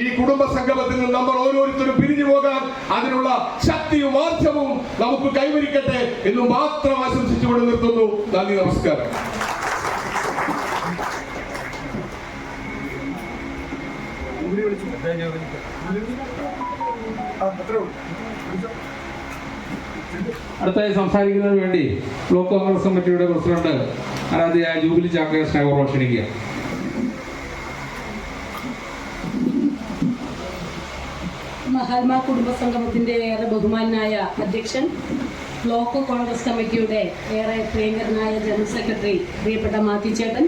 ഈ കുടുംബ സംഗമത്തിൽ നിന്ന് നമ്മൾ ഓരോരുത്തരും പിരിഞ്ഞു പോകാൻ അതിനുള്ള ശക്തിയും ആർജവും നമുക്ക് കൈവരിക്കട്ടെ എന്ന് മാത്രം ആശംസിച്ചുകൊണ്ട് നിർത്തുന്നു. നന്ദി, നമസ്കാരം. അടുത്തായി സംസാരിക്കുന്നതിന് വേണ്ടി ബ്ലോക്ക് കോൺഗ്രസ് കമ്മിറ്റിയുടെ പ്രസിഡന്റ് ആരാധ്യയായ ജൂബിലി ചാക്കോയെ സ്നേഹപൂർവ്വം ക്ഷണിക്കുക. മഹാത്മാ കുടുംബ സംഗമത്തിന്റെ ഏറെ ബഹുമാനായ അധ്യക്ഷൻ, ബ്ലോക്ക് കോൺഗ്രസ് കമ്മിറ്റിയുടെ ഏറെ പ്രിയങ്കരനായ ജനറൽ സെക്രട്ടറി പ്രിയപ്പെട്ട മാത്യു ചേട്ടൻ,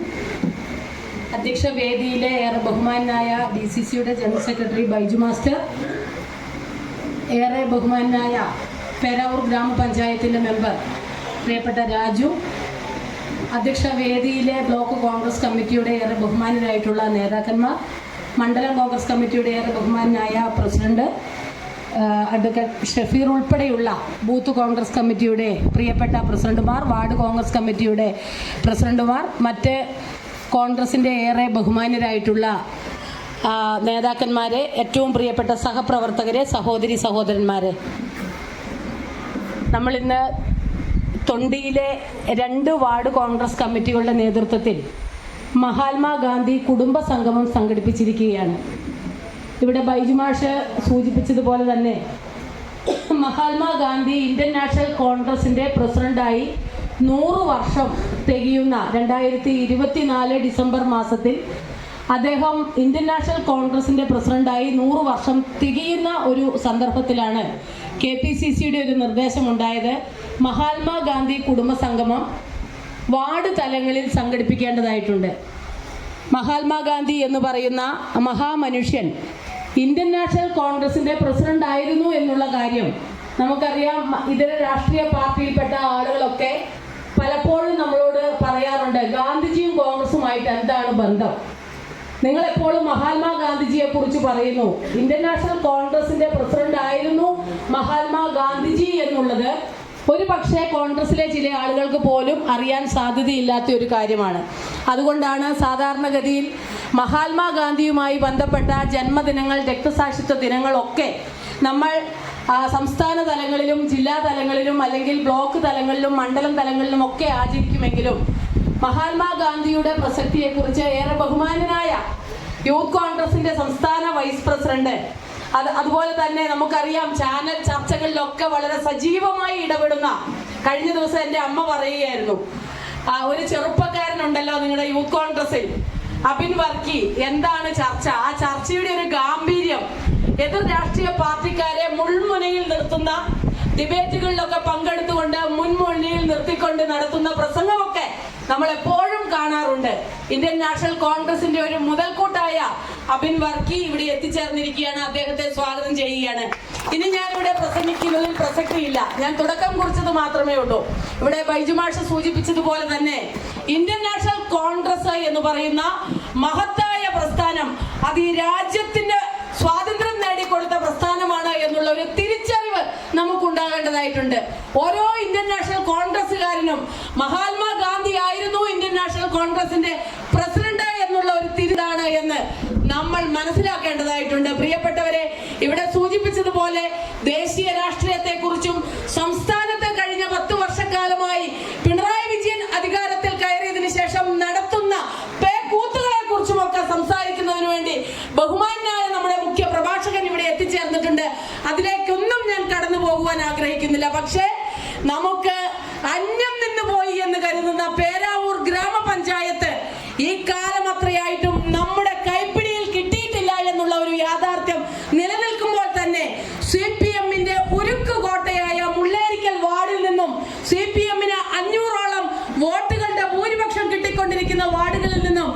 അധ്യക്ഷ വേദിയിലെ ഏറെ ബഹുമാനായ DCCയുടെ ജനറൽ സെക്രട്ടറി ബൈജു മാസ്റ്റർ, ഏറെ ബഹുമാനായ പേരാവൂർ ഗ്രാമപഞ്ചായത്തിൻ്റെ മെമ്പർ പ്രിയപ്പെട്ട രാജു, അധ്യക്ഷ വേദിയിലെ ബ്ലോക്ക് കോൺഗ്രസ് കമ്മിറ്റിയുടെ ഏറെ ബഹുമാനരായിട്ടുള്ള നേതാക്കന്മാർ, മണ്ഡലം കോൺഗ്രസ് കമ്മിറ്റിയുടെ ഏറെ ബഹുമാനായ പ്രസിഡന്റ് അഡ്വക്കേറ്റ് ഷഫീർ ഉൾപ്പെടെയുള്ള ബൂത്ത് കോൺഗ്രസ് കമ്മിറ്റിയുടെ പ്രിയപ്പെട്ട പ്രസിഡന്റുമാർ, വാർഡ് കോൺഗ്രസ് കമ്മിറ്റിയുടെ പ്രസിഡന്റുമാർ, മറ്റ് കോൺഗ്രസിൻ്റെ ഏറെ ബഹുമാന്യരായിട്ടുള്ള നേതാക്കന്മാരെ, ഏറ്റവും പ്രിയപ്പെട്ട സഹപ്രവർത്തകരെ, സഹോദരി സഹോദരന്മാരെ, നമ്മളിന്ന് തൊണ്ടിയിലെ 2 വാർഡ് കോൺഗ്രസ് കമ്മിറ്റികളുടെ നേതൃത്വത്തിൽ മഹാത്മാഗാന്ധി കുടുംബ സംഗമം സംഘടിപ്പിച്ചിരിക്കുകയാണ്. ഇവിടെ ബൈജു മാഷ് സൂചിപ്പിച്ചതുപോലെ തന്നെ മഹാത്മാഗാന്ധി ഇന്ത്യൻ നാഷണൽ കോൺഗ്രസിൻ്റെ പ്രസിഡന്റായി 100 വർഷം തികയുന്ന 2024 ഡിസംബർ മാസത്തിൽ അദ്ദേഹം ഇന്ത്യൻ നാഷണൽ കോൺഗ്രസിൻ്റെ പ്രസിഡന്റായി 100 വർഷം തികയുന്ന ഒരു സന്ദർഭത്തിലാണ് KPCCയുടെ ഒരു നിർദ്ദേശമുണ്ടായത്. മഹാത്മാഗാന്ധി കുടുംബ സംഗമം വാർഡ് തലങ്ങളിൽ സംഘടിപ്പിക്കേണ്ടതായിട്ടുണ്ട്. മഹാത്മാഗാന്ധി എന്ന് പറയുന്ന മഹാമനുഷ്യൻ ഇന്ത്യൻ നാഷണൽ കോൺഗ്രസിൻ്റെ പ്രസിഡന്റ് ആയിരുന്നു എന്നുള്ള കാര്യം നമുക്കറിയാം. ഇതര രാഷ്ട്രീയ പാർട്ടിയിൽപ്പെട്ട ആളുകളൊക്കെ പലപ്പോഴും നമ്മളോട് പറയാറുണ്ട്, ഗാന്ധിജിയും കോൺഗ്രസുമായിട്ട് എന്താണ് ബന്ധം? നിങ്ങളെപ്പോഴും മഹാത്മാഗാന്ധിജിയെ കുറിച്ച് പറയുന്നു. ഇന്ത്യൻ നാഷണൽ കോൺഗ്രസിന്റെ പ്രസിഡന്റ് ആയിരുന്നു മഹാത്മാഗാന്ധിജി എന്നുള്ളത് ഒരു പക്ഷേ കോൺഗ്രസിലെ ചില ആളുകൾക്ക് പോലും അറിയാൻ സാധ്യതയില്ലാത്ത ഒരു കാര്യമാണ്. അതുകൊണ്ടാണ് സാധാരണഗതിയിൽ മഹാത്മാഗാന്ധിയുമായി ബന്ധപ്പെട്ട ജന്മദിനങ്ങൾ, രക്തസാക്ഷിത്വ ദിനങ്ങളൊക്കെ നമ്മൾ സംസ്ഥാന തലങ്ങളിലും ജില്ലാ തലങ്ങളിലും അല്ലെങ്കിൽ ബ്ലോക്ക് തലങ്ങളിലും മണ്ഡലം തലങ്ങളിലും ഒക്കെ ആചരിക്കുമെങ്കിലും മഹാത്മാഗാന്ധിയുടെ പ്രസക്തിയെക്കുറിച്ച് ഏറെ ബഹുമാനനായ യൂത്ത് കോൺഗ്രസിന്റെ സംസ്ഥാന വൈസ് പ്രസിഡന്റ്, അതുപോലെ തന്നെ നമുക്കറിയാം ചാനൽ ചർച്ചകളിലൊക്കെ വളരെ സജീവമായി ഇടപെടുന്ന, കഴിഞ്ഞ ദിവസം എൻ്റെ അമ്മ പറയുകയായിരുന്നു, ഒരു ചെറുപ്പക്കാരനുണ്ടല്ലോ നിങ്ങളുടെ യൂത്ത് കോൺഗ്രസിൽ, അബിൻ വർക്കി, എന്താണ് ചർച്ച? ആ ചർച്ചയുടെ ഒരു ഗാംഭീര്യം, എതിർ രാഷ്ട്രീയ പാർട്ടിക്കാരെ മുൾമുനയിൽ നിർത്തുന്ന, ഡിബേറ്റുകളിലൊക്കെ പങ്കെടുത്തുകൊണ്ട് മുൻമുന്നിൽ നിർത്തിക്കൊണ്ട് നടത്തുന്ന പ്രസംഗമൊക്കെ നമ്മൾ എപ്പോഴും കാണാറുണ്ട്. ഇന്ത്യൻ നാഷണൽ കോൺഗ്രസിന്റെ ഒരു മുതൽക്കൂട്ടായ അബിൻ വർക്കി ഇവിടെ എത്തിച്ചേർന്നിരിക്കുകയാണ്. അദ്ദേഹത്തെ സ്വാഗതം ചെയ്യുകയാണ്. ഇനി ഞാൻ ഇവിടെ പ്രസംഗിക്കുന്നതിൽ പ്രസക്തിയില്ല, ഞാൻ തുടക്കം കുറിച്ചത് മാത്രമേ ഉള്ളൂ. ഇവിടെ ബൈജു മാഷ് സൂചിപ്പിച്ചതുപോലെ തന്നെ ഇന്ത്യൻ നാഷണൽ കോൺഗ്രസ് എന്ന് പറയുന്ന മഹത്തായ പ്രസ്ഥാനം അത് ഈ രാജ്യത്തിന്റെ സ്വാതന്ത്ര്യം നേടിക്കൊടുത്ത പ്രസ്ഥാനമാണ് എന്നുള്ള ഒരു തിരിച്ചറിവ് നമുക്കുണ്ടാകേണ്ടതായിട്ടുണ്ട്. ഓരോ ഇന്ത്യൻ നാഷണൽ കോൺഗ്രസുകാരനും മഹാത്മാഗാന്ധി ആയിരുന്നു ഇന്ത്യൻ നാഷണൽ കോൺഗ്രസിന്റെ പ്രസിഡന്റ് എന്നുള്ള ഒരു തിരിതാണ് എന്ന് നമ്മൾ മനസ്സിലാക്കേണ്ടതായിട്ടുണ്ട്. പ്രിയപ്പെട്ടവരെ, ഇവിടെ സൂചിപ്പിച്ചതുപോലെ ദേശീയ രാഷ്ട്രീയത്തെ കുറിച്ചും സംസ്ഥാനത്ത് കഴിഞ്ഞ 10 വർഷക്കാലമായി പിണറായി വിജയൻ അധികാരത്തിൽ കയറിയതിനു ശേഷം നടത്തുന്ന പേക്കൂത്തുകളെ കുറിച്ചുമൊക്കെ സംസാരിക്കുന്നതിന് വേണ്ടി ബഹുമാനായ നമ്മുടെ മുഖ്യ പ്രഭാഷകൻ ഇവിടെ എത്തിച്ചേർന്നിട്ടുണ്ട്. അതിലേക്കൊന്നും ഞാൻ കടന്നു പോകുവാൻ ആഗ്രഹിക്കുന്നില്ല. പക്ഷേ നമുക്ക് അന്യം നിന്ന് പോയി എന്ന് കരുതുന്ന പേരാവൂർ ഗ്രാമപഞ്ചായത്ത് ഈ കാലം അത്രയായിട്ടും നമ്മുടെ കൈപ്പിടിയിൽ കിട്ടിയിട്ടില്ല എന്നുള്ള ഒരു യാഥാർത്ഥ്യം നിലനിൽക്കുമ്പോൾ തന്നെ CPM-ന്റെ ഉരുക്ക് കോട്ടയായ മുള്ളേരിക്കൽ വാർഡിൽ നിന്നും CPM-ന് 500ഓളം വോട്ടുകളുടെ ഭൂരിപക്ഷം കിട്ടിക്കൊണ്ടിരിക്കുന്ന വാർഡുകളിൽ നിന്നും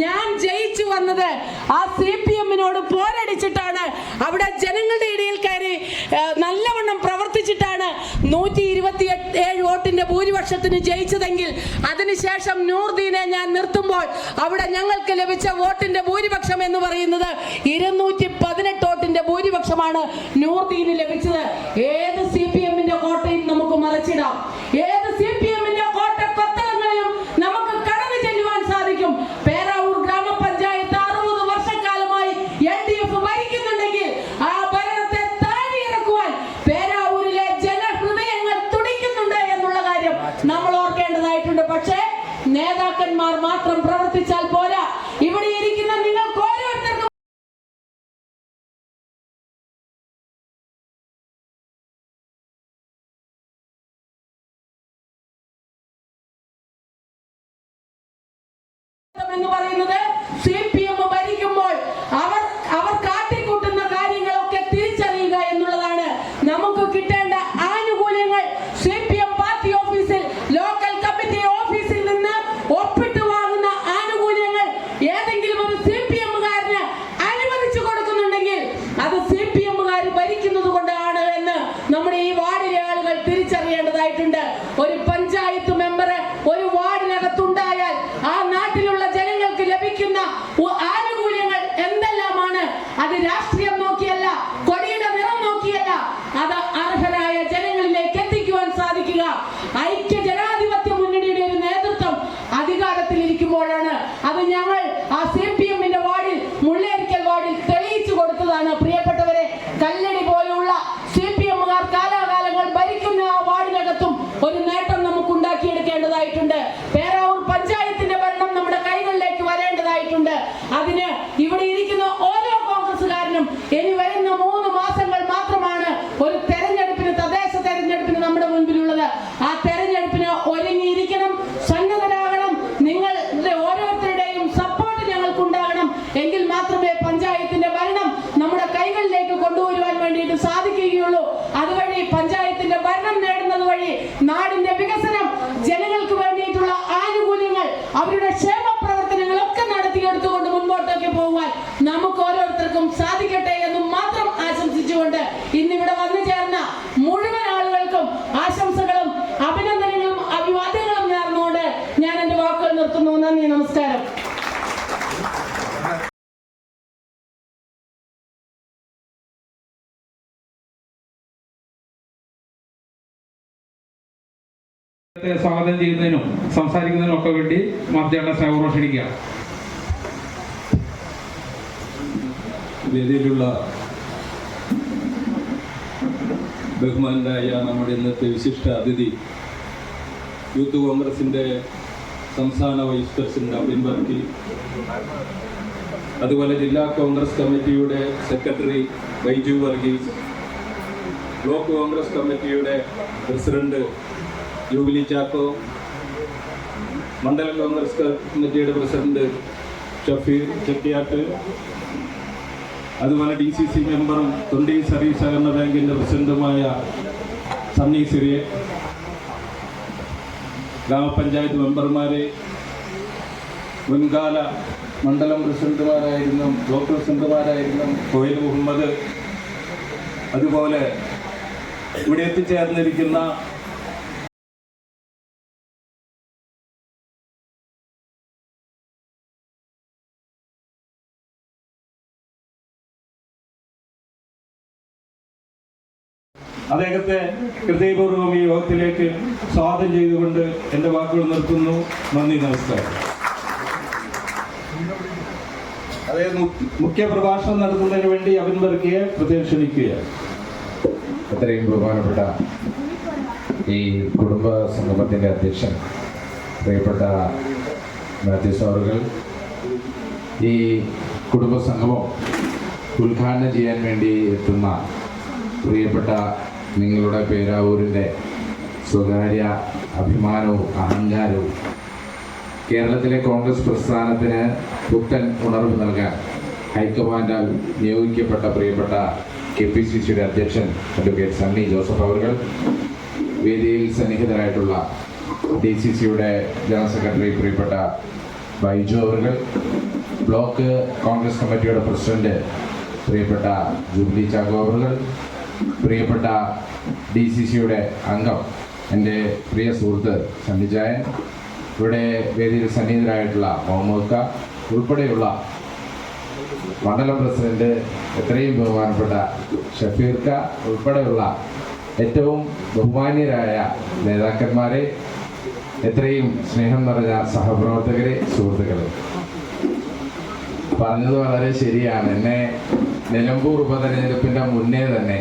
ഞാൻ ജയിച്ചു വന്നത് ആ CPM-നോട് പോരടിച്ചിട്ടാണ്. അവിടെ ജനങ്ങളുടെ ഇടയിൽ കയറി നല്ലവണ്ണം പ്രവർത്തിച്ചിട്ടാണ് 127 വോട്ടിന്റെ ഭൂരിപക്ഷത്തിന് ജയിച്ചതെങ്കിൽ അതിനുശേഷം നൂർദീനെ ഞാൻ നിർത്തുമ്പോൾ അവിടെ ഞങ്ങൾക്ക് ലഭിച്ച വോട്ടിന്റെ ഭൂരിപക്ഷം എന്ന് പറയുന്നത് 218 വോട്ടിന്റെ ഭൂരിപക്ഷമാണ് നൂർദീന് ലഭിച്ചത്. ഏത് CPM-ന്റെ കോട്ടയും നമുക്ക് മറിച്ചിടാം, ഏത് CPM-ന്റെ കോട്ട കൊത്തളങ്ങളിലും നമുക്ക് കടന്നു ചെല്ലുവാൻ സാധിക്കും. പേരാവൂർ ഗ്രാമപഞ്ചായത്ത് 60 വർഷക്കാലമായി LDF രാഷ്ട്രീയം നോക്കിയല്ല, കൊടിയുടെ നിറം നോക്കിയല്ല, അത് അർഹരായ ജനങ്ങളിലേക്ക് എത്തിക്കുവാൻ സാധിക്കുക. ഐക്യ ജനാധിപത്യ മുന്നണിയുടെ ഒരു നേതൃത്വം അധികാരത്തിൽ ഇരിക്കുമ്പോഴാണ് അത് ഞങ്ങൾ ആ CPM-ന്റെ വാർഡിൽ, മുള്ളേരിക്കൽ വാർഡിൽ തെളിയിച്ചു കൊടുത്തതാണ്. പ്രിയപ്പെട്ടവരെ, കല്ലടി പോലുള്ള CPM-കാർ കാലാകാലങ്ങൾ ഭരിക്കുന്ന ആ വാർഡിനകത്തും ഒരു നേട്ടം നമുക്ക് ഉണ്ടാക്കിയെടുക്കേണ്ടതായിട്ടുണ്ട്. പേരാവൂർ പഞ്ചായത്തിന്റെ ഭരണം നമ്മുടെ കൈകളിലേക്ക് വരേണ്ടതായിട്ടുണ്ട്. അതിന് ഇവിടെ ഇരിക്കുന്ന ഓരോ കോൺഗ്രസുകാരനും ഇനി വരുന്ന 3 മാസങ്ങൾ മാത്രമാണ് ഒരു തെരഞ്ഞെടുപ്പിന്, തദ്ദേശ തെരഞ്ഞെടുപ്പിന് നമ്മുടെ മുൻപിലുള്ളത്. ആ തെരഞ്ഞെടുപ്പിന് ഒരുങ്ങിയിരിക്കണം, സന്നദ്ധരാകണം. നിങ്ങളുടെ ഓരോരുത്തരുടെയും സപ്പോർട്ട് ഞങ്ങൾക്ക് ഉണ്ടാകണം. എങ്കിൽ മാത്രമേ പഞ്ചായത്തിന്റെ ഭരണം നമ്മുടെ കൈകളിലേക്ക് കൊണ്ടുവരുവാൻ വേണ്ടിയിട്ട് സാധിക്കുകയുള്ളൂ. അതുവഴി പഞ്ചായത്തിന്റെ ഭരണം നേടുന്നത് വഴി നാടിന്റെ വികസനം, ജനങ്ങൾക്ക് വേണ്ടിയിട്ടുള്ള ആനുകൂല്യങ്ങൾ, അവരുടെ ക്ഷേമ പ്രവർത്തനങ്ങളൊക്കെ നടത്തിയെടുത്തുകൊണ്ട് മുൻപോട്ടേക്ക് പോകുവാൻ നമുക്ക് ഓരോരുത്തർക്കും സാധിക്കട്ടെ എന്ന് മാത്രം ആശംസിച്ചുകൊണ്ട് ഇന്നിവിടെ വന്നു ചേർന്ന മുഴുവൻ ആളുകൾക്കും ആശംസകളും അഭിനന്ദനങ്ങളും അഭിവാദ്യങ്ങളും നേർന്നുകൊണ്ട് ഞാൻ എന്റെ വാക്കുകൾ നിർത്തുന്നു. നന്ദി, നമസ്കാരം. സ്വാഗതം ചെയ്യുന്നതിനും സംസാരിക്കുന്നതിനും ഒക്കെ വേണ്ടി മാർജാണ്ട സ്നേഹപൂർവ്വം ക്ഷണിക്കുകയാണ്. വേദിയിലുള്ള ബഹുമാനരായ നമ്മുടെ ഇന്നത്തെ വിശിഷ്ട അതിഥി, യൂത്ത് കോൺഗ്രസിൻ്റെ സംസ്ഥാന വൈസ് പ്രസിഡന്റ് അബിൻ വർക്കി, അതുപോലെ ജില്ലാ കോൺഗ്രസ് കമ്മിറ്റിയുടെ സെക്രട്ടറി ബൈജു വർഗീസ്, ബ്ലോക്ക് കോൺഗ്രസ് കമ്മിറ്റിയുടെ പ്രസിഡന്റ് ജൂബിലി ചാക്കോ, മണ്ഡലം കോൺഗ്രസ് കമ്മിറ്റിയുടെ പ്രസിഡന്റ് ഷഫീർ ചെട്ടിയാട്ട്, അതുപോലെ DCC മെമ്പറും തൊണ്ടി സർവീസ് സഹകരണ ബാങ്കിൻ്റെ പ്രസിഡന്റുമായ സണ്ണി സിറിയ, ഗ്രാമപഞ്ചായത്ത് മെമ്പർമാരെ, മുൻകാല മണ്ഡലം പ്രസിഡന്റുമാരായിരുന്നു, ബ്ലോക്ക് പ്രസിഡന്റുമാരായിരുന്നു കോയിൽ മുഹമ്മദ്, അതുപോലെ ഇവിടെ എത്തിച്ചേർന്നിരിക്കുന്ന അദ്ദേഹത്തെ ഹൃദയപൂർവ്വം ഈ യോഗത്തിലേക്ക് സ്വാഗതം ചെയ്തുകൊണ്ട് എൻ്റെ വാക്കുകൾ നിർത്തുന്നു. നന്ദി, നമസ്കാരം. അതായത് മുഖ്യ പ്രഭാഷണം നടത്തുന്നതിന് വേണ്ടി അബിൻ വർക്കിയെ പ്രത്യേകം ക്ഷണിക്കുകയാണ്. അത്രയും ബഹുമാനപ്പെട്ട ഈ കുടുംബ സംഗമത്തിൻ്റെ അധ്യക്ഷൻ പ്രിയപ്പെട്ട മാത്യൂസ് അവറുകൾ, ഈ കുടുംബ സംഗമം ഉദ്ഘാടനം ചെയ്യാൻ വേണ്ടി എത്തുന്ന പ്രിയപ്പെട്ട നിങ്ങളുടെ പേരാവൂരിൻ്റെ സ്വകാര്യ അഭിമാനവും അഹങ്കാരവും കേരളത്തിലെ കോൺഗ്രസ് പ്രസ്ഥാനത്തിന് പുത്തൻ ഉണർവ് നൽകാൻ ഹൈക്കമാൻഡാൽ നിയോഗിക്കപ്പെട്ട പ്രിയപ്പെട്ട KPCCയുടെ അധ്യക്ഷൻ അഡ്വക്കേറ്റ് സണ്ണി ജോസഫ് അവറുകൾ, വേദിയിൽ സന്നിഹിതരായിട്ടുള്ള DCCയുടെ ജനറൽ സെക്രട്ടറി പ്രിയപ്പെട്ട ബൈജു അവറുകൾ, ബ്ലോക്ക് കോൺഗ്രസ് കമ്മിറ്റിയുടെ പ്രസിഡന്റ് പ്രിയപ്പെട്ട ജൂബിലി ചാക്കോ അവറുകൾ, പ്രിയപ്പെട്ട DCCയുടെ അംഗം എൻ്റെ പ്രിയ സുഹൃത്ത് സണ്ണിജായൻ, ഇവിടെ വേദിയിൽ സന്നിഹിതരായിട്ടുള്ള മുഹമ്മദ് ക ഉൾപ്പെടെയുള്ള മണ്ഡലം പ്രസിഡന്റ്, എത്രയും ബഹുമാനപ്പെട്ട ഷഫീർ ക ഉൾപ്പെടെയുള്ള ഏറ്റവും ബഹുമാന്യരായ നേതാക്കന്മാരെ, എത്രയും സ്നേഹം നിറഞ്ഞ സഹപ്രവർത്തകരെ, സുഹൃത്തുക്കളെ, പറഞ്ഞത് വളരെ ശരിയാണ്. എന്നെ നിലമ്പൂർ ഉപതെരഞ്ഞെടുപ്പിൻ്റെ മുന്നേ തന്നെ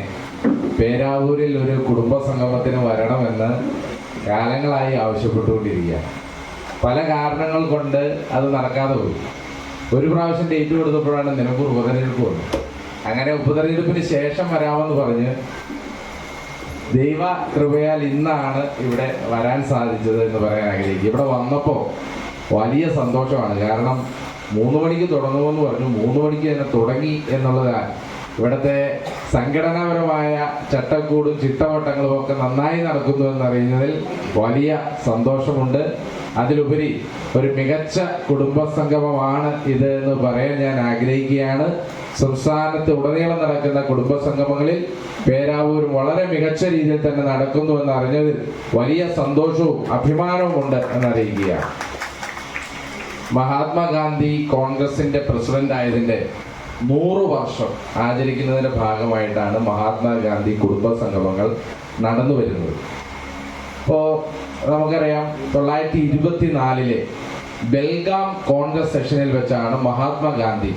പേരാവൂരിൽ ഒരു കുടുംബ സംഗമത്തിന് വരണമെന്ന് കാലങ്ങളായി ആവശ്യപ്പെട്ടുകൊണ്ടിരിക്കുക. പല കാരണങ്ങൾ കൊണ്ട് അത് നടക്കാതെ പോയി. ഒരു പ്രാവശ്യം ഡേറ്റ് കൊടുത്തപ്പോഴാണ് നിലമ്പൂർ ഉപതെരഞ്ഞെടുപ്പ് വന്നത്. അങ്ങനെ ഉപതെരഞ്ഞെടുപ്പിന് ശേഷം വരാമെന്ന് പറഞ്ഞ് ദൈവ കൃപയാൽ ഇന്നാണ് ഇവിടെ വരാൻ സാധിച്ചത് എന്ന് പറയാൻ ആഗ്രഹിക്കും. ഇവിടെ വന്നപ്പോൾ വലിയ സന്തോഷമാണ്. കാരണം 3 മണിക്ക് തുടങ്ങുമെന്ന് പറഞ്ഞു, 3 മണിക്ക് തന്നെ തുടങ്ങി എന്നുള്ളതാണ്. ഇവിടുത്തെ സംഘടനാപരമായ ചട്ടക്കൂടും ചിട്ടവട്ടങ്ങളും ഒക്കെ നന്നായി നടക്കുന്നു എന്നറിയുന്നതിൽ വലിയ സന്തോഷമുണ്ട്. അതിലുപരി ഒരു മികച്ച കുടുംബ സംഗമമാണ് ഇത് എന്ന് പറയാൻ ഞാൻ ആഗ്രഹിക്കുകയാണ്. സംസ്ഥാനത്ത് ഉടനീളം നടക്കുന്ന കുടുംബ സംഗമങ്ങളിൽ പേരാവൂരും വളരെ മികച്ച രീതിയിൽ തന്നെ നടക്കുന്നു എന്നറിഞ്ഞതിൽ വലിയ സന്തോഷവും അഭിമാനവും ഉണ്ട് എന്നറിയിക്കുകയാണ്. മഹാത്മാഗാന്ധി കോൺഗ്രസിന്റെ പ്രസിഡന്റ് ആയതിൻ്റെ 100 വർഷം ആചരിക്കുന്നതിന്റെ ഭാഗമായിട്ടാണ് മഹാത്മാഗാന്ധി കുടുംബ സംഗമങ്ങൾ നടന്നു വരുന്നത്. ഇപ്പോൾ നമുക്കറിയാം 1924 ബെൽഗാം കോൺഗ്രസ് സെഷനിൽ വെച്ചാണ് മഹാത്മാഗാന്ധി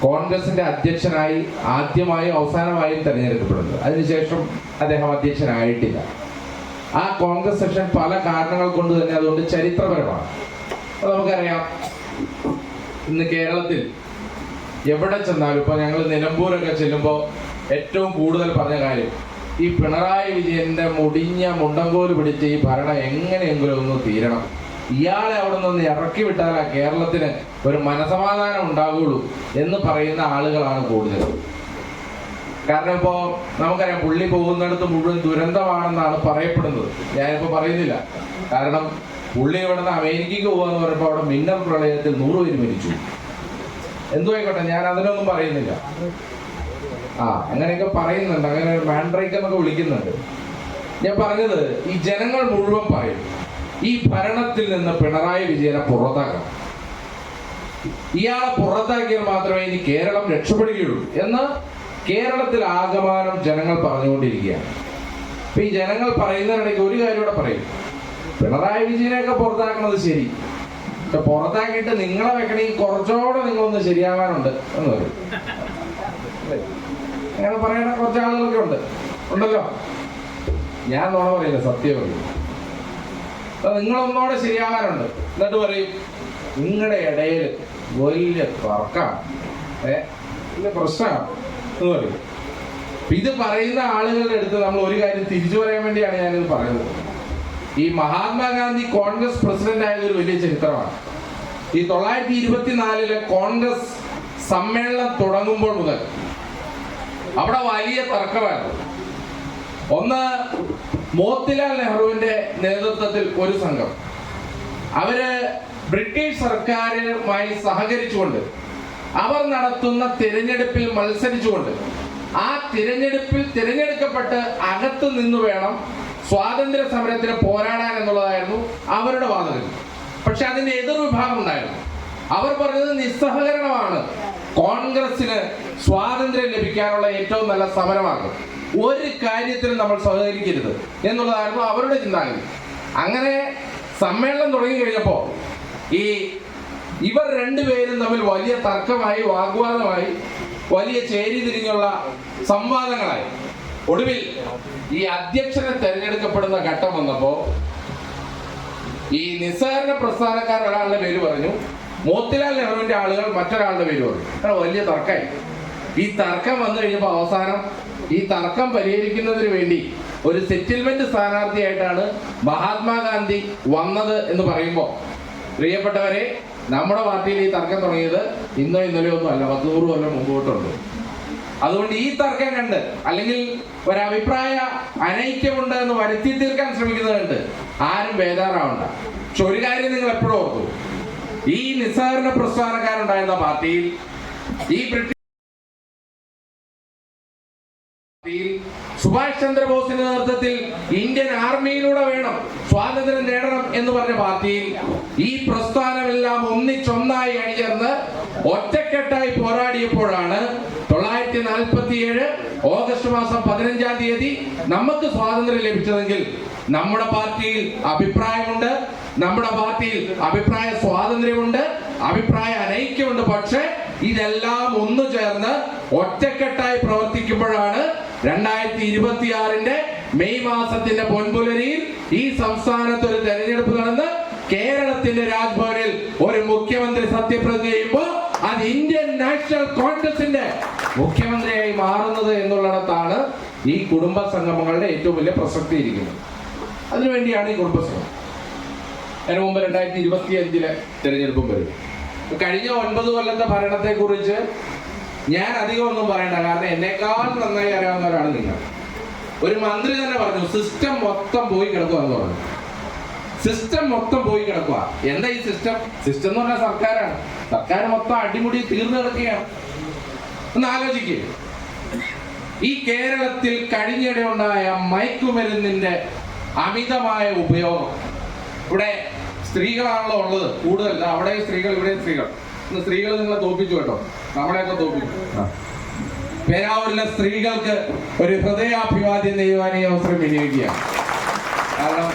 കോൺഗ്രസിന്റെ അധ്യക്ഷനായി ആദ്യമായും അവസാനമായും തെരഞ്ഞെടുക്കപ്പെടുന്നത്. അതിനുശേഷം അദ്ദേഹം അധ്യക്ഷനായിട്ടില്ല. ആ കോൺഗ്രസ് സെഷൻ പല കാരണങ്ങൾ കൊണ്ട് തന്നെ അതുകൊണ്ട് ചരിത്രപരമാണ്. അപ്പോൾ നമുക്കറിയാം ഇന്ന് കേരളത്തിൽ എവിടെ ചെന്നാലും, ഇപ്പോൾ ഞങ്ങൾ നിലമ്പൂരൊക്കെ ചെല്ലുമ്പോൾ ഏറ്റവും കൂടുതൽ പറഞ്ഞ കാര്യം ഈ പിണറായി വിജയന്റെ മുടിഞ്ഞ മുണ്ടങ്കോല് പിടിച്ച് ഈ ഭരണം എങ്ങനെയെങ്കിലും ഒന്ന് തീരണം, ഇയാളെ അവിടെ നിന്ന് ഇറക്കി വിട്ടാലാ കേരളത്തിന് ഒരു മനസമാധാനം ഉണ്ടാവുകയുള്ളൂ എന്ന് പറയുന്ന ആളുകളാണ് കൂടുതൽ. കാരണം ഇപ്പോൾ നമുക്കറിയാം പുള്ളി പോകുന്നിടത്ത് മുഴുവൻ ദുരന്തമാണെന്നാണ് പറയപ്പെടുന്നത്. ഞാനിപ്പോൾ പറയുന്നില്ല, കാരണം പുള്ളി ഇവിടെ നിന്ന് അമേരിക്കയ്ക്ക് പോകാന്ന് പറയുമ്പോൾ അവിടെ മിന്നൽ പ്രളയത്തിൽ 100 പേര് മരിച്ചു. എന്തുമായിക്കോട്ടെ, ഞാൻ അതിനൊന്നും പറയുന്നില്ല. അങ്ങനെയൊക്കെ പറയുന്നുണ്ട്, അങ്ങനെ മാൻഡ്രൈക്ക് എന്നൊക്കെ വിളിക്കുന്നുണ്ട്. ഞാൻ പറഞ്ഞത് ഈ ജനങ്ങൾ മുഴുവൻ പറയും ഈ ഭരണത്തിൽ നിന്ന് പിണറായി വിജയനെ പുറത്താക്കണം, ഇയാളെ പുറത്താക്കിയാൽ മാത്രമേ ഇനി കേരളം രക്ഷപ്പെടുകയുള്ളൂ എന്ന് കേരളത്തിൽ ആകമാനം ജനങ്ങൾ പറഞ്ഞുകൊണ്ടിരിക്കുകയാണ്. അപ്പൊ ഈ ജനങ്ങൾ പറയുന്നതിനിടയ്ക്ക് ഒരു കാര്യം കൂടെ പറയും, പിണറായി വിജയനെയൊക്കെ പുറത്താക്കണത് ശരി, പക്ഷെ പുറത്താക്കിയിട്ട് നിങ്ങളെ വെക്കണമെങ്കിൽ കുറച്ചുകൂടെ നിങ്ങളൊന്ന് ശരിയാവാനുണ്ട് എന്ന് പറയും. അങ്ങനെ പറയുന്ന കുറച്ച് ആളുകളൊക്കെ ഉണ്ടല്ലോ. ഞാൻ നോണ പറയില്ല, സത്യം പറയും. നിങ്ങളൊന്നോടെ ശരിയാവാനുണ്ട്. എന്നിട്ട് പറയും നിങ്ങളുടെ ഇടയിൽ വലിയ തർക്കമാണ്, വലിയ പ്രശ്നമാണ് എന്ന് പറയും. ഇത് പറയുന്ന ആളുകളുടെ അടുത്ത് നമ്മൾ ഒരു കാര്യം തിരിച്ചു പറയാൻ വേണ്ടിയാണ് ഞാനിത് പറയുന്നത്. ഈ മഹാത്മാഗാന്ധി കോൺഗ്രസ് പ്രസിഡന്റ് ആയത് ഒരു വലിയ ചരിത്രമാണ്. ഈ 1924 കോൺഗ്രസ് സമ്മേളനം തുടങ്ങുമ്പോൾ മുതൽ അവിടെ വലിയ തർക്കമായിരുന്നു. ഒന്ന്, മോത്തിലാൽ നെഹ്റുവിന്റെ നേതൃത്വത്തിൽ ഒരു സംഘം, അവര് ബ്രിട്ടീഷ് സർക്കാരുമായി സഹകരിച്ചുകൊണ്ട് അവർ നടത്തുന്ന തിരഞ്ഞെടുപ്പിൽ മത്സരിച്ചുകൊണ്ട് ആ തിരഞ്ഞെടുപ്പിൽ തിരഞ്ഞെടുക്കപ്പെട്ട് അകത്ത് നിന്ന് വേണം സ്വാതന്ത്ര്യ സമരത്തിന് പോരാടാൻ എന്നുള്ളതായിരുന്നു അവരുടെ വാദഗതി. പക്ഷെ അതിന്റെ എതിർ വിഭാഗം ഉണ്ടായിരുന്നു. അവർ പറഞ്ഞത് നിസ്സഹകരണമാണ് കോൺഗ്രസിന് സ്വാതന്ത്ര്യം ലഭിക്കാനുള്ള ഏറ്റവും നല്ല സമരമാർഗം, ഒരു കാര്യത്തിലും നമ്മൾ സഹകരിക്കരുത് എന്നുള്ളതായിരുന്നു അവരുടെ ചിന്താഗതി. അങ്ങനെ സമ്മേളനം തുടങ്ങി കഴിഞ്ഞപ്പോൾ ഇവർ രണ്ടുപേരും തമ്മിൽ വലിയ തർക്കമായി, വാഗ്വാദമായി, വലിയ ചേരിതിരിഞ്ഞുള്ള സംവാദങ്ങളായി. ഒടുവിൽ ഈ അധ്യക്ഷനെ തെരഞ്ഞെടുക്കപ്പെടുന്ന ഘട്ടം വന്നപ്പോ ഈ നിസ്സഹകരണ പ്രസ്ഥാനക്കാർ ഒരാളുടെ പേര് പറഞ്ഞു, മോത്തിലാൽ നെഹ്റുവിന്റെ ആളുകൾ മറ്റൊരാളുടെ പേര് പറഞ്ഞു. അങ്ങനെ വലിയ തർക്കമായി. ഈ തർക്കം വന്നു കഴിഞ്ഞപ്പോൾ അവസാനം ഈ തർക്കം പരിഹരിക്കുന്നതിന് വേണ്ടി ഒരു സെറ്റിൽമെന്റ് സ്ഥാനാർത്ഥിയായിട്ടാണ് മഹാത്മാഗാന്ധി വന്നത് എന്ന് പറയുമ്പോൾ, പ്രിയപ്പെട്ടവരെ, നമ്മുടെ പാർട്ടിയിൽ ഈ തർക്കം തുടങ്ങിയത് ഇന്നോ ഇന്നലെയോ ഒന്നും അല്ല, 100 കൊല്ലം മുമ്പോട്ടുണ്ട്. അതുകൊണ്ട് ഈ തർക്കം കണ്ട്, അല്ലെങ്കിൽ ഒരഭിപ്രായ അനൈക്യമുണ്ട് എന്ന് വരുത്തി തീർക്കാൻ ശ്രമിക്കുന്നത് കണ്ട് ആരും ബേജാറാവണ്ട. പക്ഷെ ഒരു കാര്യം നിങ്ങൾ എപ്പോഴും ഓർത്തു, ഈ നിസ്സഹകരണ പ്രസ്ഥാനക്കാരുണ്ടായിരുന്ന പാർട്ടിയിൽ ഈ സുഭാഷ് ചന്ദ്രബോസിന്റെ നേതൃത്വത്തിൽ ഇന്ത്യൻ ആർമിയിലൂടെ വേണം സ്വാതന്ത്ര്യം നേടണം എന്ന് പറഞ്ഞ പാർട്ടിയിൽ ഈ പ്രസ്ഥാനമെല്ലാം ഒന്നിച്ചൊന്നായി അണിചേർന്ന് ഒറ്റക്കെട്ടായി പോരാടിയപ്പോഴാണ് 1947 ഓഗസ്റ്റ് മാസം 15-ാം തീയതി നമുക്ക് സ്വാതന്ത്ര്യം ലഭിച്ചതെങ്കിൽ നമ്മുടെ പാർട്ടിയിൽ അഭിപ്രായമുണ്ട്, നമ്മുടെ പാർട്ടിയിൽ അഭിപ്രായ സ്വാതന്ത്ര്യമുണ്ട്, അഭിപ്രായ അനൈക്യമുണ്ട്. പക്ഷെ ഇതെല്ലാം ഒന്നു ചേർന്ന് ഒറ്റക്കെട്ടായി പ്രവർത്തിക്കുമ്പോഴാണ് 2026 മെയ് മാസത്തിന്റെ പൊൻപുലരിയിൽ ഈ സംസ്ഥാനത്ത് ഒരു തെരഞ്ഞെടുപ്പ് നടന്ന് കേരളത്തിന്റെ രാജ്ഭവനിൽ ഒരു മുഖ്യമന്ത്രി സത്യപ്രതിജ്ഞ ചെയ്യുമ്പോൾ അത് ഇന്ത്യൻ നാഷണൽ കോൺഗ്രസിന്റെ മുഖ്യമന്ത്രിയായി മാറുന്നത് എന്നുള്ളിടത്താണ് ഈ കുടുംബ സംഗമങ്ങളുടെ ഏറ്റവും വലിയ പ്രസക്തി ഇരിക്കുന്നത്. അതിനുവേണ്ടിയാണ് ഈ കുടുംബ സംഗമം. അതിനു മുമ്പ് 2025 തെരഞ്ഞെടുപ്പും വരും. കഴിഞ്ഞ 9 കൊല്ലത്തെ ഭരണത്തെ കുറിച്ച് ഞാൻ അധികം ഒന്നും പറയണ്ട, കാരണം എന്നേക്കാൾ നന്നായി അറിയാവുന്നവരാണ് നിങ്ങൾ. ഒരു മന്ത്രി തന്നെ പറഞ്ഞു സിസ്റ്റം മൊത്തം പോയി കിടക്കുക എന്ന് പറഞ്ഞു. സിസ്റ്റം മൊത്തം പോയി കിടക്കുക. എന്താ ഈ സിസ്റ്റം എന്ന് പറഞ്ഞാൽ സർക്കാരാണ്. സർക്കാർ മൊത്തം അടിമുടി തീർന്നു കിടക്കുകയാണ്. ഒന്ന് ആലോചിക്കുക, ഈ കേരളത്തിൽ കഴിഞ്ഞിടെ ഉണ്ടായ മയക്കുമരുന്നിന്റെ അമിതമായ ഉപയോഗം. ഇവിടെ സ്ത്രീകളാണല്ലോ ഉള്ളത് കൂടുതൽ, അവിടെ സ്ത്രീകൾ ഇവിടെ സ്ത്രീകൾ. ഇന്ന് സ്ത്രീകൾ നിങ്ങളെ തോൽപ്പിച്ചു കേട്ടോ, നമ്മളെയൊക്കെ തോൽപ്പിച്ചു. പേരാവൂരിലെ സ്ത്രീകൾക്ക് ഒരു ഹൃദയാഭിവാദ്യം ചെയ്യുവാൻ ഈ അവസരം വിനിയോഗിക്കുകയാണ്. കാരണം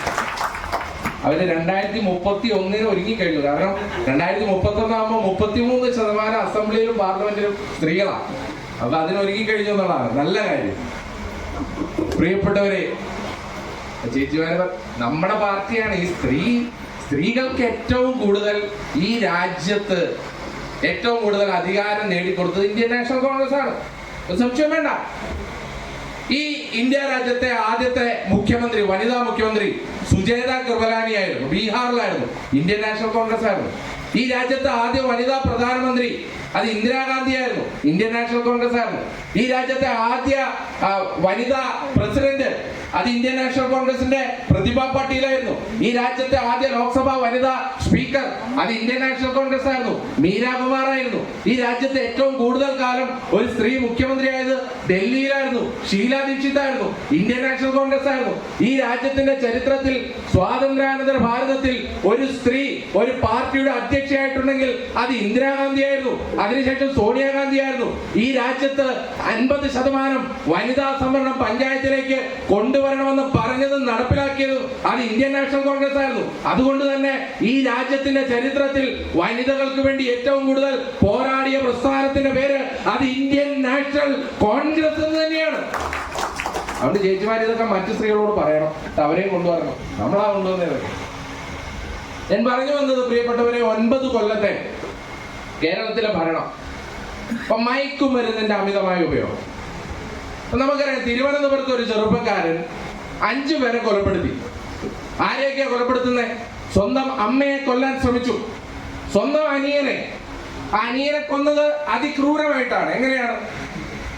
അവര് 2031 ഒരുങ്ങിക്കഴിഞ്ഞു. കാരണം 2031 ആകുമ്പോൾ 33% അസംബ്ലിയിലും പാർലമെന്റിലും സ്ത്രീകളാണ്. അപ്പൊ അതിനൊരുങ്ങിക്കഴിഞ്ഞു എന്നുള്ളതാണ് നല്ല കാര്യം. പ്രിയപ്പെട്ടവരെ, ചേച്ചിമാരെ, നമ്മുടെ പാർട്ടിയാണ് ഈ സ്ത്രീകൾക്ക് ഏറ്റവും കൂടുതൽ ഈ രാജ്യത്ത് ഏറ്റവും കൂടുതൽ അധികാരം നേടിക്കൊടുത്തത് ഇന്ത്യൻ നാഷണൽ കോൺഗ്രസ് ആണ്. സംശയം വേണ്ട. ഈ ഇന്ത്യ രാജ്യത്തെ ആദ്യത്തെ മുഖ്യമന്ത്രി, വനിതാ മുഖ്യമന്ത്രി സുജേത കൃപലാനി ആയിരുന്നു. ബീഹാറിലായിരുന്നു. ഇന്ത്യൻ നാഷണൽ കോൺഗ്രസ് ആയിരുന്നു. ഈ രാജ്യത്തെ ആദ്യ വനിതാ പ്രധാനമന്ത്രി അത് ഇന്ദിരാഗാന്ധി ആയിരുന്നു. ഇന്ത്യൻ നാഷണൽ കോൺഗ്രസ് ആയിരുന്നു. ഈ രാജ്യത്തെ ആദ്യ വനിതാ പ്രസിഡന്റ് അത് ഇന്ത്യൻ നാഷണൽ കോൺഗ്രസിന്റെ പ്രതിഭ പാട്ടീലായിരുന്നു. ഈ രാജ്യത്തെ ആദ്യ ലോക്സഭാ വനിതാ സ്പീക്കർ അത് ഇന്ത്യൻ നാഷണൽ കോൺഗ്രസ് ആയിരുന്നു. മീരാകുമാർ ആയിരുന്നു. ഈ രാജ്യത്തെ ഏറ്റവും കൂടുതൽ കാലം ഒരു സ്ത്രീ മുഖ്യമന്ത്രിയായത് ഡൽഹിയിലായിരുന്നു. ഷീല ദീക്ഷിത് ആയിരുന്നു. ഇന്ത്യൻ നാഷണൽ കോൺഗ്രസ് ആയിരുന്നു. ഈ രാജ്യത്തിന്റെ ചരിത്രത്തിൽ സ്വാതന്ത്ര്യാനന്തര ഭാരതത്തിൽ ഒരു സ്ത്രീ ഒരു പാർട്ടിയുടെ അധ്യക്ഷയായിട്ടുണ്ടെങ്കിൽ അത് ഇന്ദിരാഗാന്ധി ആയിരുന്നു. അതിനുശേഷം സോണിയാഗാന്ധി ആയിരുന്നു. ഈ രാജ്യത്ത് 50% വനിതാ സംവരണം പഞ്ചായത്തിലേക്ക് കൊണ്ടുവരണമെന്ന് പറഞ്ഞതും നടപ്പിലാക്കിയതും അത് ഇന്ത്യൻ നാഷണൽ കോൺഗ്രസ് ആയിരുന്നു. അതുകൊണ്ട് തന്നെ ഈ രാജ്യത്തിന്റെ ചരിത്രത്തിൽ വനിതകൾക്ക് വേണ്ടി ഏറ്റവും കൂടുതൽ പോരാടിയ പ്രസ്ഥാനത്തിന്റെ പേര് അത് ഇന്ത്യൻ നാഷണൽ കോൺഗ്രസ് എന്ന് തന്നെയാണ്. അതുകൊണ്ട് ചേച്ചിമാർ ഇതൊക്കെ മറ്റു സ്ത്രീകളോട് പറയണം, അവരെയും കൊണ്ടുവരണം. നമ്മളാ കൊണ്ടുവന്നത്. ഞാൻ പറഞ്ഞു വന്നത്, പ്രിയപ്പെട്ടവരെ, 9 കൊല്ലത്തെ കേരളത്തിലെ ഭരണം. അപ്പൊ മയക്കുമരുന്നിന്റെ അമിതമായ ഉപയോഗം. നമുക്കറിയാം, തിരുവനന്തപുരത്ത് ഒരു ചെറുപ്പക്കാരൻ 5 പേരെ കൊലപ്പെടുത്തി. ആരെയൊക്കെയാ കൊലപ്പെടുത്തുന്നത്? സ്വന്തം അമ്മയെ കൊല്ലാൻ ശ്രമിച്ചു. സ്വന്തം അനിയനെ കൊന്നത് അതിക്രൂരമായിട്ടാണ്. എങ്ങനെയാണ്?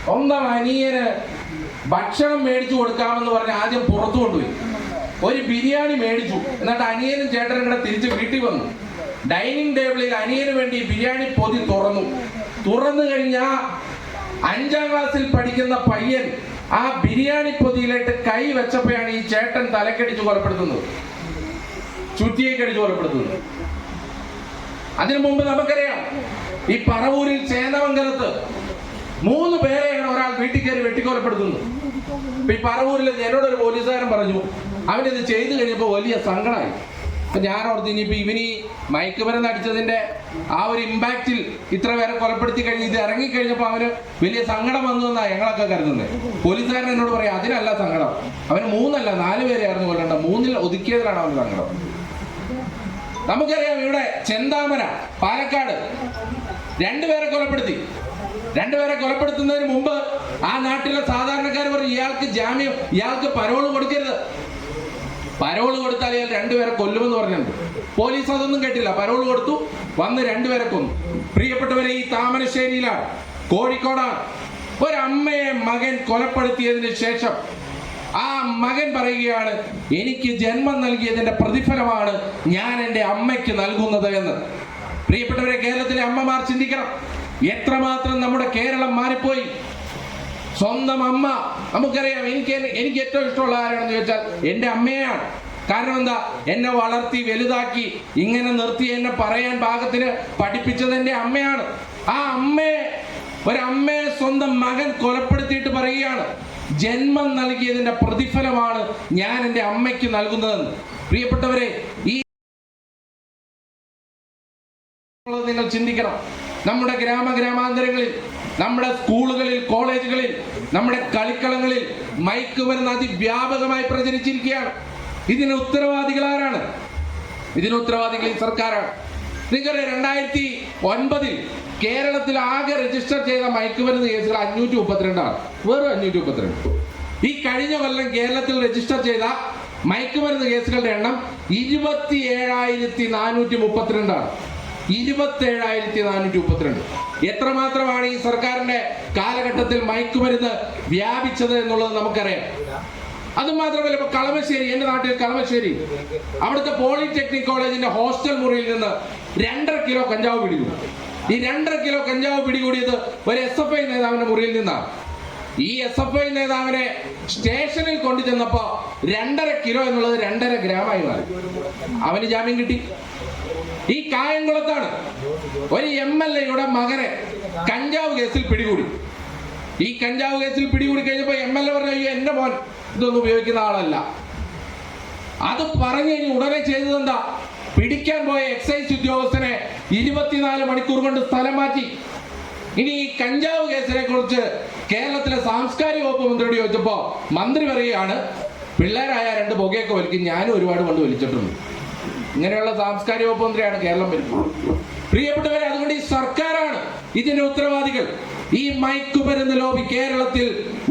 സ്വന്തം അനിയന് ഭക്ഷണം മേടിച്ചു കൊടുക്കാമെന്ന് പറഞ്ഞ് ആദ്യം പുറത്തു കൊണ്ടുപോയി. ഒരു ബിരിയാണി മേടിച്ചു. എന്നിട്ട് അനിയനും ചേട്ടനും കൂടെ തിരിച്ച് വീട്ടിൽ വന്നു. ഡൈനിങ് ടേബിളിൽ അനിയന് വേണ്ടി ബിരിയാണി പൊതി തുറന്നു കഴിഞ്ഞാ 5ാം ക്ലാസ്സിൽ പഠിക്കുന്ന പയ്യൻ ആ ബിരിയാണി പൊതിയിലിട്ട് കൈ വെച്ചപ്പോഴാണ് ഈ ചേട്ടൻ തലക്കടിച്ച് കൊലപ്പെടുത്തുന്നത്, ചുറ്റിയേക്കടിച്ച് കൊലപ്പെടുത്തുന്നത്. അതിനു മുമ്പ് നമുക്കറിയാം, ഈ പറവൂരിൽ ചേന്നമംഗലത്ത് 3 പേരെയാണ് ഒരാൾ വീട്ടിൽ കയറി വെട്ടിക്കൊലപ്പെടുത്തുന്നത്. ഈ പറവൂരിൽ എന്നോടൊരു പോലീസുകാരൻ പറഞ്ഞു, അവനിത് ചെയ്തു കഴിഞ്ഞപ്പോൾ വലിയ സങ്കടമായി. അപ്പൊ ഞാൻ ഓർത്ത്, ഇനിയിപ്പോ ഇവനീ മയക്കുമരുന്ന് അടിച്ചതിന്റെ ആ ഒരു ഇമ്പാക്റ്റിൽ ഇത്ര പേരെ കൊലപ്പെടുത്തി കഴിഞ്ഞ് ഇത് ഇറങ്ങിക്കഴിഞ്ഞപ്പോൾ അവന് വലിയ സങ്കടം വന്നു എന്നാണ് ഞങ്ങളൊക്കെ കരുതുന്നത്. പോലീസുകാരൻ എന്നോട് പറയാം, അതിനല്ല സങ്കടം, അവന് 3 അല്ല 4 പേരെയായിരുന്നു കൊല്ലണ്ട, 3ൽ ഒതുക്കിയതിലാണ് അവന് സങ്കടം. നമുക്കറിയാം, ഇവിടെ ചെന്താമര പാലക്കാട് 2 പേരെ കൊലപ്പെടുത്തി. 2 പേരെ കൊലപ്പെടുത്തുന്നതിന് മുമ്പ് ആ നാട്ടിലെ സാധാരണക്കാർ പറയും, ഇയാൾക്ക് പരോള് കൊടുക്കരുത്. പരോള് കൊടുത്താൽ ഇയാൾ 2 പേരെ കൊല്ലുമെന്ന് പറഞ്ഞിട്ടുണ്ട്. പോലീസ് അതൊന്നും കേട്ടില്ല. പരോള് കൊടുത്തു, വന്ന് 2 പേരെ കൊന്നു. പ്രിയപ്പെട്ടവരെ, ഈ താമരശ്ശേരിയിലാണ്, കോഴിക്കോടാണ്, ഒരമ്മയെ മകൻ കൊലപ്പെടുത്തിയതിന് ശേഷം ആ മകൻ പറയുകയാണ്, എനിക്ക് ജന്മം നൽകിയതിന്റെ പ്രതിഫലമാണ് ഞാൻ എൻ്റെ അമ്മയ്ക്ക് നൽകുന്നത് എന്ന്. പ്രിയപ്പെട്ടവരെ, കേരളത്തിലെ അമ്മമാർ ചിന്തിക്കണം, എത്രമാത്രം നമ്മുടെ കേരളം മാറിപ്പോയി. സ്വന്തം അമ്മ, നമുക്കറിയാം, എനിക്ക് ഏറ്റവും ഇഷ്ടമുള്ള ആരാണെന്ന് ചോദിച്ചാൽ എൻ്റെ അമ്മയാണ്. കാരണം എന്താ? എന്നെ വളർത്തി വലുതാക്കി ഇങ്ങനെ നിർത്തി എന്നെ പറയാൻ പാകത്തിന് പഠിപ്പിച്ചത് എൻ്റെ അമ്മയാണ്. ആ ഒരമ്മയെ സ്വന്തം മകൻ കൊലപ്പെടുത്തിയിട്ട് പറയുകയാണ്, ജന്മം നൽകിയതിന്റെ പ്രതിഫലമാണ് ഞാൻ എൻ്റെ അമ്മയ്ക്ക് നൽകുന്നതെന്ന്. പ്രിയപ്പെട്ടവരെ, ഈ നിങ്ങൾ ചിന്തിക്കണം. നമ്മുടെ ഗ്രാമാന്തരങ്ങളിൽ, നമ്മുടെ സ്കൂളുകളിൽ, കോളേജുകളിൽ, നമ്മുടെ കളിക്കളങ്ങളിൽ മയക്കുമരുന്ന് അതിവ്യാപകമായി പ്രചരിച്ചിരിക്കുകയാണ്. ഇതിന് ഉത്തരവാദികൾ ആരാണ്? ഇതിന് ഉത്തരവാദികൾ ഈ സർക്കാരാണ്. നിങ്ങളുടെ 2009 കേരളത്തിൽ ആകെ രജിസ്റ്റർ ചെയ്ത മയക്കുമരുന്ന് കേസുകൾ 532 വെറും 532. ഈ കഴിഞ്ഞ കൊല്ലം കേരളത്തിൽ രജിസ്റ്റർ ചെയ്ത മയക്കുമരുന്ന് കേസുകളുടെ എണ്ണം 27,432 27,432. എത്രമാത്രമാണ് ഈ സർക്കാരിന്റെ കാലഘട്ടത്തിൽ മയക്കുമരുന്ന് വ്യാപിച്ചത് എന്നുള്ളത് നമുക്കറിയാം. അതുമാത്രമല്ല, ഇപ്പൊ കളമശ്ശേരി, എന്റെ നാട്ടിൽ കളമശ്ശേരി, അവിടുത്തെ പോളിടെക്നിക് കോളേജിന്റെ ഹോസ്റ്റൽ മുറിയിൽ നിന്ന് 2.5 കിലോ കഞ്ചാവ് പിടികൂടി. ഈ 2.5 കിലോ കഞ്ചാവ് പിടികൂടിയത് ഒരു SFI നേതാവിന്റെ മുറിയിൽ നിന്നാണ്. ഈ SFI നേതാവിനെ സ്റ്റേഷനിൽ കൊണ്ടു ചെന്നപ്പോ 2.5 കിലോ എന്നുള്ളത് 2.5 ഗ്രാമായി മാറി. അവന് ജാമ്യം കിട്ടി. ഈ കായംകുളത്താണ് ഒരു MLA-യുടെ മകനെ കഞ്ചാവ് കേസിൽ പിടികൂടി. ഈ കഞ്ചാവ് കേസിൽ പിടികൂടി കഴിഞ്ഞപ്പോൾ MLA പറഞ്ഞു, അയ്യോ എന്റെ മോൻ ഇതൊന്നും ഉപയോഗിക്കുന്ന ആളല്ല. അത് പറഞ്ഞു കഴിഞ്ഞ് ഉടനെ ചെയ്തതെന്താ? പിടിക്കാൻ പോയ എക്സൈസ് ഉദ്യോഗസ്ഥനെ 24 മണിക്കൂർ കൊണ്ട് സ്ഥലം മാറ്റി. ഇനി ഈ കഞ്ചാവ് കേസിനെ കുറിച്ച് കേരളത്തിലെ സാംസ്കാരിക വകുപ്പ് മന്ത്രിയോട് ചോദിച്ചപ്പോ മന്ത്രി പറയുകയാണ്, പിള്ളേരായ 2 പുകയൊക്കെ വലിക്കും, ഞാനും ഒരുപാട് കൊണ്ട് വലിച്ചിട്ടുണ്ട്. ഇങ്ങനെയുള്ള സാംസ്കാരിക വകുപ്പ് മന്ത്രിയാണ് കേരളം ഭരിക്കുന്നത്. പ്രിയപ്പെട്ടവരെ, അതുകൊണ്ട് ഈ സർക്കാരാണ് ഇതിന്റെ ഉത്തരവാദികൾ. ഈ മയക്കുമരുന്ന് ലോബി കേരളത്തിൽ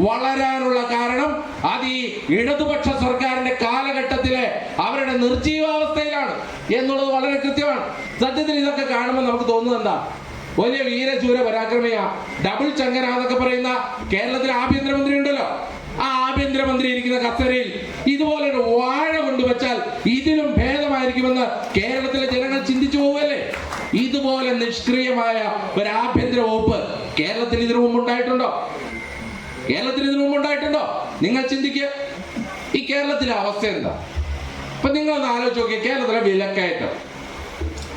വളരാനുള്ള കാരണം അത് ഈ ഇടതുപക്ഷ സർക്കാരിന്റെ കാലഘട്ടത്തിലെ അവരുടെ നിർജീവാവസ്ഥയിലാണ് എന്നുള്ളത് വളരെ കൃത്യമാണ്. സത്യത്തിൽ ഇതൊക്കെ കാണുമ്പോൾ നമുക്ക് തോന്നുന്നത് എന്താ? വലിയ വീരശൂര പരാക്രമിയ ഡബിൾ ചങ്കന എന്നൊക്കെ പറയുന്ന കേരളത്തിലെ ആഭ്യന്തരമന്ത്രി ഉണ്ടല്ലോ, ആ ആഭ്യന്തരമന്ത്രി ഇരിക്കുന്ന കസേരയിൽ ഇതുപോലൊരു വാഴ കൊണ്ടുവച്ചാൽ ഇതിലും ഭേദമായിരിക്കുമെന്ന് കേരളത്തിലെ ജനങ്ങൾ ചിന്തിച്ചു പോവുകയല്ലേ? ഇതുപോലെ നിഷ്ക്രിയമായ ഒരു ആഭ്യന്തര വകുപ്പ് കേരളത്തിൽ ഇതിനു മുമ്പ് ഉണ്ടായിട്ടുണ്ടോ? കേരളത്തിൽ ഇതിനു മുമ്പ് ഉണ്ടായിട്ടുണ്ടോ? നിങ്ങൾ ചിന്തിക്കുക, ഈ കേരളത്തിലെ അവസ്ഥ എന്താ? ഇപ്പൊ നിങ്ങളൊന്ന് ആലോചിച്ച് നോക്കിയ കേരളത്തിലെ വിലക്കയറ്റം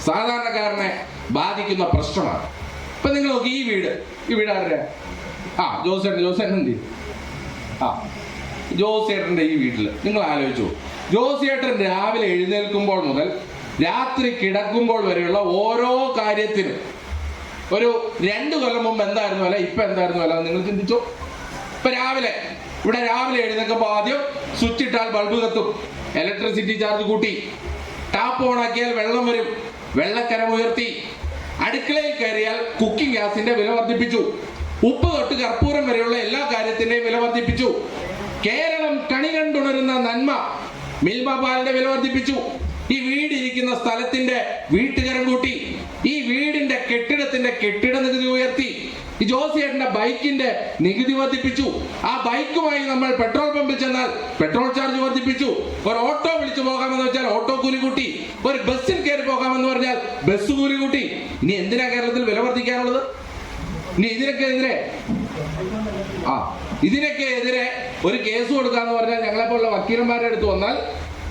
സാധാരണക്കാരനെ ബാധിക്കുന്ന പ്രശ്നമാണ്. ഇപ്പൊ നിങ്ങൾ നോക്കി, ഈ വീട് ആരുടെ? ജോസേട്ടൻ എന്ത്? ജോസേട്ടന്റെ ഈ വീട്ടിൽ നിങ്ങൾ ആലോചിച്ചു, ജോസേട്ടൻ രാവിലെ എഴുന്നേൽക്കുമ്പോൾ മുതൽ രാത്രി കിടക്കുമ്പോൾ വരെയുള്ള ഓരോ കാര്യത്തിനും ഒരു 2 കൊല്ലം മുമ്പ് എന്തായിരുന്നു വില, ഇപ്പൊ എന്തായിരുന്നു വില നിങ്ങൾ ചിന്തിച്ചോ? ഇപ്പൊ രാവിലെ എഴുന്നേൽക്കുമ്പോൾ ആദ്യം സ്വിച്ച് ഇട്ടാൽ ബൾബ് കത്തും, ഇലക്ട്രിസിറ്റി ചാർജ് കൂട്ടി, ടാപ്പ് ഓൺ ആക്കിയാൽ വെള്ളം വരും, വെള്ളക്കരം ഉയർത്തി, അടുക്കളയിൽ കയറിയാൽ കുക്കിംഗ് ഗ്യാസിന്റെ വില വർദ്ധിപ്പിച്ചു, ഉപ്പ് തൊട്ട് കർപ്പൂരം വരെയുള്ള എല്ലാ കാര്യത്തിന്റെയും വില വർദ്ധിപ്പിച്ചു. കേരളം കണി കണ്ടുണരുന്ന നന്മ മിൽമ പാലിന്റെ വില വർദ്ധിപ്പിച്ചു. ഈ വീടിരിക്കുന്ന സ്ഥലത്തിന്റെ വീട്ടുകരം കൂട്ടി, ഈ വീടിന്റെ കെട്ടിടത്തിന്റെ കെട്ടിട നികുതി ഉയർത്തി, ഈ ജോസിയേട്ടന്റെ ബൈക്കിന്റെ നികുതി വർദ്ധിപ്പിച്ചു. ആ ബൈക്കുമായി നമ്മൾ പെട്രോൾ പമ്പിൽ ചെന്നാൽ പെട്രോൾ ചാർജ് വർദ്ധിപ്പിച്ചു. ഒരു ഓട്ടോ വിളിച്ചു പോകാമെന്ന് വെച്ചാൽ ഓട്ടോ കൂലി കൂട്ടി, ഒരു ബസ്സിൽ കയറി പോകാമെന്ന് പറഞ്ഞാൽ ബസ് കൂലി കൂട്ടി. ഇനി എന്തിനാ കേരളത്തിൽ വില വർദ്ധിക്കാനുള്ളത്? ഇനി ഇതിനൊക്കെ എതിരെ ഒരു കേസ് കൊടുക്കാന്ന് പറഞ്ഞാൽ ഞങ്ങളെപ്പോലുള്ള വക്കീലന്മാരുടെ അടുത്ത് വന്നാൽ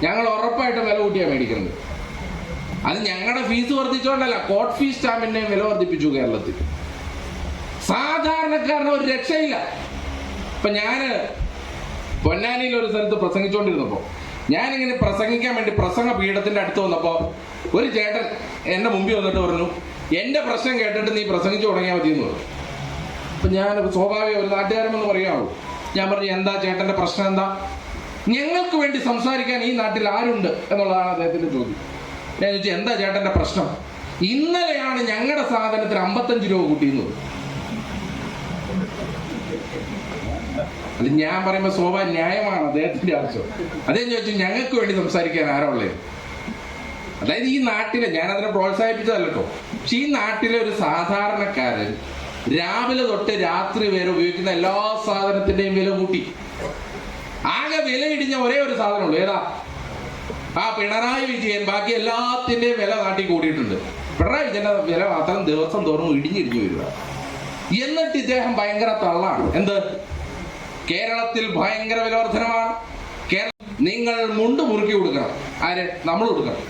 ഞങ്ങൾ ഉറപ്പായിട്ടും വില കൂട്ടിയാണ് മേടിക്കുന്നത്. അത് ഞങ്ങളുടെ ഫീസ് വർദ്ധിച്ചുകൊണ്ടല്ല, കോർട്ട് ഫീസ് സ്റ്റാമ്പിന്റെയും വില വർദ്ധിപ്പിച്ചു കേരളത്തിൽ. സാധാരണക്കാരന് ഒരു രക്ഷയില്ല. ഇപ്പൊ ഞാന് പൊന്നാനിയിൽ ഒരു സ്ഥലത്ത് പ്രസംഗിച്ചുകൊണ്ടിരുന്നപ്പോ ഞാനിങ്ങനെ പ്രസംഗിക്കാൻ വേണ്ടി പ്രസംഗ പീഠത്തിന്റെ അടുത്ത് വന്നപ്പോ ഒരു ചേട്ടൻ എന്റെ മുമ്പിൽ വന്നിട്ട് പറഞ്ഞു, എന്റെ പ്രശ്നം കേട്ടിട്ട് നീ പ്രസംഗിച്ചു തുടങ്ങിയാൽ മതി എന്ന് പറഞ്ഞു. അപ്പൊ ഞാൻ സ്വാഭാവിക ഒരു നാട്ടുകാരെന്ന് പറയാവുള്ളൂ. ഞാൻ പറഞ്ഞു, എന്താ ചേട്ടന്റെ പ്രശ്നം എന്താ? ഞങ്ങൾക്ക് വേണ്ടി സംസാരിക്കാൻ ഈ നാട്ടിൽ ആരുണ്ട് എന്നുള്ളതാണ് അദ്ദേഹത്തിന്റെ ചോദ്യം. ഞാൻ ചോദിച്ചു, എന്താ ചേട്ടന്റെ പ്രശ്നം? ഇന്നലെയാണ് ഞങ്ങളുടെ സാധനത്തിന് 55 രൂപ കൂട്ടിയെന്ന്. അത് ഞാൻ പറയുമ്പോൾ സ്വാഭാവിക ന്യായമാണ് അദ്ദേഹത്തിന്റെ ആവശ്യം. അദ്ദേഹം ചോദിച്ചു, ഞങ്ങൾക്ക് വേണ്ടി സംസാരിക്കാൻ ആരാ ഉള്ളത്? അതായത് ഈ നാട്ടിലെ, ഞാനതിനെ പ്രോത്സാഹിപ്പിച്ചതല്ലോ, പക്ഷെ ഈ നാട്ടിലെ ഒരു സാധാരണക്കാരൻ രാവിലെ തൊട്ട് രാത്രി വരെ ഉപയോഗിക്കുന്ന എല്ലാ സാധനത്തിന്റെയും വില കൂട്ടി. ആകെ വില ഇടിഞ്ഞ ഒരേ ഒരു സാധനമുള്ളൂ, ഏതാ? പിണറായി വിജയൻ. ബാക്കി എല്ലാത്തിന്റെയും വില നാട്ടിൽ കൂടിയിട്ടുണ്ട്. പിണറായി വിജയന്റെ വില മാത്രം ദിവസം തോറും ഇടിഞ്ഞിടിഞ്ഞു വരിക. എന്നിട്ട് ഇദ്ദേഹം ഭയങ്കര തള്ളാണ്. എന്ത്? കേരളത്തിൽ ഭയങ്കര വില വർധനമാണ്. നിങ്ങൾ മുണ്ട് മുറുക്കി കൊടുക്കണം. ആര്? നമ്മൾ കൊടുക്കണം.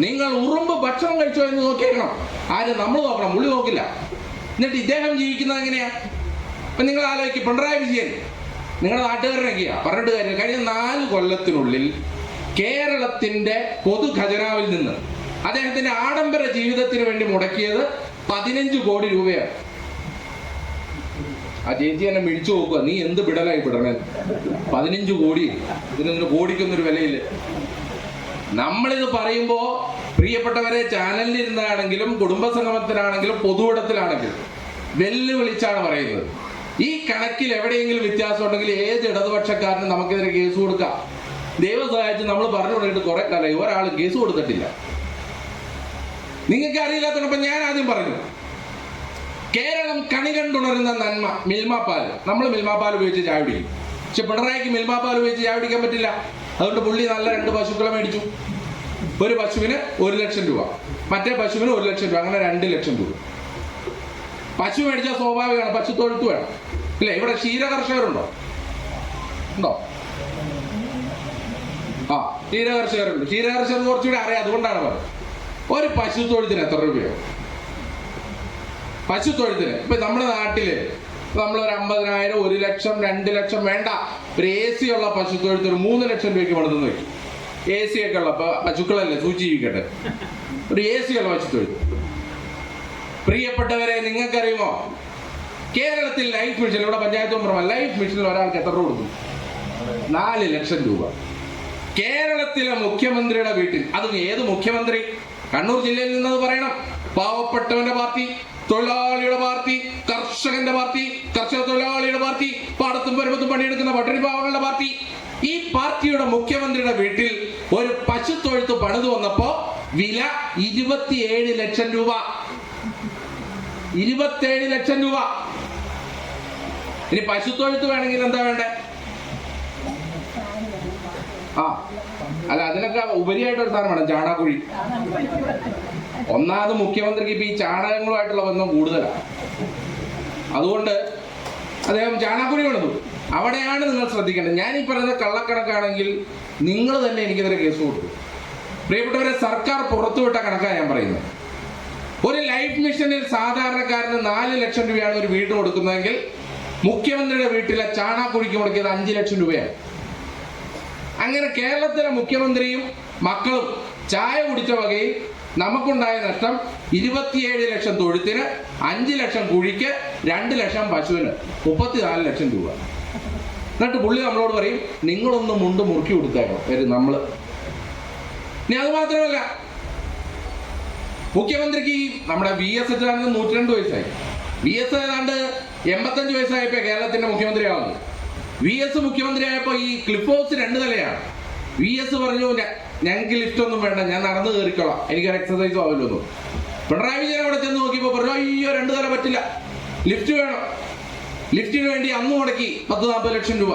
നിങ്ങൾ ഉറുമ്പ് ഭക്ഷണം കഴിച്ചോ എന്ന് നോക്കിയേക്കണം. ആര്? നമ്മൾ നോക്കണം, പുള്ളി നോക്കില്ല. എന്നിട്ട് ഇദ്ദേഹം ജീവിക്കുന്നത് എങ്ങനെയാ? ഇപ്പൊ നിങ്ങൾ ആലോചിക്കും, പിണറായി വിജയൻ നിങ്ങളുടെ നാട്ടുകാരനൊക്കെയാ പറഞ്ഞിട്ട് കാര്യം. കഴിഞ്ഞ 4 കൊല്ലത്തിനുള്ളിൽ കേരളത്തിന്റെ പൊതു ഖജനാവിൽ നിന്ന് അദ്ദേഹത്തിന്റെ ആഡംബര ജീവിതത്തിന് വേണ്ടി മുടക്കിയത് 15 കോടി രൂപയാണ്. ആ ചേച്ചി എന്നെ മിഴിച്ചു നോക്കുക, നീ എന്ത് വിടലായി വിടണേ? 15 കോടി. ഇതിനൊന്നും കോടിക്കൊന്നൊരു വിലയില്ല. നമ്മളിത് പറയുമ്പോ പ്രിയപ്പെട്ടവരെ, ചാനലിലിരുന്നാണെങ്കിലും കുടുംബസംഗമത്തിനാണെങ്കിലും പൊതുവിടത്തിലാണെങ്കിലും വെല്ലുവിളിച്ചാണ് പറയുന്നത്. ഈ കണക്കിൽ എവിടെയെങ്കിലും വ്യത്യാസം ഉണ്ടെങ്കിൽ ഏത് ഇടതുപക്ഷക്കാരനും നമുക്കെതിരെ കേസ് കൊടുക്കാം. ദൈവം സഹായിച്ച് നമ്മൾ പറഞ്ഞു തുടങ്ങിയിട്ട് കുറെ കാലമായി ഒരാൾ കേസ് കൊടുത്തിട്ടില്ല. നിങ്ങൾക്ക് അറിയില്ലാത്തപ്പോൾ ഞാൻ ആദ്യം പറഞ്ഞു, കേരളം കണി കണ്ടുണരുന്ന നന്മ മിൽമ പാൽ. നമ്മൾ മിൽമ പാൽ ഉപയോഗിച്ച് ചായ കുടിക്കും. പക്ഷെ പിണറായിക്ക് മിൽമ പാൽ ഉപയോഗിച്ച് ചായ കുടിക്കാൻ പറ്റില്ല. അതുകൊണ്ട് പുള്ളി നല്ല 2 പശുക്കളെ മേടിച്ചു. ഒരു പശുവിന് 1 ലക്ഷം രൂപ, മറ്റേ പശുവിന് 1 ലക്ഷം രൂപ, അങ്ങനെ 2 ലക്ഷം രൂപ. പശു മേടിച്ചാൽ സ്വാഭാവികമാണ്, പശു തൊഴുത്ത് വേണം, ഇല്ലേ? ഇവിടെ ക്ഷീര കർഷകരുണ്ടോ? ഉണ്ടോ? ക്ഷീര കർഷകരുണ്ട്. ക്ഷീര കർഷകർ കുറച്ചുകൂടി അറിയാം, അതുകൊണ്ടാണ് പറയുന്നത്. ഒരു പശുത്തൊഴുത്തിന് എത്ര രൂപയാവും? പശുത്തൊഴുത്തിന് ഇപ്പൊ നമ്മുടെ നാട്ടില് നമ്മളൊരു 50,000, 1 ലക്ഷം, 2 ലക്ഷം വേണ്ട, ഒരു AC ഉള്ള പശുത്തൊഴുത്തിന് 3 ലക്ഷം രൂപയ്ക്ക് പണിതെന്ന് വയ്ക്കും. AC ഒക്കെ ഉള്ള പശുക്കളല്ലേ, സൂചിപ്പിക്കട്ടെ, ഒരു AC ഉള്ള പശുത്തൊഴുത്ത്. പ്രിയപ്പെട്ടവരെ, നിങ്ങൾക്കറിയുമോ കേരളത്തിൽ ലൈഫ് മിഷൻ, ഇവിടെ പഞ്ചായത്ത് മെമ്പർമാർ ലൈഫ് മിഷനിൽ ഒരാൾക്ക് എത്ര കൊടുക്കും? 4 ലക്ഷം രൂപ. കേരളത്തിലെ മുഖ്യമന്ത്രിയുടെ വീട്ടിൽ, അതും ഏത് മുഖ്യമന്ത്രി? കണ്ണൂർ ജില്ലയിൽ നിന്നത് പറയണം. പാവപ്പെട്ടവന്റെ പാർട്ടി, തൊഴിലാളിയുടെ പാർട്ടി, കർഷകന്റെ പാർട്ടി, കർഷക തൊഴിലാളിയുടെ പാർട്ടി, പാടത്തും പരമത്തും പണിയെടുക്കുന്ന പട്ടിണി പാവങ്ങളുടെ പാർട്ടി. ഈ പാർട്ടിയുടെ മുഖ്യമന്ത്രിയുടെ വീട്ടിൽ ഒരു പശുത്തൊഴുത്ത് പണിതു വന്നപ്പോ വില 27 ലക്ഷം രൂപ. 27 ലക്ഷം രൂപ. ഇനി പശുത്തൊഴുത്ത് വേണമെങ്കിൽ എന്താ വേണ്ടേ? അല്ല, അതിനൊക്കെ ഉപരിയായിട്ടൊരു സാധനം വേണം, ചാണകക്കുഴി. ഒന്നാമത് മുഖ്യമന്ത്രിക്ക് ഇപ്പൊ ഈ ചാണകങ്ങളുമായിട്ടുള്ള ബന്ധം കൂടുതലാണ്. അതുകൊണ്ട് അദ്ദേഹം ചാണകക്കുഴി കൊണ്ടു. അവിടെയാണ് നിങ്ങൾ ശ്രദ്ധിക്കേണ്ടത്. ഞാൻ ഈ പറയുന്ന കള്ളക്കണക്കാണെങ്കിൽ നിങ്ങൾ തന്നെ എനിക്കെതിരെ കേസ് കൊടുക്കും. പ്രിയപ്പെട്ടവരെ, സർക്കാർ പുറത്തുവിട്ട കണക്കാണ് ഞാൻ പറയുന്നത്. ഒരു ലൈഫ് മിഷനിൽ സാധാരണക്കാരന് 4 ലക്ഷം രൂപയാണ് ഒരു വീട് കൊടുക്കുന്നതെങ്കിൽ മുഖ്യമന്ത്രിയുടെ വീട്ടിലെ ചാണകക്കുഴിക്ക് മുടക്കിയത് 5 ലക്ഷം രൂപയാണ്. അങ്ങനെ കേരളത്തിലെ മുഖ്യമന്ത്രിയും മക്കളും ചായ കുടിച്ച വകയിൽ നമുക്കുണ്ടായ നഷ്ടം 27 ലക്ഷം തൊഴുത്തിന്, 5 ലക്ഷം കുഴിക്ക്, 2 ലക്ഷം പശുവിന്, 34 ലക്ഷം രൂപ. എന്നിട്ട് പുള്ളി നമ്മളോട് പറയും, നിങ്ങളൊന്ന് മുണ്ട് മുറുക്കി കൊടുത്തേക്കണം വരും നമ്മള്. ഇനി അത് മാത്രമല്ല, മുഖ്യമന്ത്രിക്ക് നമ്മുടെ VS 102 വയസ്സായി. VS ഏതാണ്ട് 85 വയസ്സായപ്പോ കേരളത്തിന്റെ മുഖ്യമന്ത്രിയാവുന്നു. VS മുഖ്യമന്ത്രിയായപ്പോ ഈ ക്ലിഫ് ഹൗസ് 2 നിലയാണ്. VS പറഞ്ഞു, ഞങ്ങൾക്ക് ലിഫ്റ്റ് ഒന്നും വേണ്ട, ഞാൻ നടന്നു കയറിക്കോളാം, എനിക്കൊരു എക്സസൈസും ആവില്ലൊന്നും. പിണറായി വിജയൻ അവിടെ ചെന്ന് നോക്കിയപ്പോ പറഞ്ഞു, അയ്യോ 2 നില പറ്റില്ല, ലിഫ്റ്റ് വേണം. ലിഫ്റ്റിന് വേണ്ടി അന്ന് മുടക്കി 10-40 ലക്ഷം രൂപ.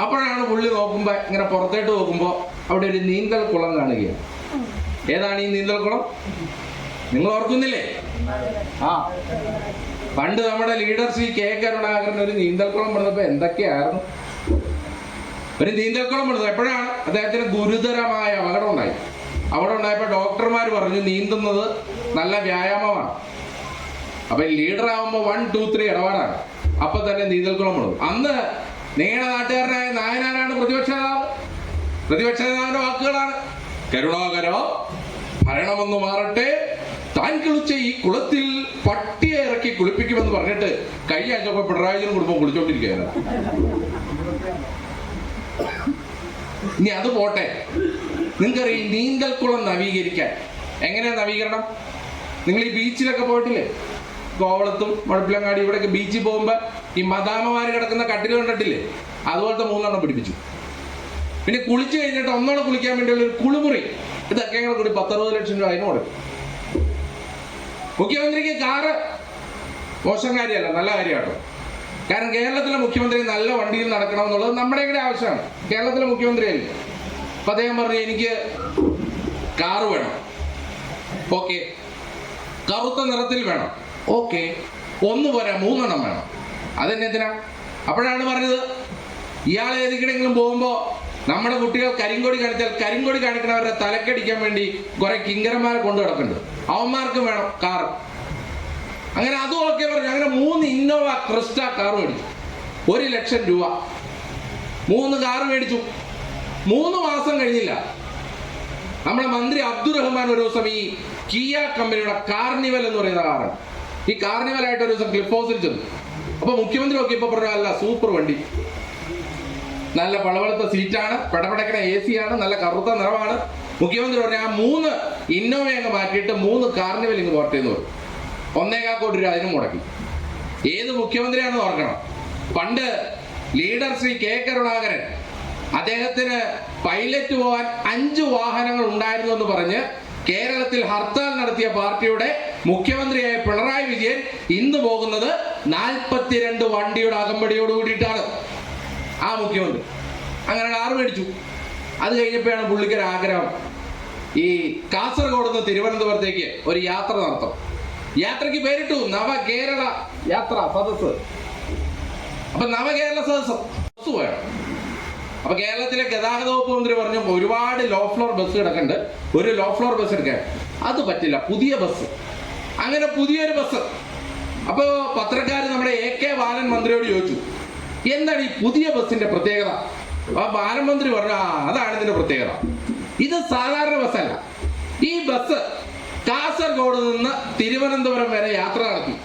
അപ്പോഴാണ് പുള്ളി നോക്കുമ്പോ, ഇങ്ങനെ പുറത്തേട്ട് നോക്കുമ്പോ അവിടെ ഒരു നീന്തൽ കുളം കാണുകയാണ്. ഏതാണ് ഈ നീന്തൽ കുളം? നിങ്ങൾ ഓർക്കുന്നില്ലേ? പണ്ട് നമ്മുടെ ലീഡർ ശ്രീ K കരുണാകരൻ ഒരു നീന്തൽക്കുളം പണിതപ്പോ എന്തൊക്കെയായിരുന്നു. ഒരു നീന്തൽക്കുളം പണിതത് എപ്പോഴാണ്? അദ്ദേഹത്തിന് ഗുരുതരമായ അപകടം ഉണ്ടായി. അവിടെ ഉണ്ടായപ്പോ ഡോക്ടർമാർ പറഞ്ഞു നീന്തുന്നത് നല്ല വ്യായാമമാണ്. അപ്പൊ ലീഡർ ആവുമ്പോ 1, 2, 3 ഇടപാടാണ്. അപ്പൊ തന്നെ നീന്തൽക്കുളം പണിതു. അന്ന് നിങ്ങളുടെ നാട്ടുകാരനായ നായനാരാണ് പ്രതിപക്ഷ നേതാവ്. പ്രതിപക്ഷ നേതാവിന്റെ വാക്കുകളാണ്, കരുണാകര ഭരണമെന്ന് മാറട്ടെ, താൻ കുളിച്ച ഈ കുളത്തിൽ പട്ടിയെ ഇറക്കി കുളിപ്പിക്കുമെന്ന് പറഞ്ഞിട്ട് കഴിഞ്ഞ ആഴ്ച പിണറായി വിജയൻ കുടുംബം കുളിച്ചോണ്ടിരിക്കുകയാണ്. ഇനി അത് പോട്ടെ, നിങ്ങൾക്കറിയാം ഈ നീന്തൽക്കുളം നവീകരിക്കാൻ എങ്ങനെയാ നവീകരണം? നിങ്ങൾ ഈ ബീച്ചിലൊക്കെ പോയിട്ടില്ലേ? കോവളത്തും മുഴപ്പിലങ്ങാടി ഇവിടെയൊക്കെ ബീച്ചിൽ പോകുമ്പോ ഈ മദാമ്മമാര് കിടക്കുന്ന കട്ടിൽ കണ്ടിട്ടില്ലേ? അതുപോലത്തെ 3 എണ്ണം പിടിപ്പിച്ചു. പിന്നെ കുളിച്ചു കഴിഞ്ഞിട്ട് ഒന്നോടെ കുളിക്കാൻ വേണ്ടിയുള്ള ഒരു കുളിമുറി, ഇതൊക്കെ കൂടി 10-60 ലക്ഷം രൂപ അതിന് കൊടുക്കും. മുഖ്യമന്ത്രിക്ക് കാറ് മോശം കാര്യമല്ല, നല്ല കാര്യമാണ്. കാരണം കേരളത്തിലെ മുഖ്യമന്ത്രി നല്ല വണ്ടിയിൽ നടക്കണം എന്നുള്ളത് നമ്മുടെ കൂടെ ആവശ്യമാണ്. കേരളത്തിലെ മുഖ്യമന്ത്രിയല്ലേ. അപ്പൊ അദ്ദേഹം പറഞ്ഞു, എനിക്ക് കാറ് വേണം. ഓക്കെ. കറുത്ത നിറത്തിൽ വേണം. ഓക്കെ. 1 പോരാ, 3 എണ്ണം വേണം. അതെന്നെന്തിനാ? അപ്പോഴാണ് പറഞ്ഞത്, ഇയാൾ ഏതെങ്കിലും പോകുമ്പോ നമ്മുടെ കുട്ടികൾ കരിങ്കൊടി കാണിച്ചാൽ കരിങ്കൊടി കാണിക്കുന്നവരുടെ തലക്കടിക്കാൻ വേണ്ടി കുറെ കിങ്കരന്മാരെ കൊണ്ടു കിടക്കുന്നുണ്ട്, അവന്മാർക്കും വേണം കാർ. അങ്ങനെ അതും ഒക്കെ പറഞ്ഞു. അങ്ങനെ 3 ഇന്നോവ ക്രിസ്റ്റ കാർ മേടിച്ചു. 1 ലക്ഷം രൂപ 3 കാർ മേടിച്ചു. 3 മാസം കഴിഞ്ഞില്ല, നമ്മുടെ മന്ത്രി അബ്ദുറഹ്മാൻ ഒരു ദിവസം ഈ കിയ കമ്പനിയുടെ കാർണിവൽ എന്ന് പറയുന്ന കാറാണ്, ഈ കാർണിവലായിട്ട് ഒരു ദിവസം ക്ലിഫ് ഹൗസിൽ ചെന്നു. അപ്പൊ മുഖ്യമന്ത്രി നോക്കിയപ്പോ പറഞ്ഞു, അല്ല സൂപ്പർ വണ്ടി, നല്ല പളവളത്ത സീറ്റാണ്, പടപടക്കണ AC ആണ്, നല്ല കറുത്ത നിറമാണ്. മുഖ്യമന്ത്രി പറഞ്ഞു, ആ 3 ഇന്നോവ അങ്ങ് മാറ്റിയിട്ട് 3 കാർണിവൽ ഇങ്ങ് പോട്ടെ എന്ന് പറഞ്ഞു. 1.25 കോടി രൂപ അതിനും മുടക്കി. ഏത് മുഖ്യമന്ത്രിയാണെന്ന് ഓർക്കണം. പണ്ട് ലീഡർ ശ്രീ K കരുണാകരൻ അദ്ദേഹത്തിന് പൈലറ്റ് പോകാൻ 5 വാഹനങ്ങൾ ഉണ്ടായിരുന്നു എന്ന് പറഞ്ഞ് കേരളത്തിൽ ഹർത്താൽ നടത്തിയ പാർട്ടിയുടെ മുഖ്യമന്ത്രിയായ പിണറായി വിജയൻ ഇന്ന് പോകുന്നത് 42 വണ്ടിയുടെ അകമ്പടിയോട് കൂടിയിട്ടാണ്. ആ മുഖ്യമന്ത്രി അങ്ങനെ കാറ് മേടിച്ചു. അത് കഴിഞ്ഞപ്പോഴാണ് പുള്ളിക്കൊരു ആഗ്രഹം, ഈ കാസർഗോഡ് നിന്ന് തിരുവനന്തപുരത്തേക്ക് ഒരു യാത്ര നടത്തും. യാത്രയ്ക്ക് പേരിട്ടു നവകേരള യാത്ര സദസ്. അപ്പൊ നവകേരള സദസ് വേണം. അപ്പൊ കേരളത്തിലെ ഗതാഗത വകുപ്പ് മന്ത്രി പറഞ്ഞു, ഒരുപാട് ലോ ഫ്ലോർ ബസ് കിടക്കുന്നുണ്ട്, ഒരു ലോ ഫ്ലോർ ബസ് എടുക്കാൻ. അത് പറ്റില്ല, പുതിയ ബസ്. അങ്ങനെ പുതിയൊരു ബസ്. അപ്പോ പത്രക്കാർ നമ്മുടെ AK ബാലൻ മന്ത്രിയോട് ചോദിച്ചു, എന്താണ് ഈ പുതിയ ബസ്സിന്റെ പ്രത്യേകത? ആ ബാലൻ മന്ത്രി പറഞ്ഞു, അതാണ് ഇതിന്റെ പ്രത്യേകത. ഇത് സാധാരണ ബസ്സല്ല. ഈ ബസ് കാസർഗോഡ് നിന്ന് തിരുവനന്തപുരം വരെ യാത്ര നടത്തി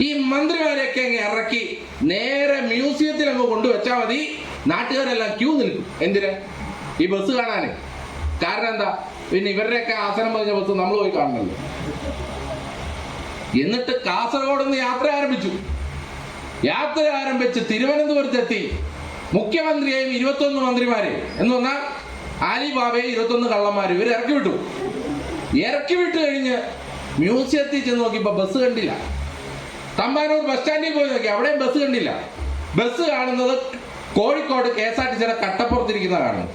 ഈ മന്ത്രിമാരെയൊക്കെ അങ്ങ് ഇറക്കി നേരെ മ്യൂസിയത്തിൽ അങ്ങ് കൊണ്ടുവച്ചാൽ മതി. നാട്ടുകാരെല്ലാം ക്യൂ നിൽക്കും. എന്തിന്? ഈ ബസ് കാണാനേ. കാരണം എന്താ? പിന്നെ ഇവരുടെയൊക്കെ ആസനം പറഞ്ഞ ബസ് നമ്മൾ പോയി കാണണല്ലോ. എന്നിട്ട് കാസർഗോഡ് നിന്ന് യാത്ര ആരംഭിച്ച് തിരുവനന്തപുരത്തെത്തി മുഖ്യമന്ത്രിയെയും 21 മന്ത്രിമാരെ എന്ന് പറഞ്ഞാൽ ആലിബാബയെ 21 കള്ളന്മാർ ഇവർ ഇറക്കി വിട്ട് കഴിഞ്ഞ് മ്യൂസിയത്തിൽ ചെന്ന് നോക്കിയപ്പോൾ ബസ് കണ്ടില്ല. തമ്പാനൂർ ബസ് സ്റ്റാൻഡിൽ പോയി നോക്കി, അവിടെയും ബസ് കണ്ടില്ല. ബസ് കാണുന്നത് കോഴിക്കോട് KSRTCയുടെ കട്ടപ്പുറത്തിരിക്കുന്ന കാണുന്നത്.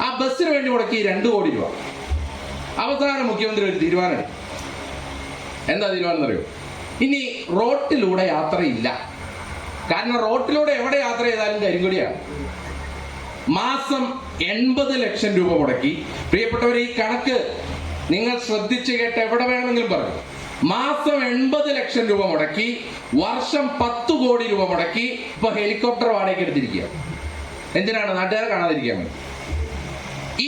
ആ ബസ്സിന് വേണ്ടി മുടക്കി 2 കോടി രൂപ. അവസാനം മുഖ്യമന്ത്രി ഒരു തീരുമാനം. എന്താ തീരുമാനം എന്നറിയോ? ഇനി റോട്ടിലൂടെ യാത്രയില്ല. കാരണം റോട്ടിലൂടെ എവിടെ യാത്ര ചെയ്താലും കരിങ്കൊടിയാണ്. മാസം 80 ലക്ഷം രൂപ മുടക്കി. പ്രിയപ്പെട്ടവർ, ഈ കണക്ക് നിങ്ങൾ ശ്രദ്ധിച്ചു കേട്ട് എവിടെ വേണമെങ്കിലും പറഞ്ഞു. മാസം 80 ലക്ഷം രൂപ മുടക്കി, വർഷം 10 കോടി രൂപ മുടക്കി. ഇപ്പൊ ഹെലികോപ്റ്റർ വാടകയ്ക്ക് എടുത്തിരിക്കുക. എന്തിനാണ്? നാട്ടുകാരെ കാണാതിരിക്കാൻ വേണ്ടി.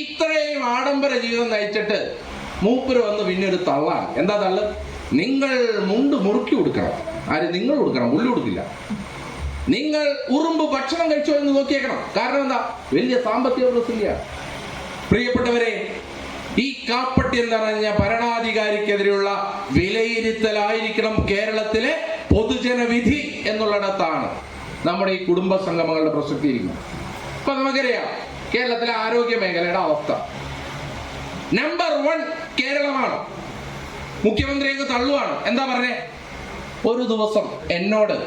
ഇത്രയും ആഡംബര ജീവിതം നയിച്ചിട്ട് മൂപ്പര് വന്ന് പിന്നെ ഒരു തള്ളാണ്. എന്താ തള്ള്? നിങ്ങൾ മുണ്ട് മുറുക്കി കൊടുക്കണം. ആര്? നിങ്ങൾ കൊടുക്കണം, പുള്ളി കൊടുക്കില്ല. നിങ്ങൾ ഉറുമ്പ് ഭക്ഷണം കഴിച്ചോ എന്ന് നോക്കിയേക്കണം. കാരണം എന്താ? വലിയ സാമ്പത്തിക പ്രതിസന്ധിയാണ്. പ്രിയപ്പെട്ടവരെ, ഈ കാപ്പട്ടി എന്ന് പറഞ്ഞ ഭരണാധികാരിക്കെതിരെയുള്ള വിലയിരുത്തലായിരിക്കണം കേരളത്തിലെ പൊതുജനവിധി എന്നുള്ളിടത്താണ് നമ്മുടെ ഈ കുടുംബ സംഗമങ്ങളുടെ പ്രസക്തി ഇരിക്കുന്നത്. ഇപ്പൊ നമുക്കറിയാം കേരളത്തിലെ ആരോഗ്യ മേഖലയുടെ അവസ്ഥ. നമ്പർ 1 കേരളമാണ്. മുഖ്യമന്ത്രി അങ്ങ് തള്ളുവാണ്. എന്താ പറഞ്ഞേ? ഒരു ദിവസം എന്നോട്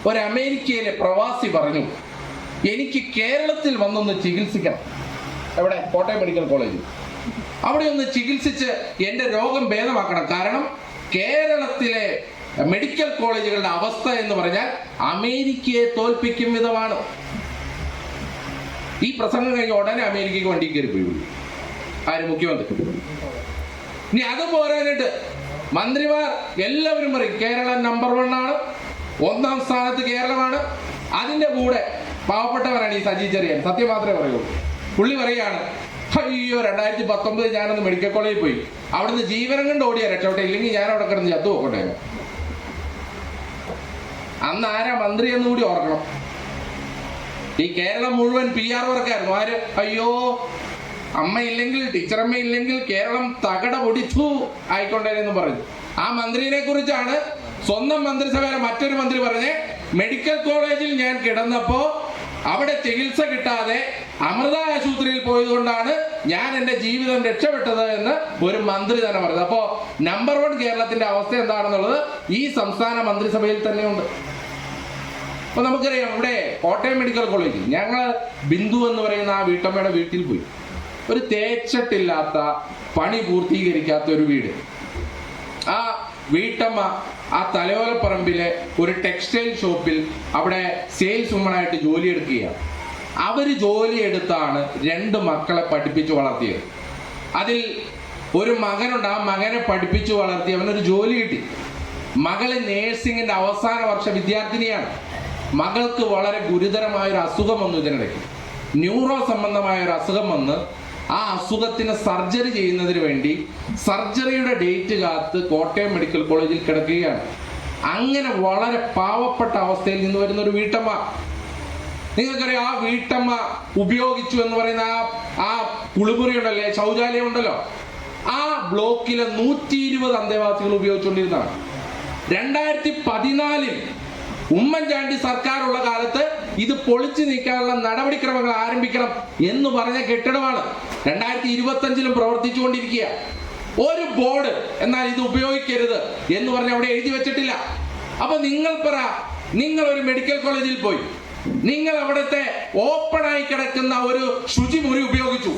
ഒരു അമേരിക്കയിലെ പ്രവാസി പറഞ്ഞു, എനിക്ക് കേരളത്തിൽ വന്നൊന്ന് ചികിത്സിക്കണം. എവിടെ? കോട്ടയം മെഡിക്കൽ കോളേജിൽ. അവിടെ ഒന്ന് ചികിത്സിച്ച് എൻ്റെ രോഗം ഭേദമാക്കണം. കാരണം കേരളത്തിലെ മെഡിക്കൽ കോളേജുകളുടെ അവസ്ഥ എന്ന് പറഞ്ഞാൽ അമേരിക്കയെ തോൽപ്പിക്കും വിധമാണ്. ഈ പ്രസംഗം കഴിഞ്ഞ ഉടനെ അമേരിക്കയ്ക്ക് വണ്ടി കയറി പോയി. ആര്? മുഖ്യമന്ത്രി. ഇനി അത് പോരാനായിട്ട് മന്ത്രിമാർ എല്ലാവരും പറയും കേരളം നമ്പർ 1 ആണ്, 1ാം സ്ഥാനത്ത് കേരളമാണ്. അതിന്റെ കൂടെ പാവപ്പെട്ടവരാണ് ഈ സജി ചെറിയാൻ. സത്യം മാത്രമേ പറയുള്ളൂ. പുള്ളി പറയാണ്, അയ്യോ 2019 ഞാനൊന്ന് മെഡിക്കൽ കോളേജിൽ പോയി, അവിടുന്ന് ജീവനം കൊണ്ട് ഓടിയാ രക്ഷോട്ടെ, ഇല്ലെങ്കിൽ ഞാൻ അവിടെ കിടന്ന് ചത്തു പോക്കട്ടെ. അന്ന് ആരാ മന്ത്രി എന്ന് കൂടി ഓർക്കണം. ഈ കേരളം മുഴുവൻ PR വർക്കായിരുന്നു. ആര്? അയ്യോ അമ്മയില്ലെങ്കിൽ, ടീച്ചറമ്മ ഇല്ലെങ്കിൽ കേരളം തകട പൊടിച്ചു ആയിക്കൊണ്ടേന്ന് പറഞ്ഞു. ആ മന്ത്രിനെ കുറിച്ചാണ് സ്വന്തം മന്ത്രിസഭയിലെ മറ്റൊരു മന്ത്രി പറഞ്ഞേ, മെഡിക്കൽ കോളേജിൽ ഞാൻ കിടന്നപ്പോ അവിടെ ചികിത്സ കിട്ടാതെ അമൃത ആശുപത്രിയിൽ പോയതുകൊണ്ടാണ് ഞാൻ എൻ്റെ ജീവിതം രക്ഷപ്പെട്ടത് എന്ന് ഒരു മന്ത്രി തന്നെ പറഞ്ഞത്. അപ്പോ നമ്പർ 1 കേരളത്തിന്റെ അവസ്ഥ എന്താണെന്നുള്ളത് ഈ സംസ്ഥാന മന്ത്രിസഭയിൽ തന്നെയുണ്ട്. അപ്പൊ നമുക്കറിയാം, ഇവിടെ കോട്ടയം മെഡിക്കൽ കോളേജിൽ ഞങ്ങൾ ബിന്ദു എന്ന് പറയുന്ന ആ വീട്ടമ്മയുടെ വീട്ടിൽ പോയി. ഒരു തേച്ചിട്ടില്ലാത്ത, പണി പൂർത്തീകരിക്കാത്ത ഒരു വീട്. ആ വീട്ടമ്മ ആ തലയോലപ്പറമ്പിലെ ഒരു ടെക്സ്റ്റൈൽ ഷോപ്പിൽ അവിടെ സെയിൽസ് വുമണായിട്ട് ജോലിയെടുക്കുകയാണ്. അവർ ജോലിയെടുത്താണ് 2 മക്കളെ പഠിപ്പിച്ചു വളർത്തിയത്. അതിൽ ഒരു മകനുണ്ട്. ആ മകനെ പഠിപ്പിച്ചു വളർത്തി അവനൊരു ജോലി കിട്ടി. മകള് നേഴ്സിംഗിന്റെ അവസാന വർഷ വിദ്യാർത്ഥിനിയാണ്. മകൾക്ക് വളരെ ഗുരുതരമായ ഒരു അസുഖം വന്നു. ഇതിനിടയ്ക്ക് ന്യൂറോ സംബന്ധമായ ഒരു അസുഖം വന്ന് ആ അസുഖത്തിന് സർജറി ചെയ്യുന്നതിന് വേണ്ടി സർജറിയുടെ ഡേറ്റ് കാത്ത് കോട്ടയം മെഡിക്കൽ കോളേജിൽ കിടക്കുകയാണ്. അങ്ങനെ വളരെ പാവപ്പെട്ട അവസ്ഥയിൽ നിന്ന് വരുന്ന ഒരു വീട്ടമ്മ. നിങ്ങൾക്കറിയാം, ആ വീട്ടമ്മ ഉപയോഗിച്ചു എന്ന് പറയുന്ന ആ കുളിമുറി ഉണ്ടല്ലേ, ശൗചാലയം ഉണ്ടല്ലോ, ആ ബ്ലോക്കിലെ 120 അന്തേവാസികൾ ഉപയോഗിച്ചുകൊണ്ടിരുന്നതാണ്. 2014 ഉമ്മൻചാണ്ടി സർക്കാരുള്ള കാലത്ത് ഇത് പൊളിച്ചു നീക്കാനുള്ള നടപടിക്രമങ്ങൾ ആരംഭിക്കണം എന്ന് പറഞ്ഞ കെട്ടിടമാണ് 2025 പ്രവർത്തിച്ചുകൊണ്ടിരിക്കുക. ഒരു ബോർഡ് എന്നാൽ ഇത് ഉപയോഗിക്കരുത് എന്ന് പറഞ്ഞ് അവിടെ എഴുതി വെച്ചിട്ടില്ല. അപ്പൊ നിങ്ങൾ പറ, നിങ്ങൾ ഒരു മെഡിക്കൽ കോളേജിൽ പോയി, നിങ്ങൾ അവിടുത്തെ ഓപ്പണായി കിടക്കുന്ന ഒരു ശുചിമുറി ഉപയോഗിച്ചു.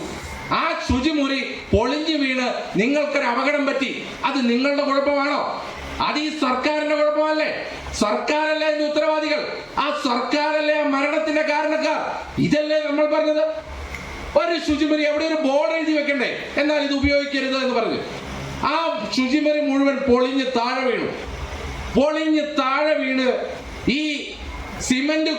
ആ ശുചിമുറി പൊളിഞ്ഞു വീണ് നിങ്ങൾക്കൊരു അപകടം പറ്റി. അത് നിങ്ങളുടെ കുഴപ്പമാണോ? അത് ഈ സർക്കാരിന്റെ കുഴപ്പമല്ലേ? സർക്കാരല്ലേ അതിന്റെ ഉത്തരവാദികൾ? ആ സർക്കാരല്ലേ ആ മരണത്തിന്റെ കാരണക്കാർ? ഇതല്ലേ നമ്മൾ പറഞ്ഞത്? ഒരു ശുചിമുറി അവിടെ ഒരു ബോർഡ് എഴുതി വെക്കണ്ടേ? എന്നാൽ ഇത് ഉപയോഗിക്കരുത് എന്ന് പറഞ്ഞു. ആ ശുചിമുറി മുഴുവൻ പൊളിഞ്ഞ് താഴെ വീണ് ഈ സിമന്റ്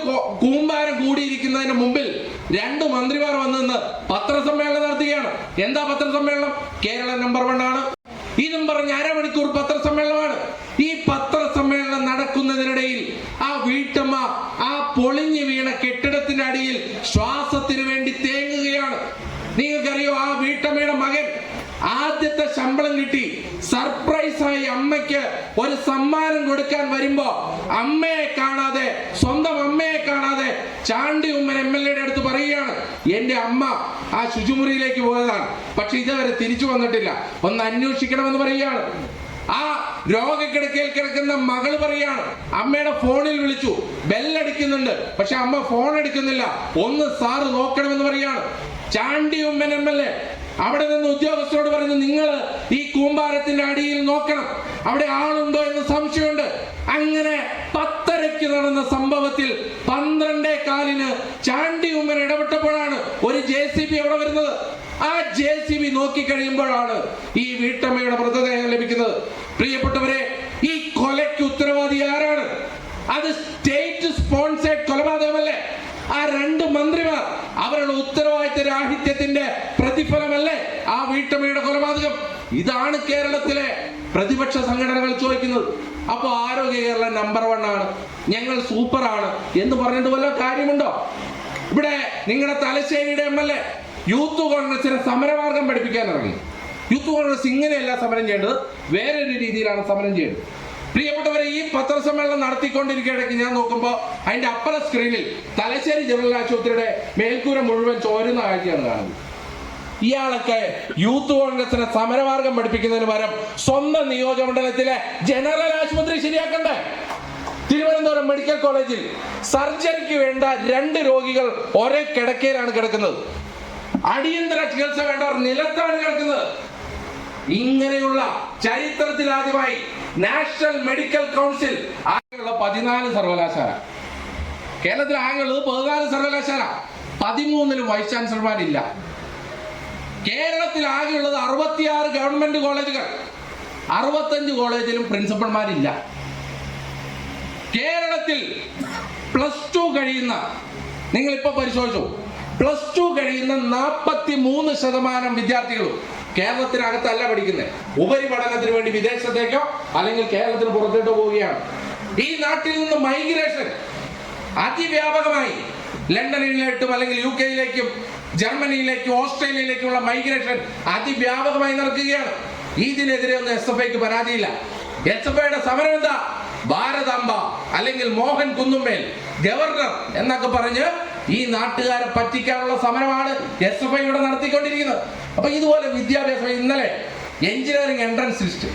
കൂമ്പാരം കൂടിയിരിക്കുന്നതിന് മുമ്പിൽ 2 മന്ത്രിമാർ വന്ന് പത്രസമ്മേളനം നടത്തുകയാണ്. എന്താ പത്രസമ്മേളനം? കേരള നമ്പർ 1 ആണ്. ഇതും പറഞ്ഞ് അരമണിക്കൂർ പത്രസമ്മേളനമാണ്. ഈ പത്രസമ്മേളനം നടക്കുന്നതിനിടയിൽ ആ വീട്ടമ്മ ആ പൊളിഞ്ഞു വീണ കെട്ടിടത്തിന്റെ അടിയിൽ ശ്വാസത്തിന് വേണ്ടി തേങ്ങുകയാണ്. നിങ്ങൾക്കറിയോ, ആ വീട്ടമ്മയുടെ മകൻ ആദ്യത്തെ ശമ്പളം കിട്ടി സർപ്രൈസായി അമ്മയ്ക്ക് ഒരു സമ്മാനം കൊടുക്കാൻ വരുമ്പോ സ്വന്തം അമ്മയെ കാണാതെ ചാണ്ടി ഉമ്മൻ MLA അടുത്ത് പറയുകയാണ്, എന്റെ അമ്മ ആ ശുചിമുറിയിലേക്ക് പോയതാണ്, പക്ഷെ ഇതുവരെ തിരിച്ചു വന്നിട്ടില്ല, ഒന്ന് അന്വേഷിക്കണമെന്ന് പറയുകയാണ്. ആ രോഗക്കിടക്കയിൽ കിടക്കുന്ന മകള് പറയാണ്, അമ്മയുടെ ഫോണിൽ വിളിച്ചു, ബെല്ലടിക്കുന്നുണ്ട്, പക്ഷെ അമ്മ ഫോൺ എടുക്കുന്നില്ല, ഒന്ന് സാറ് നോക്കണമെന്ന് പറയാണ്. ചാണ്ടി ഉമ്മൻ MLA അവിടെ നിന്ന് ഉദ്യോഗസ്ഥരോട് പറഞ്ഞു, നിങ്ങൾ ഈ കൂമ്പാരത്തിന്റെ അടിയിൽ നോക്കണം, അവിടെ ആളുണ്ടോ എന്ന് സംശയമുണ്ട്. അങ്ങനെ 10:30 നടന്ന സംഭവത്തിൽ 12:15 ചാണ്ടി ഉമ്മൻ ഇടപെട്ടപ്പോഴാണ് ഒരു JCB അവിടെ വരുന്നത്. ആ JCB നോക്കി കഴിയുമ്പോഴാണ് ഈ വീട്ടമ്മയുടെ മൃതദേഹം ലഭിക്കുന്നത്. പ്രിയപ്പെട്ടവരെ, ഈ കൊലയ്ക്ക് ഉത്തരവാദി ആരാണ്? അത് സ്റ്റേറ്റ് സ്പോൺസേഡ് കൊലപാതകമല്ലേ? ആ 2 മന്ത്രിമാർ അവരുടെ ഉത്തരവാദിത്ത രാഹിത്യത്തിന്റെ പ്രതിഫലമല്ലേ ആ വീട്ടമ്മയുടെ കൊലപാതകം? ഇതാണ് കേരളത്തിലെ പ്രതിപക്ഷ സംഘടനകൾ ചോദിക്കുന്നത്. അപ്പൊ ആരോഗ്യ കേരളം നമ്പർ 1 ആണ്, ഞങ്ങൾ സൂപ്പറാണ് എന്ന് പറഞ്ഞിട്ട് വല്ല കാര്യമുണ്ടോ? ഇവിടെ നിങ്ങളുടെ തലശ്ശേരിയുടെ MLA യൂത്ത് കോൺഗ്രസിനെ സമരമാർഗം പഠിപ്പിക്കാൻ ഇറങ്ങി. യൂത്ത് കോൺഗ്രസ് ഇങ്ങനെയല്ല സമരം ചെയ്യേണ്ടത്, വേറൊരു രീതിയിലാണ് സമരം ചെയ്യേണ്ടത്. പ്രിയപ്പെട്ടവരെ, ഈ പത്രസമ്മേളനം നടത്തിക്കൊണ്ടിരിക്കുകയിടയ്ക്ക് ഞാൻ നോക്കുമ്പോൾ അതിന്റെ അപ്പുറ സ്ക്രീനിൽ തലശ്ശേരി ജനറൽ ആശുപത്രിയുടെ മേൽക്കൂര മുഴുവൻ ചോരുന്ന കാഴ്ചയാണ് കാണുന്നത്. ഇയാളൊക്കെ യൂത്ത് കോൺഗ്രസിനെ സമരമാർഗം പഠിപ്പിക്കുന്നതിന് പകരം സ്വന്തം നിയോജകമണ്ഡലത്തിലെ ജനറൽ ആശുപത്രി ശരിയാക്കണ്ടേ? തിരുവനന്തപുരം മെഡിക്കൽ കോളേജിൽ സർജറിക്ക് വേണ്ട 2 രോഗികൾ ഒരേ കിടക്കയിലാണ് കിടക്കുന്നത്. അടിയന്തര ചികിത്സ വേണ്ടവർ നിലത്താണ് കിടക്കുന്നത്. ഇങ്ങനെയുള്ള ചരിത്രത്തിൽ ആദ്യമായി നാഷണൽ മെഡിക്കൽ കൗൺസിൽ ആകെയുള്ള 14 സർവകലാശാല, കേരളത്തിൽ ആകെയുള്ളത് 14 സർവകലാശാല, 13 വൈസ് ചാൻസലർമാരില്ല. കേരളത്തിൽ ആകെയുള്ളത് 66 ഗവൺമെന്റ് കോളേജുകൾ, 65 കോളേജിലും പ്രിൻസിപ്പൽമാരില്ല. കേരളത്തിൽ +2 കഴിയുന്ന, നിങ്ങളിപ്പോ പരിശോധിച്ചു, +2 കഴിയുന്ന 43% വിദ്യാർത്ഥികളും കേരളത്തിനകത്തല്ല പഠിക്കുന്നത്. ഉപരിപഠനത്തിന് വേണ്ടി വിദേശത്തേക്കോ അല്ലെങ്കിൽ കേരളത്തിന് പുറത്തേക്കോ പോവുകയാണ്. ഈ നാട്ടിൽ നിന്ന് മൈഗ്രേഷൻ അതിവ്യാപകമായി ലണ്ടനിലേക്കും അല്ലെങ്കിൽ UK-യിലേക്കും ജർമ്മനിയിലേക്കും ഓസ്ട്രേലിയയിലേക്കുള്ള മൈഗ്രേഷൻ അതിവ്യാപകമായി നടക്കുകയാണ്. ഇതിനെതിരെ ഒന്നും SFIക്ക് പരാതിയില്ല. SFIയുടെ സമരം എന്താ? ഭാരതാംബ അല്ലെങ്കിൽ മോഹൻ കുന്നുമ്മേൽ ഗവർണർ എന്നൊക്കെ പറഞ്ഞ് ഈ നാട്ടുകാരെ പറ്റിക്കാനുള്ള സമരമാണ് SFI ഇവിടെ നടത്തിക്കൊണ്ടിരിക്കുന്നത്. അപ്പൊ ഇതുപോലെ വിദ്യാഭ്യാസം, ഇന്നലെ എഞ്ചിനീയറിംഗ് എൻട്രൻസ് ലിസ്റ്റ്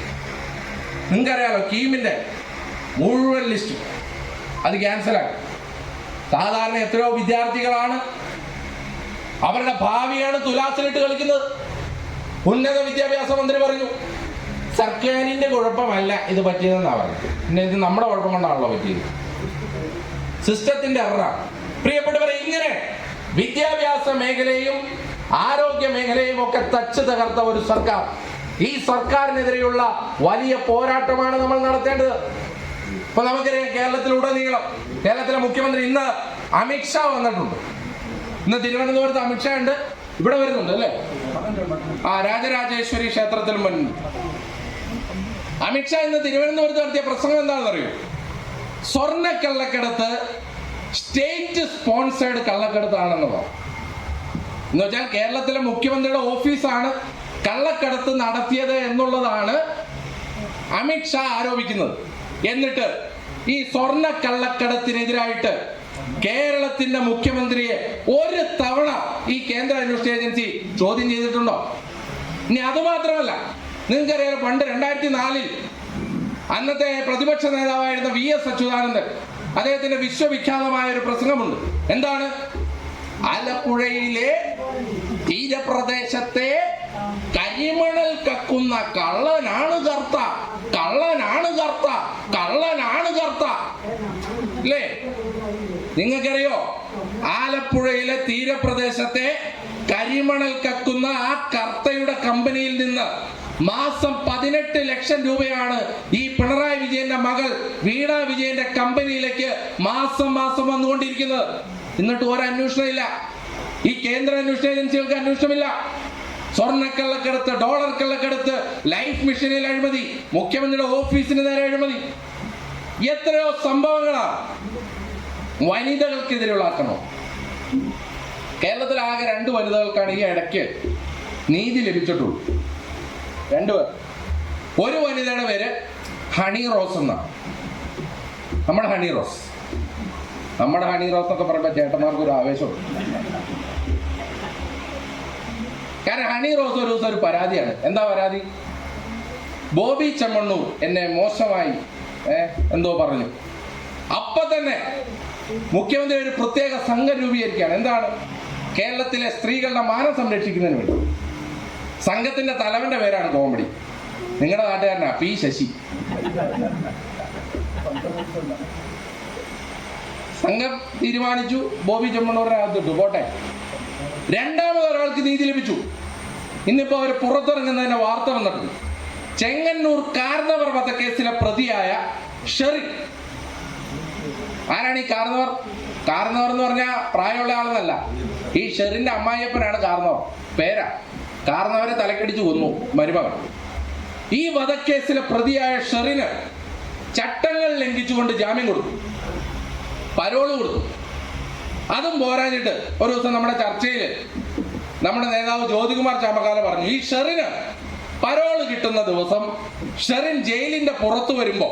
നിങ്ങൾക്കറിയാലോ, കീമിന്റെ മുഴുവൻ ലിസ്റ്റ് അത് ക്യാൻസലാക്കി. സാധാരണ എത്രയോ വിദ്യാർത്ഥികളാണ് അവരുടെ ഭാവിയാണ് തുലാസിലിട്ട് കളിക്കുന്നത്. ഉന്നത വിദ്യാഭ്യാസ മന്ത്രി പറഞ്ഞു, സർക്കാരിന്റെ കുഴപ്പമല്ല ഇത് പറ്റിയതെന്നാ പറഞ്ഞത്. പിന്നെ ഇത് നമ്മുടെ കുഴപ്പം കൊണ്ടാണല്ലോ പറ്റിയത്, സിസ്റ്റത്തിന്റെ എററാണ്. പ്രിയപ്പെട്ടവരെ, ഇങ്ങനെ വിദ്യാഭ്യാസ മേഖലയും ആരോഗ്യ മേഖലയും ഒക്കെ തച്ച് തകർത്ത ഒരു സർക്കാർ, ഈ സർക്കാരിനെതിരെയുള്ള വലിയ പോരാട്ടമാണ് നമ്മൾ നടത്തേണ്ടത്. ഇപ്പൊ നമുക്കറിയാം, കേരളത്തിലുടനീളം കേരളത്തിലെ മുഖ്യമന്ത്രി ഇന്ന് അമിത്ഷാ വന്നിട്ടുണ്ട്. ഇന്ന് തിരുവനന്തപുരത്ത് അമിത്ഷാ ഉണ്ട്, ഇവിടെ വരുന്നുണ്ട് അല്ലേ? രാജരാജേശ്വരി ക്ഷേത്രത്തിൽ മുന്നിൽ അമിത്ഷാ ഇന്ന് തിരുവനന്തപുരത്ത് നടത്തിയ പ്രസംഗം എന്താണെന്ന് അറിയോ? സ്വർണ്ണ കള്ളക്കടത്ത് സ്റ്റേറ്റ് സ്പോൺസേഡ് കള്ളക്കടത്താണെന്ന് പറഞ്ഞു. എന്ന് വെച്ചാൽ കേരളത്തിലെ മുഖ്യമന്ത്രിയുടെ ഓഫീസാണ് കള്ളക്കടത്ത് നടത്തിയത് എന്നുള്ളതാണ് അമിത്ഷാ ആരോപിക്കുന്നത്. എന്നിട്ട് ഈ സ്വർണ്ണ കള്ളക്കടത്തിനെതിരായിട്ട് കേരളത്തിന്റെ മുഖ്യമന്ത്രിയെ ഒരു തവണ ഈ കേന്ദ്ര അന്വേഷണ ഏജൻസി ചോദ്യം ചെയ്തിട്ടുണ്ടോ? ഇനി അത് മാത്രമല്ല, നിങ്ങൾക്കറിയാലോ, പണ്ട് 2004 അന്നത്തെ പ്രതിപക്ഷ നേതാവായിരുന്ന VS അച്യുതാനന്ദൻ, അദ്ദേഹത്തിന്റെ വിശ്വവിഖ്യാതമായ ഒരു പ്രസംഗമുണ്ട്. എന്താണ്? ആലപ്പുഴയിലെ തീരപ്രദേശത്തെ കരിമണൽ കക്കുന്ന കള്ളനാണ് കർത്ത, കള്ളനാണ് കർത്ത, കള്ളനാണ് കർത്ത. അല്ലേ? നിങ്ങൾക്കറിയോ, ആലപ്പുഴയിലെ തീരപ്രദേശത്തെ കരിമണൽ കക്കുന്ന ആ കർത്തയുടെ കമ്പനിയിൽ നിന്ന് മാസം 18 ലക്ഷം രൂപയാണ് ഈ പിണറായി വിജയന്റെ മകൾ വീണ വിജയന്റെ കമ്പനിയിലേക്ക് മാസം മാസം വന്നുകൊണ്ടിരിക്കുന്നത്. എന്നിട്ട് ഒരു അന്വേഷണമില്ല. ഈ കേന്ദ്ര അന്വേഷണ ഏജൻസികൾക്ക് അന്വേഷണമില്ല. സ്വർണ്ണക്കള്ളക്കടത്ത്, ഡോളർ കള്ളക്കടത്ത്, ലൈഫ് മിഷനിൽ അഴിമതി, മുഖ്യമന്ത്രിയുടെ ഓഫീസിന് നേരെ അഴിമതി, എത്രയോ സംഭവങ്ങളാണ്. വനിതകൾക്കെതിരെയുള്ള ആക്രമണം. കേരളത്തിൽ ആകെ 2 വനിതകൾക്കാണ് ഈ ഇടയ്ക്ക് നീതി ലഭിച്ചിട്ടുള്ളൂ. 2 പേർ. ഒരു വനിതയുടെ പേര് ഹണി റോസ് എന്നാണ്. നമ്മുടെ ഹണി റോസ് എന്നൊക്കെ പറയുമ്പോൾ ചേട്ടന്മാർക്ക് ഒരു ആവേശമുണ്ട്. കാരണം ഹണി റോസ് ഒരു ദിവസം ഒരു പരാതിയാണ്. എന്താ പരാതി? ബോബി ചെമ്മണ്ണൂർ എന്നെ മോശമായി എന്തോ പറഞ്ഞു. അപ്പൊ തന്നെ മുഖ്യമന്ത്രി ഒരു പ്രത്യേക സംഘം രൂപീകരിക്കുകയാണ്. എന്താണ്? കേരളത്തിലെ സ്ത്രീകളുടെ മാനം സംരക്ഷിക്കുന്നതിന് വേണ്ടി. സംഘത്തിന്റെ തലവന്റെ പേരാണ് കോമഡി. നിങ്ങളുടെ നാട്ടുകാരനാ പി ശശി. സംഘം തീരുമാനിച്ചു ബോബി ചെമ്മണ്ണൂരിനെ അകത്തിട്ടു, പോട്ടെ. രണ്ടാമത് ഒരാൾക്ക് നീതി ലഭിച്ചു. ഇന്നിപ്പോ അവർ പുറത്തിറങ്ങുന്നതിന്റെ വാർത്ത വന്നിട്ടുണ്ട്. ചെങ്ങന്നൂർ കാർന്നവർ വധക്കേസിലെ പ്രതിയായ ഷെറിൻ. ആരാണ് ഈ കാർന്നവർ? കാർന്നവർ എന്ന് പറഞ്ഞാൽ പ്രായമുള്ള ആളെന്നല്ല. ഈ ഷെറിന്റെ അമ്മായിയപ്പനാണ് കാർന്നവർ. പേരാ. കാർന്നവരെ തലക്കടിച്ചു കൊന്നു മരുമകൾ. ഈ വധക്കേസിലെ പ്രതിയായ ഷെറിന് ചട്ടങ്ങൾ ലംഘിച്ചുകൊണ്ട് ജാമ്യം കൊടുത്തു, പരോള് കൊടുത്തു. അതും പോരാഞ്ഞിട്ട് ഒരു ദിവസം നമ്മുടെ ചർച്ചയിൽ നമ്മുടെ നേതാവ് ജ്യോതികുമാർ ചാമക്കാല പറഞ്ഞു, ഈ ഷെറിന് പരോള് കിട്ടുന്ന ദിവസം ഷെറിൻ ജയിലിന്റെ പുറത്ത് വരുമ്പോ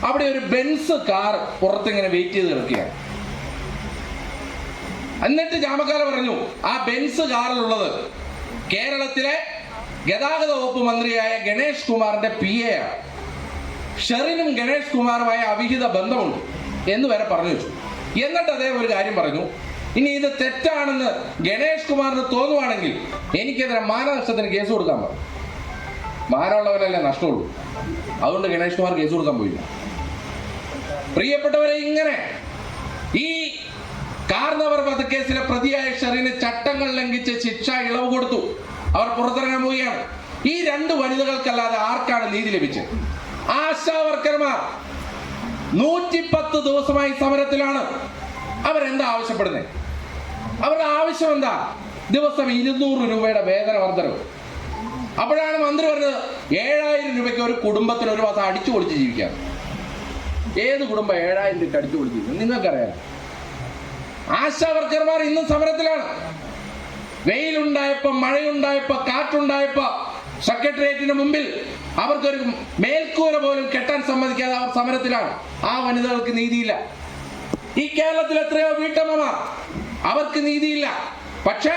അവിടെ ഒരു ബെൻസ് കാർ പുറത്തിങ്ങനെ വെയിറ്റ് ചെയ്ത് കിടക്കുകയാണ്. എന്നിട്ട് ചാമക്കാല പറഞ്ഞു, ആ ബെൻസ് കാറിലുള്ളത് കേരളത്തിലെ ഗതാഗത വകുപ്പ് മന്ത്രിയായ ഗണേഷ് കുമാറിന്റെ PA ആണ്. ഷെറിനും ഗണേഷ് കുമാറുമായ അവിഹിത ബന്ധമുണ്ട് എന്ന് വരെ പറഞ്ഞു വെച്ചു. എന്നിട്ട് അദ്ദേഹം ഒരു കാര്യം പറഞ്ഞു, ഇനി ഇത് തെറ്റാണെന്ന് ഗണേഷ് കുമാറിന് തോന്നുവാണെങ്കിൽ എനിക്കെതിരെ മാനനഷ്ടത്തിന് കേസ് കൊടുക്കാൻ പറഞ്ഞു. മാനമുള്ളവരല്ലേ നഷ്ടമുള്ളൂ. അതുകൊണ്ട് ഗണേഷ് കുമാർ കേസ് കൊടുക്കാൻ പോയില്ല. പ്രിയപ്പെട്ടവരെ, ഇങ്ങനെ ഈ കാർന്നവർ വധക്കേസിലെ പ്രതിയായ ഷെറിന് ചട്ടങ്ങൾ ലംഘിച്ച് ശിക്ഷ ഇളവ് കൊടുത്തു. അവർ പുറത്തിറങ്ങാൻ പോവുകയാണ്. ഈ 2 വനിതകൾക്കല്ലാതെ ആർക്കാണ് നീതി ലഭിച്ചത്? ആശാ വർക്കർമാർ 110 ദിവസമായി സമരത്തിലാണ്. അവരെന്താ ആവശ്യപ്പെടുന്നത്? അവരുടെ ആവശ്യം എന്താ? ദിവസം 200 രൂപയുടെ വേതന വർധനവ്. അപ്പോഴാണ് മന്ത്രി പറഞ്ഞത് 7000 രൂപയ്ക്ക് ഒരു കുടുംബത്തിന് ഒരു മാസം അടിച്ചു പൊളിച്ച് ജീവിക്കാം. ഏത് കുടുംബം 7000 രൂപയ്ക്ക് അടിച്ചു പൊളിച്ച് ജീവിക്കും? നിങ്ങൾക്കറിയാം. ആശാ വർക്കർമാർ ഇന്നും സമരത്തിലാണ്. വെയിലുണ്ടായപ്പോ, മഴയുണ്ടായപ്പോ, കാറ്റുണ്ടായപ്പോ സെക്രട്ടേറിയറ്റിന് മുമ്പിൽ അവർക്കൊരു മേൽക്കൂര പോലും കെട്ടാൻ സമ്മതിക്കാതെ അവർ സമരത്തിലാണ്. ആ വനിതകൾക്ക് നീതിയില്ല. ഈ കേരളത്തിൽ എത്രയോ വീട്ടമ്മമാർ, അവർക്ക് നീതിയില്ല. പക്ഷേ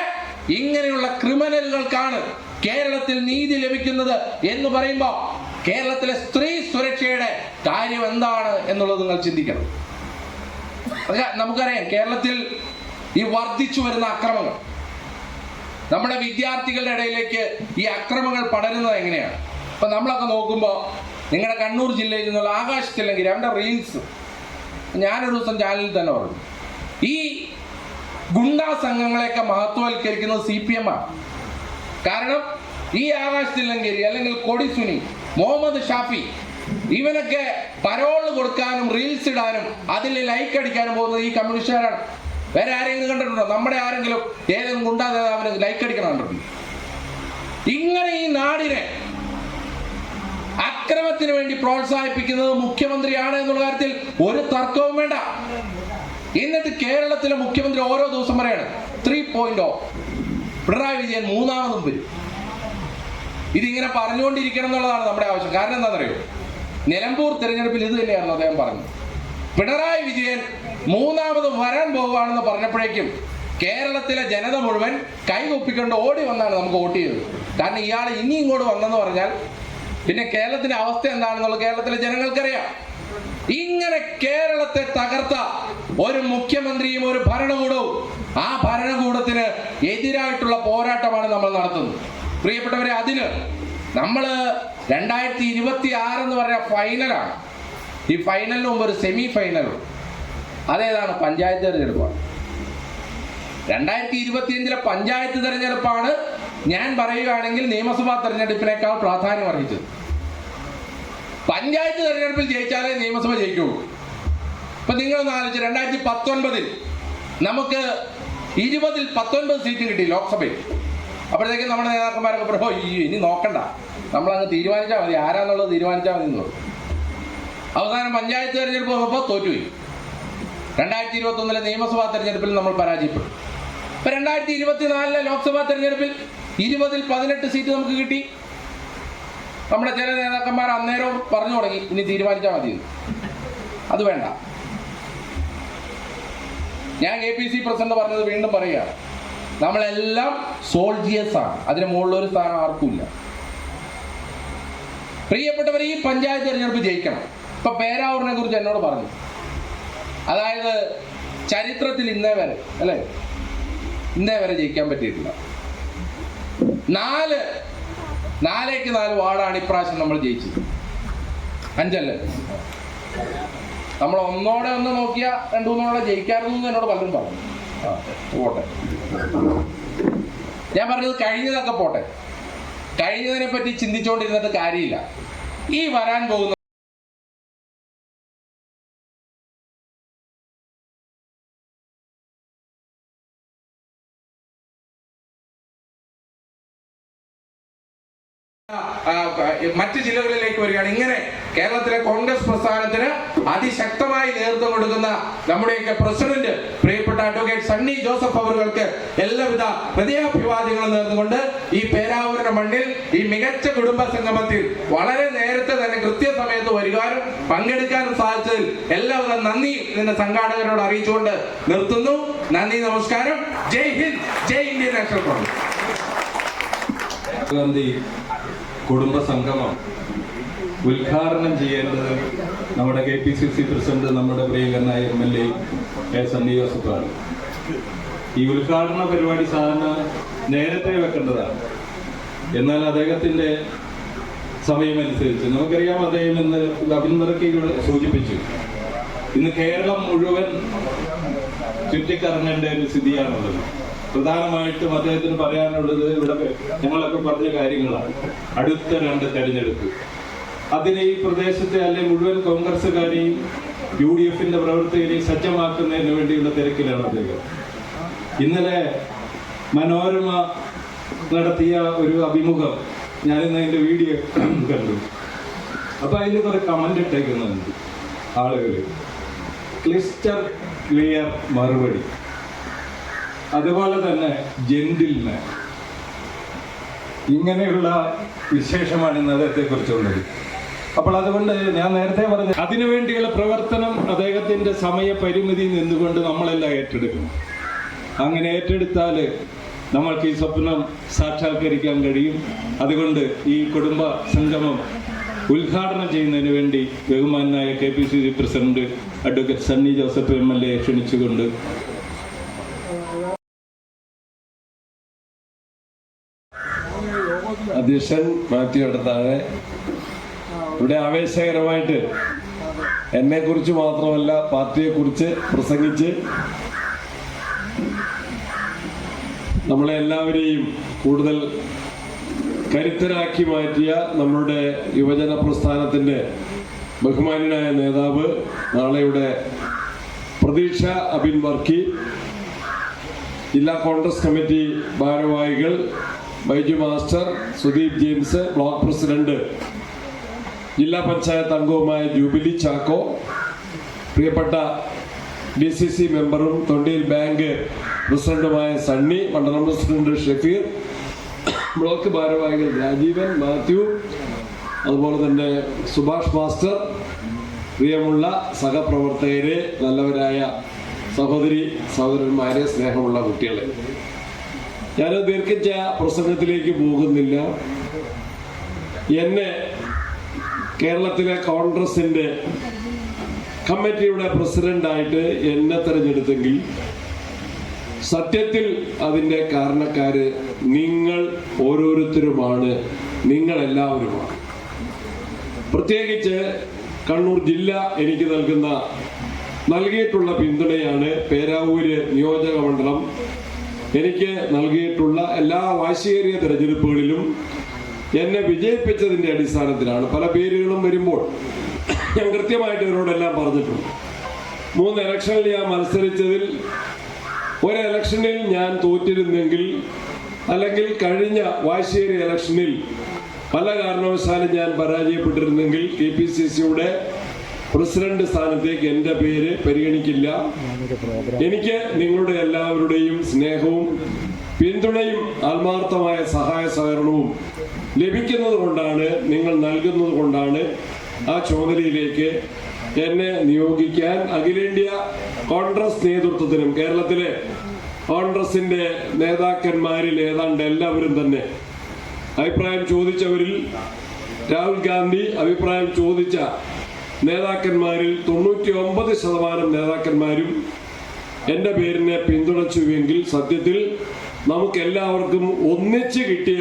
ഇങ്ങനെയുള്ള ക്രിമിനലുകൾക്കാണ് കേരളത്തിൽ നീതി ലഭിക്കുന്നത് എന്ന് പറയുമ്പോൾ കേരളത്തിലെ സ്ത്രീ സുരക്ഷയുടെ കാര്യം എന്താണ് എന്നുള്ളത് നിങ്ങൾ ചിന്തിക്കണം. നമുക്കറിയാം, കേരളത്തിൽ ഈ വർദ്ധിച്ചു വരുന്ന അക്രമങ്ങൾ, നമ്മുടെ വിദ്യാർത്ഥികളുടെ ഇടയിലേക്ക് ഈ അക്രമങ്ങൾ പടരുന്നത് എങ്ങനെയാണ്? ഇപ്പൊ നമ്മളൊക്കെ നോക്കുമ്പോൾ നിങ്ങളുടെ കണ്ണൂർ ജില്ലയിൽ നിന്നുള്ള ആകാശത്തില്ലെങ്കിൽ അവന്റെ റീൽസ് ഞാനൊരു ദിവസം ചാനലിൽ തന്നെ പറഞ്ഞു, ഈ ഗുണ്ടാ സംഘങ്ങളെയൊക്കെ മഹത്വവൽക്കരിക്കുന്നത് CPM ആണ്. കാരണം ഈ ആകാശത്തില്ലെങ്കിൽ അല്ലെങ്കിൽ കൊടിസുനി, മുഹമ്മദ് ഷാഫി, ഇവനൊക്കെ പരോള് കൊടുക്കാനും റീൽസ് ഇടാനും അതിൽ ലൈക്ക് അടിക്കാനും പോകുന്നത് ഈ കമ്മ്യൂണിസ്റ്റുകാരാണ്. വേറെ ആരെങ്കിലും കണ്ടിട്ടുണ്ടോ? നമ്മുടെ ആരെങ്കിലും ഏതെങ്കിലും ഗുണ്ടാ നേതാവിന് ലൈക്ക് അടിക്കണം കണ്ടിട്ടുണ്ടോ? ഇങ്ങനെ ഈ നാടിനെ അക്രമത്തിന് വേണ്ടി പ്രോത്സാഹിപ്പിക്കുന്നത് മുഖ്യമന്ത്രിയാണ് എന്നുള്ള കാര്യത്തിൽ ഒരു തർക്കവും വേണ്ട. എന്നിട്ട് കേരളത്തിലെ മുഖ്യമന്ത്രി ഓരോ ദിവസം പറയാണ് 3.0 പിണറായി വിജയൻ 3ാമതും വരും. ഇതിങ്ങനെ പറഞ്ഞുകൊണ്ടിരിക്കണം എന്നുള്ളതാണ് നമ്മുടെ ആവശ്യം. കാരണം എന്താണെന്നറിയോ? നിലമ്പൂർ തെരഞ്ഞെടുപ്പിൽ ഇത് തന്നെയായിരുന്നു അദ്ദേഹം പറഞ്ഞത്. പിണറായി വിജയൻ 3ാമത് വരാൻ പോവുകയാണെന്ന് പറഞ്ഞപ്പോഴേക്കും കേരളത്തിലെ ജനത മുഴുവൻ കൈകൊപ്പിക്കൊണ്ട് ഓടി വന്നാണ് നമുക്ക് വോട്ട് ചെയ്തത്. കാരണം ഇയാൾ ഇനി ഇങ്ങോട്ട് വന്നെന്ന് പറഞ്ഞാൽ പിന്നെ കേരളത്തിന്റെ അവസ്ഥ എന്താണെന്നുള്ളത് കേരളത്തിലെ ജനങ്ങൾക്കറിയാം. ഇങ്ങനെ കേരളത്തെ തകർത്ത ഒരു മുഖ്യമന്ത്രിയും ഒരു ഭരണകൂടവും, ആ ഭരണകൂടത്തിന് എതിരായിട്ടുള്ള പോരാട്ടമാണ് നമ്മൾ നടത്തുന്നത്. പ്രിയപ്പെട്ടവരെ, അതിന് നമ്മൾ 2026 എന്ന് പറഞ്ഞ ഫൈനലാണ്. ഈ ഫൈനലിന് മുമ്പ് ഒരു സെമി ഫൈനലുണ്ട്. അതേതാണ്? പഞ്ചായത്ത് തെരഞ്ഞെടുപ്പാണ്. 2025 പഞ്ചായത്ത് തെരഞ്ഞെടുപ്പാണ് ഞാൻ പറയുകയാണെങ്കിൽ നിയമസഭാ തെരഞ്ഞെടുപ്പിനേക്കാൾ പ്രാധാന്യം അറിയിച്ചത്. പഞ്ചായത്ത് തെരഞ്ഞെടുപ്പിൽ ജയിച്ചാലേ നിയമസഭ ജയിക്കുള്ളൂ. ഇപ്പൊ നിങ്ങളൊന്ന് ആലോചിച്ച് 2019 നമുക്ക് 19 സീറ്റ് കിട്ടി ലോക്സഭയിൽ. അപ്പോഴത്തേക്കും നമ്മുടെ നേതാക്കന്മാരൊക്കെ പറയോ ഇനി നോക്കണ്ട, നമ്മളങ്ങ് തീരുമാനിച്ചാൽ മതി, ആരാന്നുള്ളത് തീരുമാനിച്ചാൽ മതി എന്ന് പറയും. അവസാനം പഞ്ചായത്ത് തെരഞ്ഞെടുപ്പ് വന്നപ്പോൾ തോറ്റുപോയി. 2021 നിയമസഭാ തെരഞ്ഞെടുപ്പിൽ നമ്മൾ പരാജയപ്പെട്ടു. ഇപ്പൊ 2024 ലോക്സഭാ തെരഞ്ഞെടുപ്പിൽ 20 18 സീറ്റ് നമുക്ക് കിട്ടി. നമ്മുടെ ചില നേതാക്കന്മാർ അന്നേരം പറഞ്ഞു തുടങ്ങി ഇനി തീരുമാനിച്ചാൽ മതി. അത് വേണ്ട. ഞാൻ KPC പ്രസിഡന്റ് പറഞ്ഞത് വീണ്ടും പറയുകയാണ്, നമ്മളെല്ലാം സോൾജിയേഴ്സ് ആണ്, അതിന് മുകളിലൊരു സ്ഥാനം ആർക്കുമില്ല. പ്രിയപ്പെട്ടവർ, ഈ പഞ്ചായത്ത് തെരഞ്ഞെടുപ്പ് ജയിക്കണം. ഇപ്പൊ പേരാവൂരിനെ കുറിച്ച് എന്നോട് പറഞ്ഞു, അതായത് ചരിത്രത്തിൽ ഇന്നേ വരെ ജയിക്കാൻ പറ്റിയിട്ടില്ല. 4 വാർഡാണ് ഇപ്രാവശ്യം നമ്മൾ ജയിച്ചത്. 5 അല്ലേ? നമ്മൾ ഒന്ന് നോക്കിയാൽ 2-3 ജയിക്കാറുണ്ട് എന്നോട് പലരും പറഞ്ഞു. പോട്ടെ, ഞാൻ പറഞ്ഞത് കഴിഞ്ഞതൊക്കെ പോട്ടെ, കഴിഞ്ഞതിനെ പറ്റി ചിന്തിച്ചുകൊണ്ടിരുന്നിട്ട് കാര്യമില്ല. ഈ വരാൻ പോകുന്ന മറ്റ് ജില്ലകളിലേക്ക് വരികയാണ്. ഇങ്ങനെ കേരളത്തിലെ കോൺഗ്രസ് പ്രസ്ഥാനത്തിന് അതിശക്തമായി നേതൃത്വം കൊടുക്കുന്ന നമ്മുടെയൊക്കെ പ്രസിഡന്റ് പ്രിയപ്പെട്ട അഡ്വക്കേറ്റ് സണ്ണി ജോസഫ് അവർക്ക് എല്ലാവിധ ഹൃദയാഭിവാദ്യങ്ങളും നേർന്നുകൊണ്ട് ഈ പേരാവൂരിന്റെ മണ്ണിൽ ഈ മികച്ച കുടുംബ സംഗമത്തിൽ വളരെ നേരത്തെ തന്നെ കൃത്യസമയത്ത് വരുവാനും പങ്കെടുക്കാനും സാധിച്ചതിൽ എല്ലാവിധ നന്ദി ഇതിന്റെ സംഘാടകരോട് അറിയിച്ചുകൊണ്ട് നിർത്തുന്നു. നന്ദി, നമസ്കാരം. ജയ് ഹിന്ദ്, ജയ് ഇന്ത്യൻ നാഷണൽ കോൺഗ്രസ്. ഗാന്ധി കുടുംബ സംഗമം ഉദ്ഘാടനം ചെയ്യേണ്ടത് നമ്മുടെ KPCC പ്രസിഡന്റ്, നമ്മുടെ പ്രിയങ്കരനായ MLA സണ്ണി ജോസഫാണ്. ഈ ഉദ്ഘാടന പരിപാടി സാധാരണ നേരത്തെ വെക്കേണ്ടതാണ്. എന്നാൽ അദ്ദേഹത്തിന്റെ സമയമനുസരിച്ച് നമുക്കറിയാം, അദ്ദേഹം ഇന്ന് അഭിനന്ദനയോട് സൂചിപ്പിച്ചു, ഇന്ന് കേരളം മുഴുവൻ ചുറ്റിക്കറങ്ങേണ്ട ഒരു സ്ഥിതിയാണുള്ളത്. പ്രധാനമായിട്ടും അദ്ദേഹത്തിന് പറയാനുള്ളത് ഇവിടെ ഞങ്ങളൊക്കെ പറഞ്ഞ കാര്യങ്ങളാണ്. അടുത്ത 2 തെരഞ്ഞെടുപ്പ്, അതിന് ഈ പ്രദേശത്തെ അല്ലെങ്കിൽ മുഴുവൻ കോൺഗ്രസ്സുകാരെയും UDFന്റെ പ്രവർത്തകരെയും സജ്ജമാക്കുന്നതിന് വേണ്ടിയുള്ള തിരക്കിലാണ് അദ്ദേഹം. ഇന്നലെ മനോരമ നടത്തിയ ഒരു അഭിമുഖം ഞാനിന്ന് അതിന്റെ വീഡിയോ കണ്ടു. അപ്പൊ അതിന് കുറെ കമന്റ് ഇട്ടേക്കുന്നുണ്ട് ആളുകൾ. ക്ലിയർ മറുപടി, അതുപോലെ തന്നെ ജെന്റിൽമാൻ, ഇങ്ങനെയുള്ള വിശേഷമാണ് ഇന്ന് അദ്ദേഹത്തെ കുറിച്ചുള്ളത്. അപ്പോൾ അതുകൊണ്ട് ഞാൻ നേരത്തെ പറഞ്ഞ അതിനുവേണ്ടിയുള്ള പ്രവർത്തനം അദ്ദേഹത്തിന്റെ സമയപരിമിതി നിന്നുകൊണ്ട് നമ്മളെല്ലാം ഏറ്റെടുക്കണം. അങ്ങനെ ഏറ്റെടുത്താൽ നമ്മൾക്ക് ഈ സ്വപ്നം സാക്ഷാത്കരിക്കാൻ കഴിയും. അതുകൊണ്ട് ഈ കുടുംബ സംഗമം ഉദ്ഘാടനം ചെയ്യുന്നതിന് വേണ്ടി ബഹുമാനായ KPCC president advocate Sunny Joseph MLA ക്ഷണിച്ചുകൊണ്ട് അധ്യക്ഷൻ മാത്യു എടത്താഴെ ഇവിടെ ആവേശകരമായിട്ട് എന്നെക്കുറിച്ച് മാത്രമല്ല പാർട്ടിയെക്കുറിച്ച് പ്രസംഗിച്ച് നമ്മളെ എല്ലാവരെയും കൂടുതൽ കരുത്തരാക്കി മാറ്റിയ നമ്മളുടെ യുവജന പ്രസ്ഥാനത്തിൻ്റെ ബഹുമാന്യനായ നേതാവ്, നാളെയുടെ പ്രതീക്ഷ അബിൻ വർക്കി, ജില്ലാ കോൺഗ്രസ് കമ്മിറ്റി ഭാരവാഹികൾ Baiju master, Sudeep James, block president, ജില്ലാ പഞ്ചായത്ത് അംഗവുമായ ജൂബിലി ചാക്കോ, പ്രിയപ്പെട്ട DCC മെമ്പറും തൊണ്ടിയിൽ ബാങ്ക് പ്രസിഡന്റുമായ സണ്ണി, മണ്ഡലം പ്രസിഡന്റ് ഷഫീർ, ബ്ലോക്ക് ഭാരവാഹികൾ രാജീവൻ, മാത്യു, അതുപോലെ തന്നെ സുഭാഷ് മാസ്റ്റർ, പ്രിയമുള്ള സഹപ്രവർത്തകരെ, നല്ലവരായ സഹോദരി സഹോദരന്മാരെ, സ്നേഹമുള്ള കുട്ടികളെ, ഞാൻ ദീർഘിച്ച പ്രസംഗത്തിലേക്ക് പോകുന്നില്ല. എന്നെ കേരളത്തിലെ കോൺഗ്രസിന്റെ കമ്മിറ്റിയുടെ പ്രസിഡന്റായിട്ട് എന്നെ തെരഞ്ഞെടുത്തെങ്കിൽ സത്യത്തിൽ അതിൻ്റെ കാരണക്കാര് നിങ്ങൾ ഓരോരുത്തരുമാണ്, നിങ്ങളെല്ലാവരുമാണ്. പ്രത്യേകിച്ച് കണ്ണൂർ ജില്ല എനിക്ക് നൽകിയിട്ടുള്ള പിന്തുണയാണ് പേരാവൂര് നിയോജക മണ്ഡലം എനിക്ക് നൽകിയിട്ടുള്ള എല്ലാ വാശിയേറിയ തെരഞ്ഞെടുപ്പുകളിലും എന്നെ വിജയിപ്പിച്ചതിൻ്റെ അടിസ്ഥാനത്തിലാണ്. പല പേരുകളും വരുമ്പോൾ ഞാൻ കൃത്യമായിട്ട് ഇവരോടെല്ലാം പറഞ്ഞിട്ടുണ്ട്. 3 ഇലക്ഷനിൽ ഞാൻ മത്സരിച്ചതിൽ ഒരു ഇലക്ഷനിൽ ഞാൻ തോറ്റിരുന്നെങ്കിൽ, അല്ലെങ്കിൽ കഴിഞ്ഞ വാശിയേറിയ ഇലക്ഷനിൽ പല കാരണവശാലും ഞാൻ പരാജയപ്പെട്ടിരുന്നെങ്കിൽ KPCCയുടെ പ്രസിഡന്റ് സ്ഥാനത്തേക്ക് എൻ്റെ പേര് പരിഗണിക്കില്ല. എനിക്ക് നിങ്ങളുടെ എല്ലാവരുടെയും സ്നേഹവും പിന്തുണയും ആത്മാർത്ഥമായ സഹായ സഹകരണവും ലഭിക്കുന്നത് കൊണ്ടാണ്, നിങ്ങൾ നൽകുന്നത് കൊണ്ടാണ് ആ ചുമതലയിലേക്ക് എന്നെ നിയോഗിക്കാൻ അഖിലേന്ത്യാ കോൺഗ്രസ് നേതൃത്വത്തിനും കേരളത്തിലെ കോൺഗ്രസിന്റെ നേതാക്കന്മാരിൽ ഏതാണ്ട് എല്ലാവരും തന്നെ അഭിപ്രായം ചോദിച്ചവരിൽ രാഹുൽ ഗാന്ധി അഭിപ്രായം ചോദിച്ച നേതാക്കന്മാരിൽ 99% നേതാക്കന്മാരും എൻ്റെ പേരിനെ പിന്തുണച്ചുവെങ്കിൽ സത്യത്തിൽ നമുക്കെല്ലാവർക്കും ഒന്നിച്ച് കിട്ടിയ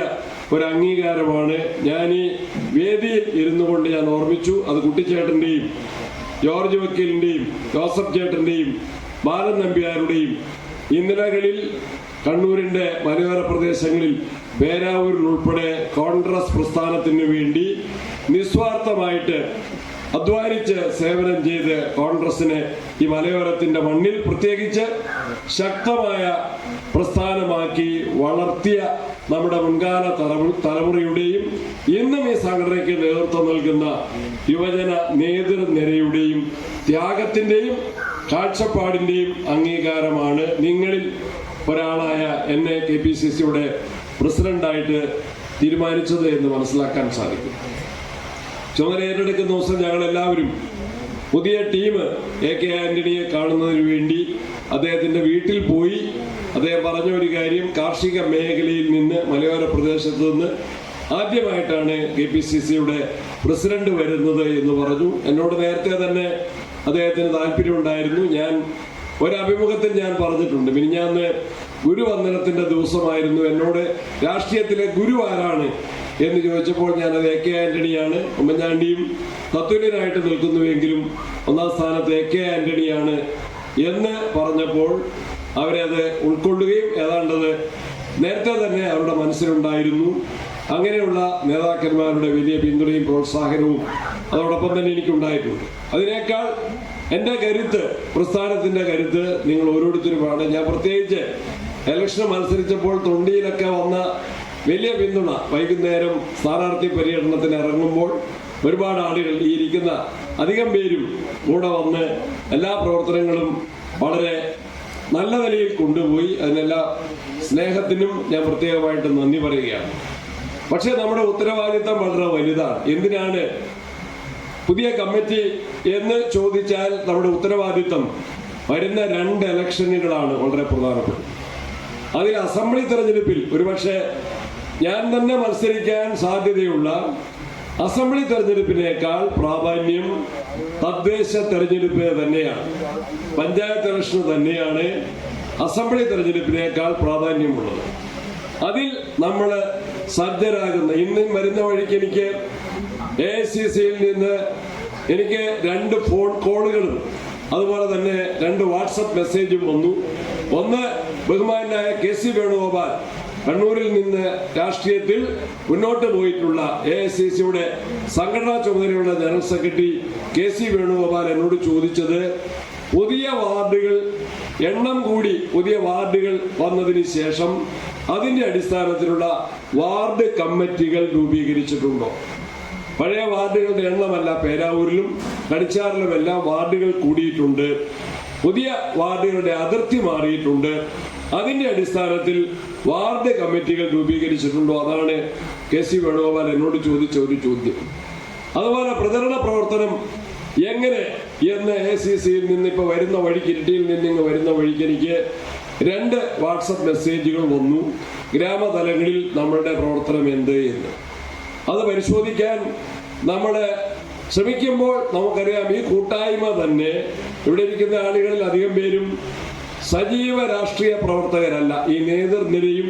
ഒരു അംഗീകാരമാണ്. ഞാൻ ഈ വേദിയിൽ ഇരുന്നു കൊണ്ട് ഞാൻ ഓർമ്മിച്ചു. അത് കുട്ടിച്ചേട്ടൻ്റെയും ജോർജ് വക്കീലിൻ്റെയും ജോസഫ് ചേട്ടൻ്റെയും ബാലൻ നമ്പ്യാരുടെയും ഇന്നലകളിൽ കണ്ണൂരിൻ്റെ മലയോര പ്രദേശങ്ങളിൽ പേരാവൂരിൽ ഉൾപ്പെടെ കോൺഗ്രസ് പ്രസ്ഥാനത്തിന് വേണ്ടി നിസ്വാർത്ഥമായിട്ട് അധ്വാനിച്ച് സേവനം ചെയ്ത് കോൺഗ്രസിനെ ഈ മലയോരത്തിന്റെ മണ്ണിൽ പ്രത്യേകിച്ച് ശക്തമായ പ്രസ്ഥാനമാക്കി വളർത്തിയ നമ്മുടെ മുൻകാല തലമുറയുടെയും ഇന്നും ഈ സംഘടനയ്ക്ക് നേതൃത്വം നൽകുന്ന യുവജന നേതൃനിരയുടെയും ത്യാഗത്തിന്റെയും കാഴ്ചപ്പാടിന്റെയും അംഗീകാരമാണ് നിങ്ങളിൽ ഒരാളായ എന്നെ KPCCയുടെ പ്രസിഡന്റായിട്ട് തീരുമാനിച്ചത് എന്ന് മനസ്സിലാക്കാൻ സാധിക്കും. ചുമതല ഏറ്റെടുക്കുന്ന ദിവസം ഞങ്ങളെല്ലാവരും പുതിയ ടീം AK ആന്റണിയെ കാണുന്നതിന് വേണ്ടി അദ്ദേഹത്തിൻ്റെ വീട്ടിൽ പോയി. അദ്ദേഹം പറഞ്ഞ ഒരു കാര്യം, കാർഷിക മേഖലയിൽ നിന്ന് മലയോര പ്രദേശത്ത് നിന്ന് ആദ്യമായിട്ടാണ് KPCCയുടെ പ്രസിഡന്റ് വരുന്നത് എന്ന് പറഞ്ഞു. എന്നോട് നേരത്തെ തന്നെ അദ്ദേഹത്തിന് താല്പര്യമുണ്ടായിരുന്നു. ഞാൻ ഒരഭിമുഖത്തിൽ ഞാൻ പറഞ്ഞിട്ടുണ്ട്, മിനിഞ്ഞാന്ന് ഗുരുവന്ദനത്തിന്റെ ദിവസമായിരുന്നു. എന്നോട് രാഷ്ട്രീയത്തിലെ ഗുരു ആരാണ് എന്ന് ചോദിച്ചപ്പോൾ ഞാനത് AK ആന്റണിയാണ്. ഉമ്മൻചാണ്ടിയും തത്തുല്യനായിട്ട് നിൽക്കുന്നുവെങ്കിലും 1ാം സ്ഥാനത്ത് AK ആന്റണിയാണ് എന്ന് പറഞ്ഞപ്പോൾ അവരത് ഉൾക്കൊള്ളുകയും ഏതാണ്ടത് നേരത്തെ തന്നെ അവരുടെ മനസ്സിലുണ്ടായിരുന്നു. അങ്ങനെയുള്ള നേതാക്കന്മാരുടെ വലിയ പിന്തുണയും പ്രോത്സാഹനവും അതോടൊപ്പം തന്നെ എനിക്കുണ്ടായിട്ടുണ്ട്. അതിനേക്കാൾ എൻ്റെ കരുത്ത്, പ്രസ്ഥാനത്തിൻ്റെ കരുത്ത് നിങ്ങൾ ഓരോരുത്തരുമാണ്. ഞാൻ പ്രത്യേകിച്ച് ഇലക്ഷന് മത്സരിച്ചപ്പോൾ തൊണ്ടിയിലൊക്കെ വന്ന വലിയ പിന്തുണ, വൈകുന്നേരം സ്ഥാനാർത്ഥി പര്യടനത്തിന് ഇറങ്ങുമ്പോൾ ഒരുപാട് ആളുകൾ, ഈ ഇരിക്കുന്ന അധികം പേരും കൂടെ വന്ന് എല്ലാ പ്രവർത്തനങ്ങളും വളരെ നല്ല നിലയിൽ കൊണ്ടുപോയി. അതിനെല്ലാ സ്നേഹത്തിനും ഞാൻ പ്രത്യേകമായിട്ട് നന്ദി പറയുകയാണ്. പക്ഷേ നമ്മുടെ ഉത്തരവാദിത്തം വളരെ വലുതാണ്. എന്തിനാണ് പുതിയ കമ്മിറ്റി എന്ന് ചോദിച്ചാൽ നമ്മുടെ ഉത്തരവാദിത്തം വരുന്ന 2 ഇലക്ഷനുകളാണ് വളരെ പ്രധാനപ്പെട്ടത്. അതിൽ അസംബ്ലി തെരഞ്ഞെടുപ്പിൽ ഒരുപക്ഷെ ഞാൻ തന്നെ മത്സരിക്കാൻ സാധ്യതയുള്ള അസംബ്ലി തെരഞ്ഞെടുപ്പിനേക്കാൾ പ്രാധാന്യം തദ്ദേശ തെരഞ്ഞെടുപ്പ് തന്നെയാണ്. പഞ്ചായത്ത് ഇലക്ഷൻ തന്നെയാണ് അസംബ്ലി തെരഞ്ഞെടുപ്പിനേക്കാൾ പ്രാധാന്യമുള്ളത്. അതിൽ നമ്മൾ സജ്ജരാകുന്ന, ഇന്നും വരുന്ന വഴിക്ക് എനിക്ക് AICCയിൽ നിന്ന് എനിക്ക് 2 ഫോൺ കോളുകളും അതുപോലെ തന്നെ 2 വാട്സപ്പ് മെസ്സേജും വന്നു. ഒന്ന്, ബഹുമാനായ KC വേണുഗോപാൽ കണ്ണൂരിൽ നിന്ന് രാഷ്ട്രീയത്തിൽ മുന്നോട്ട് പോയിട്ടുള്ള AICCയുടെ സംഘടനാ ചുമതലയുള്ള ജനറൽ സെക്രട്ടറി KC വേണുഗോപാൽ എന്നോട് ചോദിച്ചത്, പുതിയ വാർഡുകൾ എണ്ണം കൂടി പുതിയ വാർഡുകൾ വന്നതിന് ശേഷം അതിൻ്റെ അടിസ്ഥാനത്തിലുള്ള വാർഡ് കമ്മിറ്റികൾ രൂപീകരിച്ചിട്ടുണ്ടോ? പഴയ വാർഡുകളുടെ എണ്ണമല്ല, പേരാവൂരിലും കണിച്ചാറിലും എല്ലാം വാർഡുകൾ കൂടിയിട്ടുണ്ട്. പുതിയ വാർഡുകളുടെ അതിർത്തി മാറിയിട്ടുണ്ട്. അതിന്റെ അടിസ്ഥാനത്തിൽ വാർഡ് കമ്മിറ്റികൾ രൂപീകരിച്ചിട്ടുണ്ടോ? അതാണ് KC വേണുഗോപാൽ എന്നോട് ചോദിച്ച ഒരു ചോദ്യം. അതുപോലെ പ്രചരണ പ്രവർത്തനം എങ്ങനെ എന്ന് AICCയിൽ നിന്ന് ഇപ്പോൾ വരുന്ന വഴിക്ക്, ഇരിട്ടിയിൽ നിന്ന് വരുന്ന വഴിക്ക് എനിക്ക് 2 വാട്സപ്പ് മെസ്സേജുകൾ വന്നു. ഗ്രാമതലങ്ങളിൽ നമ്മളുടെ പ്രവർത്തനം എന്ത് എന്ന് അത് പരിശോധിക്കാൻ നമ്മൾ ശ്രമിക്കുമ്പോൾ നമുക്കറിയാം, ഈ കൂട്ടായ്മ തന്നെ ഇവിടെ ഇരിക്കുന്ന ആളുകളിൽ അധികം പേരും സജീവ രാഷ്ട്രീയ പ്രവർത്തകരല്ല. ഈ നേതൃനിരയും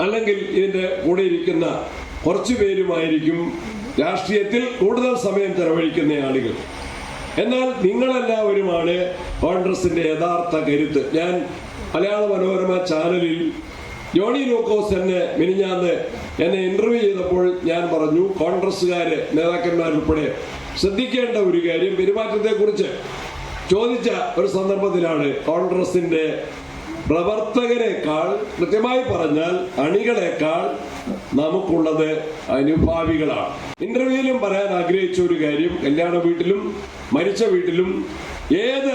അല്ലെങ്കിൽ ഇതിൻ്റെ കൂടെ ഇരിക്കുന്ന കുറച്ചു പേരുമായിരിക്കും രാഷ്ട്രീയത്തിൽ കൂടുതൽ സമയം ചെലവഴിക്കുന്ന ആളുകൾ. എന്നാൽ നിങ്ങളെല്ലാവരുമാണ് കോൺഗ്രസിന്റെ യഥാർത്ഥ കരുത്ത്. ഞാൻ മലയാള മനോരമ ചാനലിൽ ജോണി ലൂക്കോസ് മിനിഞ്ഞാന്ന് എന്നെ ഇന്റർവ്യൂ ചെയ്തപ്പോൾ ഞാൻ പറഞ്ഞു, കോൺഗ്രസ്സുകാര് നേതാക്കന്മാരുൾപ്പെടെ ശ്രദ്ധിക്കേണ്ട ഒരു കാര്യം, പെരുമാറ്റത്തെക്കുറിച്ച് ചോദിച്ച ഒരു സന്ദർഭത്തിലാണ് കോൺഗ്രസിന്റെ പ്രവർത്തകരെക്കാൾ, കൃത്യമായി പറഞ്ഞാൽ അണികളെക്കാൾ നമുക്കുള്ളത് അനുഭാവികളാണ്. ഇന്റർവ്യൂവിലും പറയാൻ ആഗ്രഹിച്ച ഒരു കാര്യം, കല്യാണ വീട്ടിലും മരിച്ച വീട്ടിലും ഏത്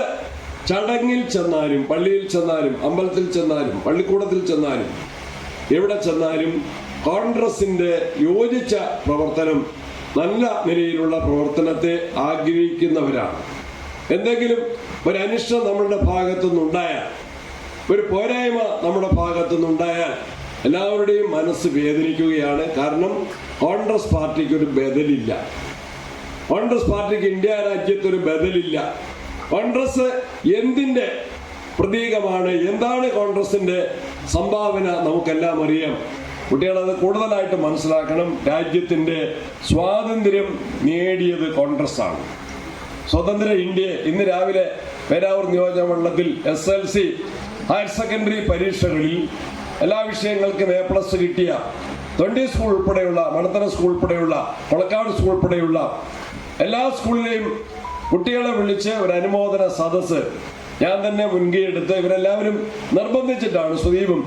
ചടങ്ങിൽ ചെന്നാലും, പള്ളിയിൽ ചെന്നാലും, അമ്പലത്തിൽ ചെന്നാലും, പള്ളിക്കൂടത്തിൽ ചെന്നാലും, എവിടെ ചെന്നാലും കോൺഗ്രസിന്റെ യോജിച്ച പ്രവർത്തനം, നല്ല നിലയിലുള്ള പ്രവർത്തനത്തെ ആഗ്രഹിക്കുന്നവരാണ്. എന്തെങ്കിലും ഒരു അനിഷ്ടം നമ്മളുടെ ഭാഗത്തുനിന്നുണ്ടായാൽ, ഒരു പോരായ്മ നമ്മുടെ ഭാഗത്തുനിന്നുണ്ടായാൽ എല്ലാവരുടെയും മനസ്സ് വേദനിക്കുകയാണ്. കാരണം കോൺഗ്രസ് പാർട്ടിക്ക് ഒരു ബദലില്ല. കോൺഗ്രസ് പാർട്ടിക്ക് ഇന്ത്യ രാജ്യത്തൊരു ബദലില്ല. കോൺഗ്രസ് എന്തിന്റെ പ്രതീകമാണ്, എന്താണ് കോൺഗ്രസിന്റെ സംഭാവന നമുക്കെല്ലാം അറിയാം. കുട്ടികളത് കൂടുതലായിട്ട് മനസ്സിലാക്കണം. രാജ്യത്തിന്റെ സ്വാതന്ത്ര്യം നേടിയത് കോൺഗ്രസ് ആണ്. സ്വതന്ത്ര ഇന്ത്യ, ഇന്ന് രാവിലെ പേരാവൂർ നിയോജകമണ്ഡലത്തിൽ SLC ഹയർ സെക്കൻഡറി പരീക്ഷകളിൽ എല്ലാ വിഷയങ്ങൾക്കും A+ കിട്ടിയ തൊണ്ടി സ്കൂൾ ഉൾപ്പെടെയുള്ള, മണത്തന സ്കൂൾ ഉൾപ്പെടെയുള്ള, കൊളക്കാട് സ്കൂൾ ഉൾപ്പെടെയുള്ള എല്ലാ സ്കൂളിലെയും കുട്ടികളെ വിളിച്ച് ഒരു അനുമോദന സദസ്സ് ഞാൻ തന്നെ മുൻകൈ എടുത്ത്, ഇവരെല്ലാവരും നിർബന്ധിച്ചിട്ടാണ്, സുദീപും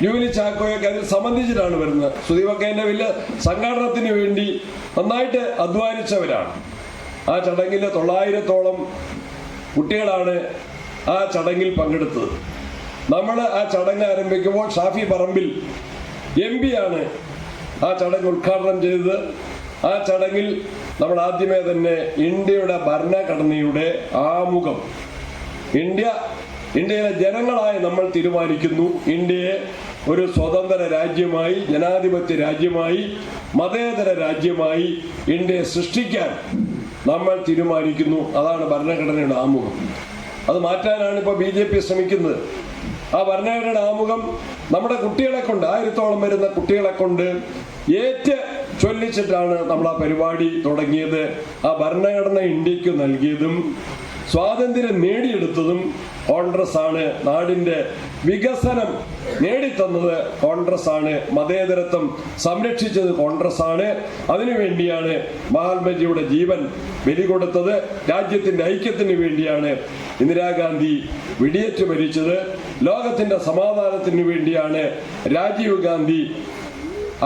ജൂലി ചാക്കോയൊക്കെ അതിൽ സംബന്ധിച്ചിട്ടാണ് വരുന്നത്. സുദീപൊക്കെ എൻ്റെ വലിയ സംഘാടനത്തിന് വേണ്ടി നന്നായിട്ട് അധ്വാനിച്ചവരാണ്. ആ ചടങ്ങിൽ 900-ഓളം കുട്ടികളാണ് ആ ചടങ്ങിൽ പങ്കെടുത്തത്. നമ്മൾ ആ ചടങ്ങ് ആരംഭിക്കുമ്പോൾ ഷാഫി പറമ്പിൽ MP ആണ് ആ ചടങ്ങ് ഉദ്ഘാടനം ചെയ്തത്. ആ ചടങ്ങിൽ നമ്മൾ ആദ്യമേ തന്നെ ഇന്ത്യയുടെ ഭരണഘടനയുടെ ആമുഖം, ഇന്ത്യയിലെ ജനങ്ങളായി നമ്മൾ തീരുമാനിക്കുന്നു, ഇന്ത്യയെ ഒരു സ്വതന്ത്ര രാജ്യമായി, ജനാധിപത്യ രാജ്യമായി, മതേതര രാജ്യമായി ഇന്ത്യയെ സൃഷ്ടിക്കാൻ നമ്മൾ തീരുമാനിക്കുന്നു. അതാണ് ഭരണഘടനയുടെ ആമുഖം. അത് മാറ്റാനാണ് ഇപ്പോൾ BJP ശ്രമിക്കുന്നത്. ആ ഭരണഘടനയുടെ ആമുഖം നമ്മുടെ കുട്ടികളെ കൊണ്ട്, 1000-ഓളം വരുന്ന കുട്ടികളെ കൊണ്ട് ചൊല്ലിച്ചിട്ടാണ് നമ്മൾ ആ പരിപാടി തുടങ്ങിയത്. ആ ഭരണഘടന ഇന്ത്യക്ക് നൽകിയതും സ്വാതന്ത്ര്യം നേടിയെടുത്തതും കോൺഗ്രസ് ആണ്. നാടിന്റെ വികസനം നേടിത്തന്നത് കോൺഗ്രസ് ആണ്. മതേതരത്വം സംരക്ഷിച്ചത് കോൺഗ്രസ് ആണ്. അതിനുവേണ്ടിയാണ് മഹാത്മജിയുടെ ജീവൻ ബലി കൊടുത്തത്. രാജ്യത്തിന്റെ ഐക്യത്തിന് വേണ്ടിയാണ് ഇന്ദിരാഗാന്ധി വെടിയേറ്റ് മരിച്ചത്. ലോകത്തിന്റെ സമാധാനത്തിന് വേണ്ടിയാണ് രാജീവ് ഗാന്ധി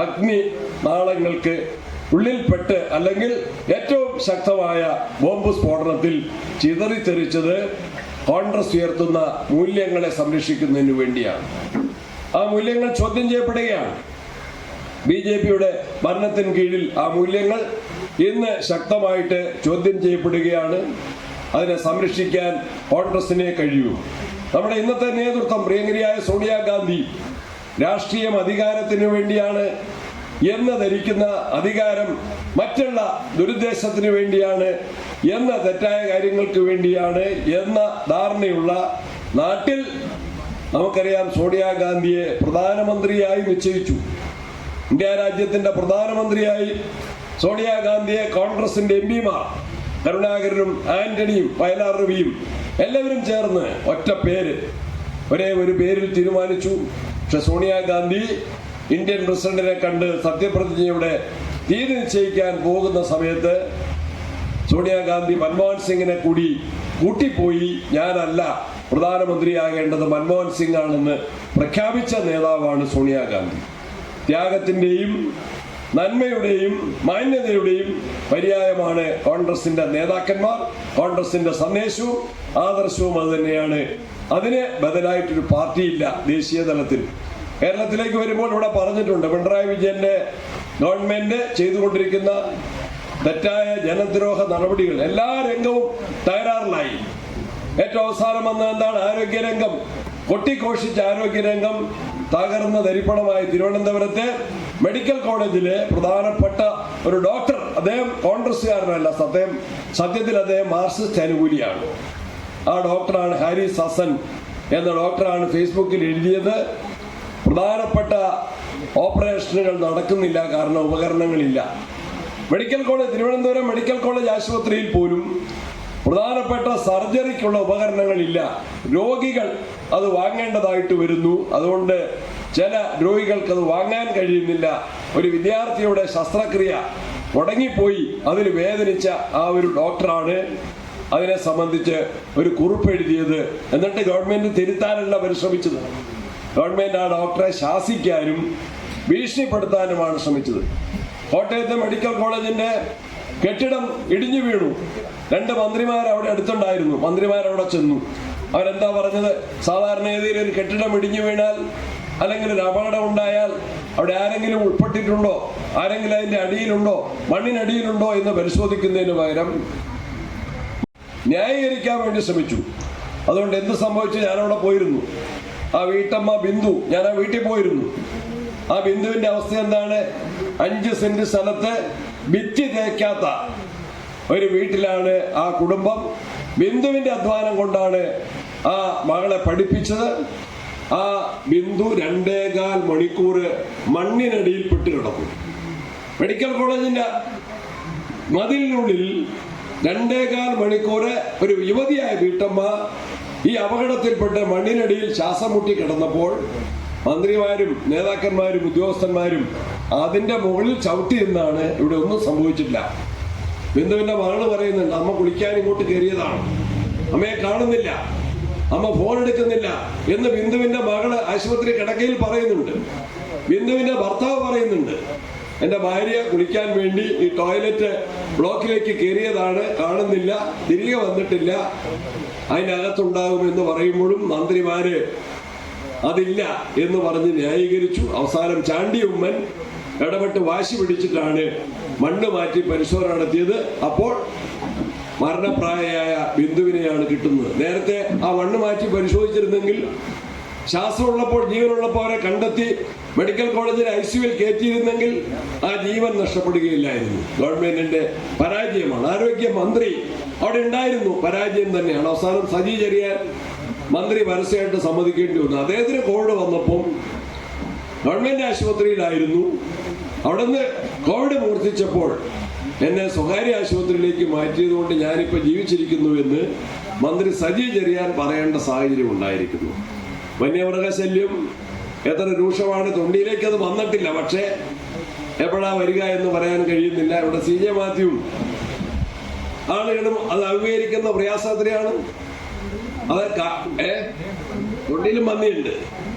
അഗ്നി നാളങ്ങൾക്ക് ഉള്ളിൽപ്പെട്ട്, അല്ലെങ്കിൽ ഏറ്റവും ശക്തമായ ബോംബ് സ്ഫോടനത്തിൽ ചിതറിത്തെറിച്ചത് കോൺഗ്രസ് ഉയർത്തുന്ന മൂല്യങ്ങളെ സംരക്ഷിക്കുന്നതിന് വേണ്ടിയാണ്. ആ മൂല്യങ്ങൾ ചോദ്യം ചെയ്യപ്പെടുകയാണ്. BJPയുടെ ഭരണത്തിന് കീഴിൽ ആ മൂല്യങ്ങൾ ഇന്ന് ശക്തമായിട്ട് ചോദ്യം ചെയ്യപ്പെടുകയാണ്. അതിനെ സംരക്ഷിക്കാൻ കോൺഗ്രസിനെ കഴിയൂ. നമ്മുടെ ഇന്നത്തെ നേതൃത്വം, പ്രിയങ്കരിയായ സോണിയാഗാന്ധി, രാഷ്ട്രീയം അധികാരത്തിന് വേണ്ടിയാണ് എന്ന് ധരിക്കുന്ന, അധികാരം മറ്റുള്ള ദുരുദ്ദേശത്തിന് വേണ്ടിയാണ്, എന്ന തെറ്റായ കാര്യങ്ങൾക്ക് വേണ്ടിയാണ് എന്ന ധാരണയുള്ള നാട്ടിൽ നമുക്കറിയാം, സോണിയാഗാന്ധിയെ പ്രധാനമന്ത്രിയായി നിശ്ചയിച്ചു. ഇന്ത്യ രാജ്യത്തിന്റെ പ്രധാനമന്ത്രിയായി സോണിയാഗാന്ധിയെ കോൺഗ്രസിന്റെ MP-മാർ കരുണാകരനും ആന്റണിയും വയലാർ രവിയും എല്ലാവരും ചേർന്ന് ഒറ്റ പേര്, ഒരേ ഒരു പേരിൽ തീരുമാനിച്ചു. പക്ഷെ സോണിയാഗാന്ധി ഇന്ത്യൻ പ്രസിഡന്റിനെ കണ്ട് സത്യപ്രതിജ്ഞയുടെ തീയതി നിശ്ചയിക്കാൻ പോകുന്ന സമയത്ത് സോണിയാഗാന്ധി മൻമോഹൻ സിംഗിനെ കൂടി കൂട്ടിപ്പോയി, ഞാനല്ല പ്രധാനമന്ത്രിയാകേണ്ടത് മൻമോഹൻ സിംഗ് ആണെന്ന് പ്രഖ്യാപിച്ച നേതാവാണ് സോണിയാഗാന്ധി. ത്യാഗത്തിന്റെയും നന്മയുടെയും മാന്യതയുടെയും പര്യായമാണ് കോൺഗ്രസിന്റെ നേതാക്കന്മാർ. കോൺഗ്രസിന്റെ സന്ദേശവും ആദർശവും അത് തന്നെയാണ്. അതിന് ബദലായിട്ടൊരു പാർട്ടിയില്ല ദേശീയ തലത്തിൽ. കേരളത്തിലേക്ക് വരുമ്പോൾ ഇവിടെ പറഞ്ഞിട്ടുണ്ട്, പിണറായി വിജയന്റെ ഗവൺമെന്റ് ചെയ്തുകൊണ്ടിരിക്കുന്ന തെറ്റായ ജനദ്രോഹ നടപടികൾ എല്ലാ രംഗവും തകരാറിലായി. ഏറ്റവും അവസാനം വന്ന എന്താണ്? ആരോഗ്യരംഗം. കൊട്ടിഘോഷിച്ച ആരോഗ്യരംഗം തകർന്ന തരിപ്പണമായി. തിരുവനന്തപുരത്തെ മെഡിക്കൽ കോളേജിലെ പ്രധാനപ്പെട്ട ഒരു ഡോക്ടർ, അദ്ദേഹം കോൺഗ്രസ്സുകാരനല്ല, സത്യത്തിൽ അദ്ദേഹം മാർക്സിസ്റ്റ് അനുകൂലിയാണ്. ആ ഡോക്ടറാണ് ഹാരിസ് ഹസൻ എന്ന ഡോക്ടറാണ് ഫേസ്ബുക്കിൽ എഴുതിയത്, പ്രധാനപ്പെട്ട ഓപ്പറേഷനുകൾ നടക്കുന്നില്ല, കാരണം ഉപകരണങ്ങളില്ല. Medical college, Thiruvananthapuram medical college ആശുപത്രിയിൽ പോലും പ്രധാനപ്പെട്ട സർജറിക്കുള്ള ഉപകരണങ്ങളില്ല. രോഗികൾ അത് വാങ്ങേണ്ടതായിട്ട് വരുന്നു. അതുകൊണ്ട് ചില രോഗികൾക്ക് അത് വാങ്ങാൻ കഴിയുന്നില്ല. ഒരു വിദ്യാർത്ഥിയുടെ ശസ്ത്രക്രിയ മുടങ്ങിപ്പോയി, അതിൽ വേദനിച്ച ആ ഒരു ഡോക്ടറാണ് അതിനെ സംബന്ധിച്ച് ഒരു കുറിപ്പ് എഴുതിയത്. എന്നിട്ട് ഗവൺമെന്റ് തിരുത്താനല്ല പരിശ്രമിച്ചത്. ഗവൺമെന്റ് ആ ഡോക്ടറെ ശാസിക്കാനും ഭീഷണിപ്പെടുത്താനുമാണ് ശ്രമിച്ചത്. കോട്ടയത്തെ മെഡിക്കൽ കോളേജിന്റെ കെട്ടിടം ഇടിഞ്ഞു വീണു. 2 മന്ത്രിമാർ അവിടെ അടുത്തുണ്ടായിരുന്നു. മന്ത്രിമാരവിടെ ചെന്നു. അവരെന്താ പറഞ്ഞത്? സാധാരണഗതിയിൽ ഒരു കെട്ടിടം ഇടിഞ്ഞു വീണാൽ അല്ലെങ്കിൽ ഒരു അപകടം ഉണ്ടായാൽ അവിടെ ആരെങ്കിലും ഉൾപ്പെട്ടിട്ടുണ്ടോ, ആരെങ്കിലും അതിന്റെ അടിയിലുണ്ടോ, മണ്ണിനടിയിലുണ്ടോ എന്ന് പരിശോധിക്കുന്നതിന് പകരം ന്യായീകരിക്കാൻ വേണ്ടി ശ്രമിച്ചു. അതുകൊണ്ട് എന്ത് സംഭവിച്ചു? ഞാനവിടെ പോയിരുന്നു. ആ വീട്ടമ്മ ബിന്ദു, ഞാൻ ആ വീട്ടിൽ പോയിരുന്നു. ആ ബിന്ദുവിന്റെ അവസ്ഥ എന്താണ്? 5 സെന്റ് സ്ഥലത്ത് ഭിത്തി തേക്കാത്ത ഒരു വീട്ടിലാണ് ആ കുടുംബം. ബിന്ദുവിന്റെ അധ്വാനം കൊണ്ടാണ് ആ മകളെ പഠിപ്പിച്ചത്. ആ ബിന്ദു 2.25 മണിക്കൂർ മണ്ണിനടിയിൽ പെട്ട് കിടന്നു. മെഡിക്കൽ കോളേജിന്റെ മതിലിനുള്ളിൽ 2.25 മണിക്കൂർ ഒരു യുവതിയായ വീട്ടമ്മ ഈ അപകടത്തിൽപ്പെട്ട് മണ്ണിനടിയിൽ ശ്വാസം മുട്ടി കിടന്നപ്പോൾ മന്ത്രിമാരും നേതാക്കന്മാരും ഉദ്യോഗസ്ഥന്മാരും അതിന്റെ മുകളിൽ ചവിട്ടി നിന്നാണ്. ഇവിടെ ഒന്നും സംഭവിച്ചില്ല. ബിന്ദുവിന്റെ മകള് പറയുന്നുണ്ട്, അമ്മ കുളിക്കാൻ ഇങ്ങോട്ട് കയറിയതാണ്, അമ്മയെ കാണുന്നില്ല, അമ്മ ഫോൺ എടുക്കുന്നില്ല എന്ന് ബിന്ദുവിന്റെ മകള് ആശുപത്രി കിടക്കയിൽ പറയുന്നുണ്ട്. ബിന്ദുവിന്റെ ഭർത്താവ് പറയുന്നുണ്ട്, എന്റെ ഭാര്യ കുളിക്കാൻ വേണ്ടി ഈ ടോയ്ലറ്റ് ബ്ലോക്കിലേക്ക് കയറിയതാണ്, കാണുന്നില്ല, തിരികെ വന്നിട്ടില്ല, അതിനകത്തുണ്ടാകുമെന്ന് പറയുമ്പോഴും മന്ത്രിമാര് അതില്ല എന്ന് പറഞ്ഞ് ന്യായീകരിച്ചു. അവസാനം ചാണ്ടി ഉമ്മൻ ഇടപെട്ട് വാശി പിടിച്ചിട്ടാണ് മണ്ണ് മാറ്റി പരിശോധന നടത്തിയത്. അപ്പോൾ മരണപ്രായയായ ബിന്ദുവിനെയാണ് കിട്ടുന്നത്. നേരത്തെ ആ മണ്ണ് മാറ്റി പരിശോധിച്ചിരുന്നെങ്കിൽ ശ്വാസമുള്ളപ്പോൾ, ജീവനുള്ളപ്പോൾ അവരെ കണ്ടെത്തി മെഡിക്കൽ കോളേജിൽ ICUവിൽ കയറ്റിയിരുന്നെങ്കിൽ ആ ജീവൻ നഷ്ടപ്പെടുകയില്ലായിരുന്നു. ഗവൺമെന്റിന്റെ പരാജയമാണ്. ആരോഗ്യമന്ത്രി അവിടെ ഉണ്ടായിരുന്നു, പരാജയം തന്നെയാണ്. അവസാനം സജി ചെറിയാൻ മന്ത്രി പരസ്യമായിട്ട് സമ്മതിക്കേണ്ടി വന്നു. അദ്ദേഹത്തിന് കോവിഡ് വന്നപ്പോൾ ഗവൺമെന്റ് ആശുപത്രിയിലായിരുന്നു. അവിടെ നിന്ന് കോവിഡ് മൂർച്ഛിച്ചപ്പോൾ എന്നെ സ്വകാര്യ ആശുപത്രിയിലേക്ക് മാറ്റിയതുകൊണ്ട് ഞാനിപ്പോൾ ജീവിച്ചിരിക്കുന്നു എന്ന് മന്ത്രി സജി ചെറിയാൻ പറയേണ്ട സാഹചര്യം ഉണ്ടായിരിക്കുന്നു. വന്യമൃഗശല്യം എത്ര രൂക്ഷമാണ്. തൊണ്ടിയിലേക്ക് അത് വന്നിട്ടില്ല, പക്ഷേ എപ്പോഴാ വരിക എന്ന് പറയാൻ കഴിയുന്നില്ല. ഇവിടെ CJ മാത്യുവും ആളുകളും അത് അഭിമുഖീകരിക്കുന്ന പ്രയാസത്തിലാണ്. അത് തൊണ്ടിയിലും പന്നിയുണ്ട്.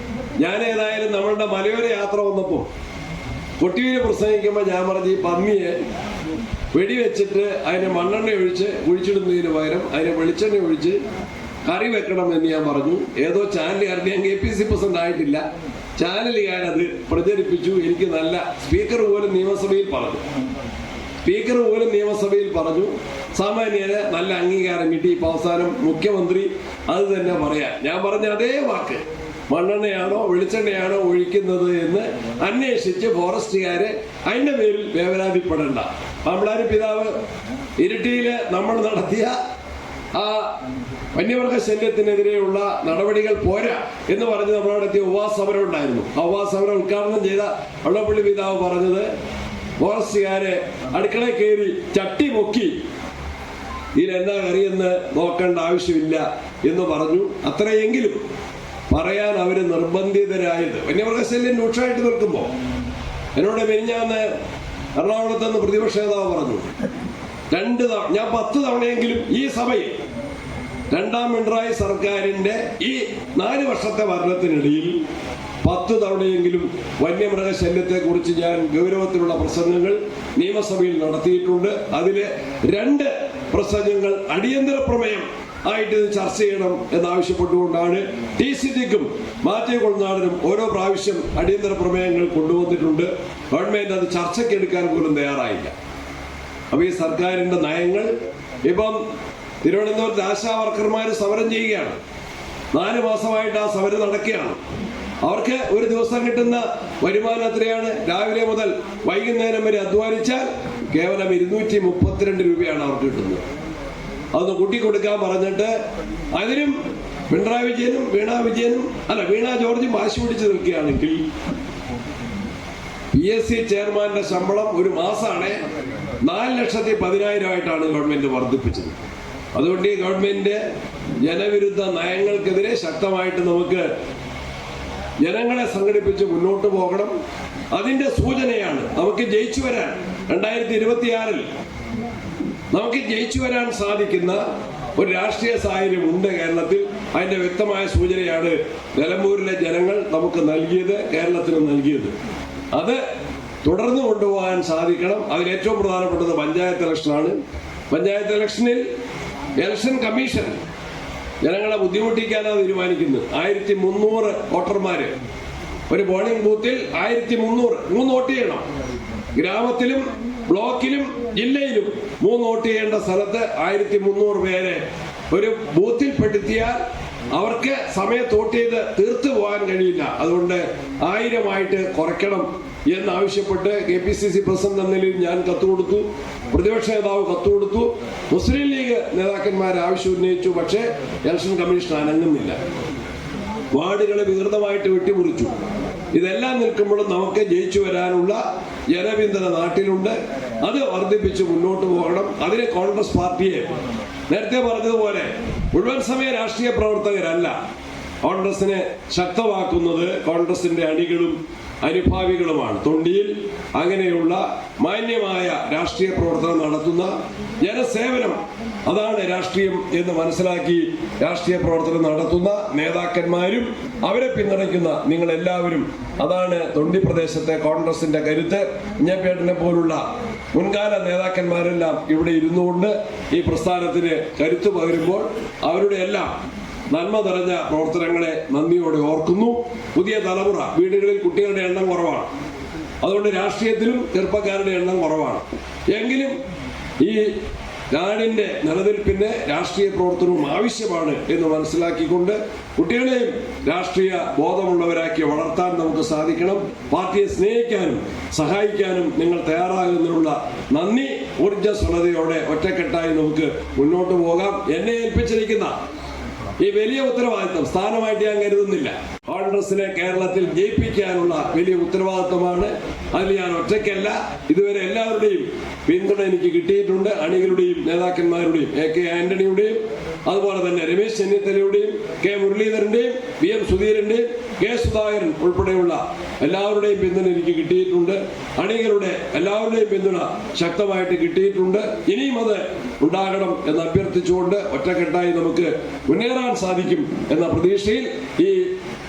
ഞാൻ ഏതായാലും നമ്മളുടെ മലയോര യാത്ര വന്നപ്പോൾ കൊട്ടിയൂര് പ്രസംഗിക്കുമ്പോൾ ഞാൻ പറഞ്ഞ് ഈ പന്നിയെ വെടിവെച്ചിട്ട് അതിന് മണ്ണെണ്ണ ഒഴിച്ച് കുഴിച്ചിടുന്നതിന് പകരം അതിന് വെളിച്ചെണ്ണ ഒഴിച്ച് കറി വെക്കണം എന്ന് ഞാൻ പറഞ്ഞു. ഏതോ ചാനലുകാരൻ, ഞാൻ KPC പ്രസിഡന്റ് ആയിട്ടില്ല, ചാനലുകാരത് പ്രചരിപ്പിച്ചു. എനിക്ക് നല്ല സ്പീക്കർ പോലും നിയമസഭയിൽ പറഞ്ഞു. സാമാന്യന് നല്ല അംഗീകാരം കിട്ടി. ഇപ്പൊ അവസാനം മുഖ്യമന്ത്രി അത് തന്നെ പറയാൻ. ഞാൻ പറഞ്ഞ അതേ വാക്ക്, മണ്ണെണ്ണയാണോ വെളിച്ചെണ്ണയാണോ ഒഴിക്കുന്നത് എന്ന് അന്വേഷിച്ച് ഫോറസ്റ്റുകാര് അതിന്റെ പേരിൽ വേവലാതിപ്പെടേണ്ട. പാമ്പ്ളാരി പിതാവ് ഇരിട്ടിയില് നമ്മൾ നടത്തിയ ആ വന്യമൃഗ ശല്യത്തിനെതിരെയുള്ള നടപടികൾ പോരാ എന്ന് പറഞ്ഞ് നമ്മൾ നടത്തിയ ഉപവാസ സമരം ഉണ്ടായിരുന്നു. ആ ഉപവാസ സമരം ഉദ്ഘാടനം ചെയ്ത വള്ളപ്പള്ളി പിതാവ് പറഞ്ഞത്, ഫോറസ്റ്റുകാരെ അടുക്കളയിൽ കയറി ചട്ടി പൊക്കി ഇതിലെന്താ കറിയെന്ന് നോക്കേണ്ട ആവശ്യമില്ല എന്ന് പറഞ്ഞു. അത്രയെങ്കിലും പറയാൻ അവര് നിർബന്ധിതരായത്. വന്യമൃഗശല്യം രൂക്ഷമായിട്ട് നിൽക്കുമ്പോൾ എന്നോട് മിനിഞ്ഞാന്ന് എറണാകുളത്ത് നിന്ന് പ്രതിപക്ഷ നേതാവ് പറഞ്ഞു, 2 തവണ, ഞാൻ 10 തവണയെങ്കിലും ഈ സഭയിൽ 2ാം പിണറായി സർക്കാരിന്റെ ഈ 4 വർഷത്തെ ഭരണത്തിനിടയിൽ 10 തവണയെങ്കിലും വന്യമൃഗശല്യത്തെ കുറിച്ച് ഞാൻ ഗൗരവത്തിലുള്ള പ്രസംഗങ്ങൾ നിയമസഭയിൽ നടത്തിയിട്ടുണ്ട്. അതില് 2 പ്രസംഗങ്ങൾ അടിയന്തര പ്രമേയം ആയിട്ട് ഇത് ചർച്ച ചെയ്യണം എന്നാവശ്യപ്പെട്ടുകൊണ്ടാണ് TCTക്കും മാത്യു കൊളനാടനും ഓരോ പ്രാവശ്യം അടിയന്തര പ്രമേയങ്ങൾ കൊണ്ടുവന്നിട്ടുണ്ട്. ഗവൺമെന്റ് അത് ചർച്ചയ്ക്ക് എടുക്കാൻ പോലും തയ്യാറായില്ല. അപ്പൊ ഈ സർക്കാരിന്റെ നയങ്ങൾ, ഇപ്പം തിരുവനന്തപുരത്ത് ആശാ വർക്കർമാർ സമരം ചെയ്യുകയാണ്. 4 മാസമായിട്ട് ആ സമരം നടക്കുകയാണ്. അവർക്ക് ഒരു ദിവസം കിട്ടുന്ന വരുമാനം എത്രയാണ്? രാവിലെ മുതൽ വൈകുന്നേരം വരെ അധ്വാനിച്ചാൽ കേവലം 232 രൂപയാണ് അവർക്ക് കിട്ടുന്നത്. അതൊന്ന് കൂട്ടിക്കൊടുക്കാൻ പറഞ്ഞിട്ട് അതിനും പിണറായി വിജയനും വീണ ജോർജും വാശി പിടിച്ച് നിൽക്കുകയാണെങ്കിൽ PSC ചെയർമാന്റെ ശമ്പളം ഒരു മാസമാണ് 4,10,000 ആയിട്ടാണ് ഗവൺമെന്റ് വർദ്ധിപ്പിച്ചത്. അതുകൊണ്ട് ഈ ഗവൺമെന്റിന്റെ ജനവിരുദ്ധ നയങ്ങൾക്കെതിരെ ശക്തമായിട്ട് നമുക്ക് ജനങ്ങളെ സംഘടിപ്പിച്ച് മുന്നോട്ട് പോകണം. അതിന്റെ സൂചനയാണ് നമുക്ക് ജയിച്ചു വരാൻ 2026 നമുക്ക് ജയിച്ചു വരാൻ സാധിക്കുന്ന ഒരു രാഷ്ട്രീയ സാഹചര്യം ഉണ്ട് കേരളത്തിൽ. അതിന്റെ വ്യക്തമായ സൂചനയാണ് നിലമ്പൂരിലെ ജനങ്ങൾ നമുക്ക് നൽകിയത്, കേരളത്തിന് നൽകിയത്. അത് തുടർന്ന് കൊണ്ടുപോകാൻ സാധിക്കണം. അതിൽ ഏറ്റവും പ്രധാനപ്പെട്ടത് പഞ്ചായത്ത് ഇലക്ഷനാണ്. പഞ്ചായത്ത് ഇലക്ഷനിൽ ഇലക്ഷൻ കമ്മീഷൻ ജനങ്ങളെ ബുദ്ധിമുട്ടിക്കാനാണ് തീരുമാനിക്കുന്നത്. 1300 വോട്ടർമാര് ഒരു പോളിംഗ് ബൂത്തിൽ 1300 3 വോട്ട് ചെയ്യണം. ഗ്രാമത്തിലും ബ്ലോക്കിലും ജില്ലയിലും 3 വോട്ട് ചെയ്യേണ്ട സ്ഥലത്ത് 1300 പേരെ ഒരു ബൂത്തിൽ പെടുത്തിയാൽ അവർക്ക് സമയത്ത് വോട്ട് ചെയ്ത് തീർത്തു പോകാൻ കഴിയില്ല. അതുകൊണ്ട് 1000 കുറയ്ക്കണം എന്നാവശ്യപ്പെട്ട് KPCC പ്രസിഡന്റ് എന്ന നിലയിൽ ഞാൻ കത്ത് കൊടുത്തു, പ്രതിപക്ഷ നേതാവ് കത്ത് കൊടുത്തു, മുസ്ലിം ലീഗ് നേതാക്കന്മാർ ആവശ്യം ഉന്നയിച്ചു. പക്ഷേ ഇലക്ഷൻ കമ്മീഷൻ അനങ്ങുന്നില്ല. വാർഡുകളെ വികൃതമായിട്ട് വെട്ടിമുറിച്ചു. ഇതെല്ലാം നിൽക്കുമ്പോഴും നമുക്ക് ജയിച്ചു വരാനുള്ള ജനപിന്തുണ നാട്ടിലുണ്ട്. അത് വർദ്ധിപ്പിച്ച് മുന്നോട്ട് പോകണം. അതിന് കോൺഗ്രസ് പാർട്ടിയെ നേരത്തെ പറഞ്ഞതുപോലെ മുഴുവൻ സമയ രാഷ്ട്രീയ പ്രവർത്തകരല്ല കോൺഗ്രസിനെ ശക്തമാക്കുന്നത് കോൺഗ്രസിന്റെ അണികളും അനുഭാവികളുമാണ്. തൊണ്ടിയിൽ അങ്ങനെയുള്ള മാന്യമായ രാഷ്ട്രീയ പ്രവർത്തനം നടത്തുന്ന ജനസേവനം, അതാണ് രാഷ്ട്രീയം എന്ന് മനസ്സിലാക്കി രാഷ്ട്രീയ പ്രവർത്തനം നടത്തുന്ന നേതാക്കന്മാരും അവരെ പിന്തുണയ്ക്കുന്ന നിങ്ങളെല്ലാവരും, അതാണ് തൊണ്ടി പ്രദേശത്തെ കോൺഗ്രസിന്റെ കരുത്ത്. കുഞ്ഞപ്പേട്ടനെ പോലുള്ള മുൻകാല നേതാക്കന്മാരെല്ലാം ഇവിടെ ഇരുന്നുകൊണ്ട് ഈ പ്രസ്ഥാനത്തിന് കരുത്ത് പകരുമ്പോൾ അവരുടെ എല്ലാം നന്മ നിറഞ്ഞ പ്രവർത്തനങ്ങളെ നന്ദിയോടെ ഓർക്കുന്നു. പുതിയ തലമുറ, വീടുകളിൽ കുട്ടികളുടെ എണ്ണം കുറവാണ്, അതുകൊണ്ട് രാഷ്ട്രീയത്തിലും ചെറുപ്പക്കാരുടെ എണ്ണം കുറവാണ്. എങ്കിലും ഈ നാടിന്റെ നിലനിൽപ്പിന് രാഷ്ട്രീയ പ്രവർത്തനവും ആവശ്യമാണ് എന്ന് മനസ്സിലാക്കിക്കൊണ്ട് കുട്ടികളെയും രാഷ്ട്രീയ ബോധമുള്ളവരാക്കി വളർത്താൻ നമുക്ക് സാധിക്കണം. പാർട്ടിയെ സ്നേഹിക്കാനും സഹായിക്കാനും നിങ്ങൾ തയ്യാറാകുന്നതിനുള്ള നന്ദി ഊർജ്ജസ്വലതയോടെ ഒറ്റക്കെട്ടായി നമുക്ക് മുന്നോട്ട് പോകാം. എന്നെ ഏൽപ്പിച്ചിരിക്കുന്ന ഈ വലിയ ഉത്തരവാദിത്വം സ്ഥാനമായിട്ട് ഞാൻ കരുതുന്നില്ല. കോൺഗ്രസിനെ കേരളത്തിൽ ജയിപ്പിക്കാനുള്ള വലിയ ഉത്തരവാദിത്വമാണ്. അതിൽ ഞാൻ ഒറ്റയ്ക്കല്ല. ഇതുവരെ എല്ലാവരുടെയും പിന്തുണ എനിക്ക് കിട്ടിയിട്ടുണ്ട്. അണികളുടെയും നേതാക്കന്മാരുടെയും, AK ആന്റണിയുടെയും അതുപോലെ തന്നെ Ramesh ചെന്നിത്തലയുടെയും K മുരളീധരന്റെയും VM സുധീരന്റെയും K Sudhakaran ഉൾപ്പെടെയുള്ള എല്ലാവരുടെയും പിന്തുണ എനിക്ക് കിട്ടിയിട്ടുണ്ട്. അണികളുടെ എല്ലാവരുടെയും പിന്തുണ ശക്തമായിട്ട് കിട്ടിയിട്ടുണ്ട്. ഇനിയും അത് ഉണ്ടാകണം എന്ന് അഭ്യർത്ഥിച്ചുകൊണ്ട് ഒറ്റക്കെട്ടായി നമുക്ക് മുന്നേറാൻ സാധിക്കും എന്ന പ്രതീക്ഷയിൽ ഈ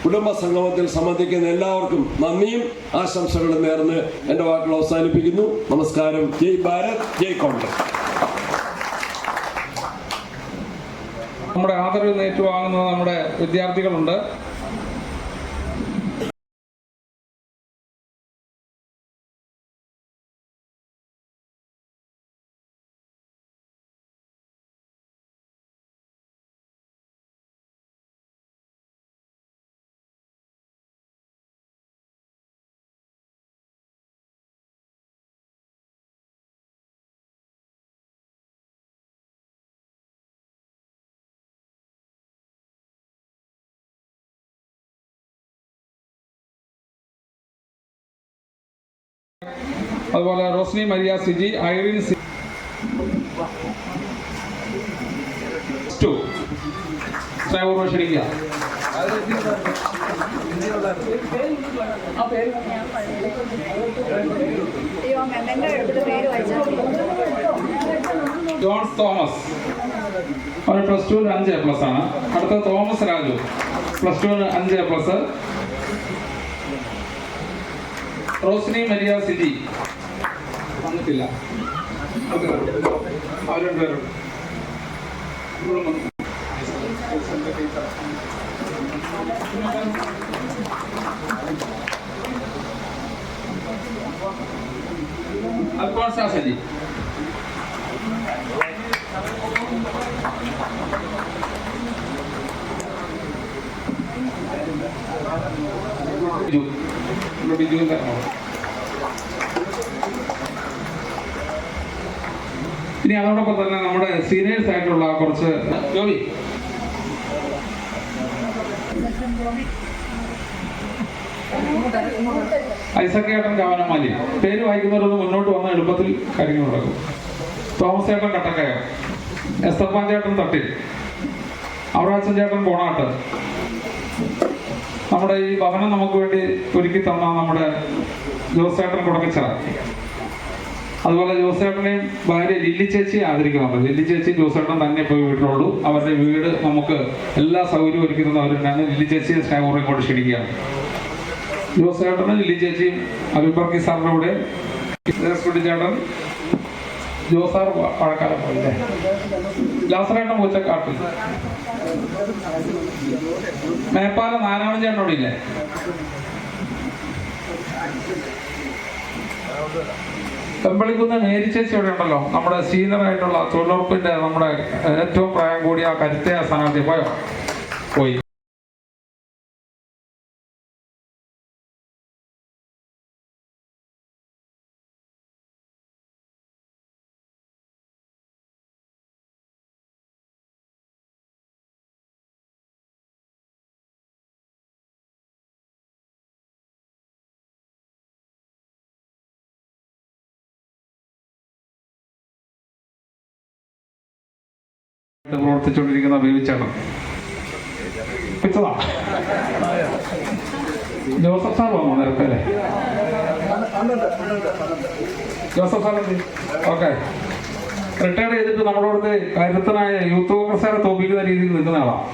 കുടുംബ സംഗമത്തിൽ സംബന്ധിക്കുന്ന എല്ലാവർക്കും നന്ദിയും ആശംസകളും നേർന്ന് എന്റെ വാക്കുകൾ അവസാനിപ്പിക്കുന്നു. നമസ്കാരം. ജയ് ഭാരത്, ജയ് കോൺഗ്രസ്. നമ്മുടെ ആദരവ് ഏറ്റുവാങ്ങുന്ന നമ്മുടെ വിദ്യാർത്ഥികളുണ്ട്. അതുപോലെ റോസ്നി മരിയ സിജി, ഐറിൻ സ്നേഹപൂർവ്വം ക്ഷണിക്കുക. ജോൺസ് തോമസ്, അവൻ +2 5A+ ആണ്. അടുത്ത Thomas Raju, +2 5A+. Rosni Maria Siji വന്നിട്ടില്ല. അവർ രണ്ടുപേരുണ്ട്. അൽഫോൺസ സജി, ഇനി അതോടൊപ്പം തന്നെ നമ്മുടെ സീനിയേഴ്സ് ആയിട്ടുള്ള കുറച്ച് ജോബി, ഐസക് ഏട്ടൻ കാവനമാലി, പേര് വായിക്കുന്നവരൊന്ന് മുന്നോട്ട് വന്ന എളുപ്പത്തിൽ കാര്യങ്ങൾ നടക്കും. തോമസ് ഏട്ടൻ കട്ടക്കയം, എസ്തപ്പാൻ ചേട്ടൻ തട്ടിൽ, അവറാച്ചൻ ചേട്ടൻ കോണാട്ട്, നമ്മുടെ ഈ ഭവനം നമുക്ക് വേണ്ടി ഒരുക്കി തന്ന നമ്മുടെ ജോസേട്ടൻ കുടക്കച്ചിറ, അതുപോലെ ജോസേട്ടനെയും ഭാര്യ ലില്ലി ചേച്ചി ആദരിക്കുന്നുണ്ട്. ലില്ലി ചേച്ചി ജോസേട്ടൻ തന്നെ പോയി വീട്ടിലുള്ളൂ. അവരുടെ വീട് നമുക്ക് എല്ലാ സൗകര്യവും ഒരുക്കി തന്നവരുണ്ടാണ്. ലില്ലി ചേച്ചിയെ സ്നേഹപൂർവ്വം കൊണ്ട് ക്ഷണിക്കുകയാണ്. ജോസേട്ടനും ലില്ലി ചേച്ചിയും അബിബർക്കി സാറിൻ്റെ കൂടെ ചേട്ടൻ ജോസാർ പഴക്കാലം പോയില്ലേ, ലാസറേട്ടൻ പൂച്ചക്കാട്ടിൽ, മേപ്പാല നാരായണൻ ചേട്ടൻ അവിടെ ഇല്ലേ, പെമ്പളിക്കുന്ന് മേരി ചേച്ചി അവിടെ ഉണ്ടല്ലോ, നമ്മുടെ സീനിയറായിട്ടുള്ള തൊഴിലുറപ്പിന്റെ നമ്മുടെ ഏറ്റവും പ്രായം കൂടിയ കരുത്തയ സ്ഥാനാർത്ഥി പോയി. പ്രവർത്തിച്ചുകൊണ്ടിരിക്കുന്ന ബേബിച്ചേട്ടൻ ജോസഫ് സാർ വന്നോ നേരത്തെ അല്ലേ? Joseph sir okay. റിട്ടയർ ചെയ്തിട്ട് നമ്മുടെ അടുത്ത് കരുത്തനായ യൂത്ത് കോൺഗ്രസ്സുകാരെ തോപ്പിക്കുന്ന രീതിയിൽ നിൽക്കുന്ന ആളാണ്.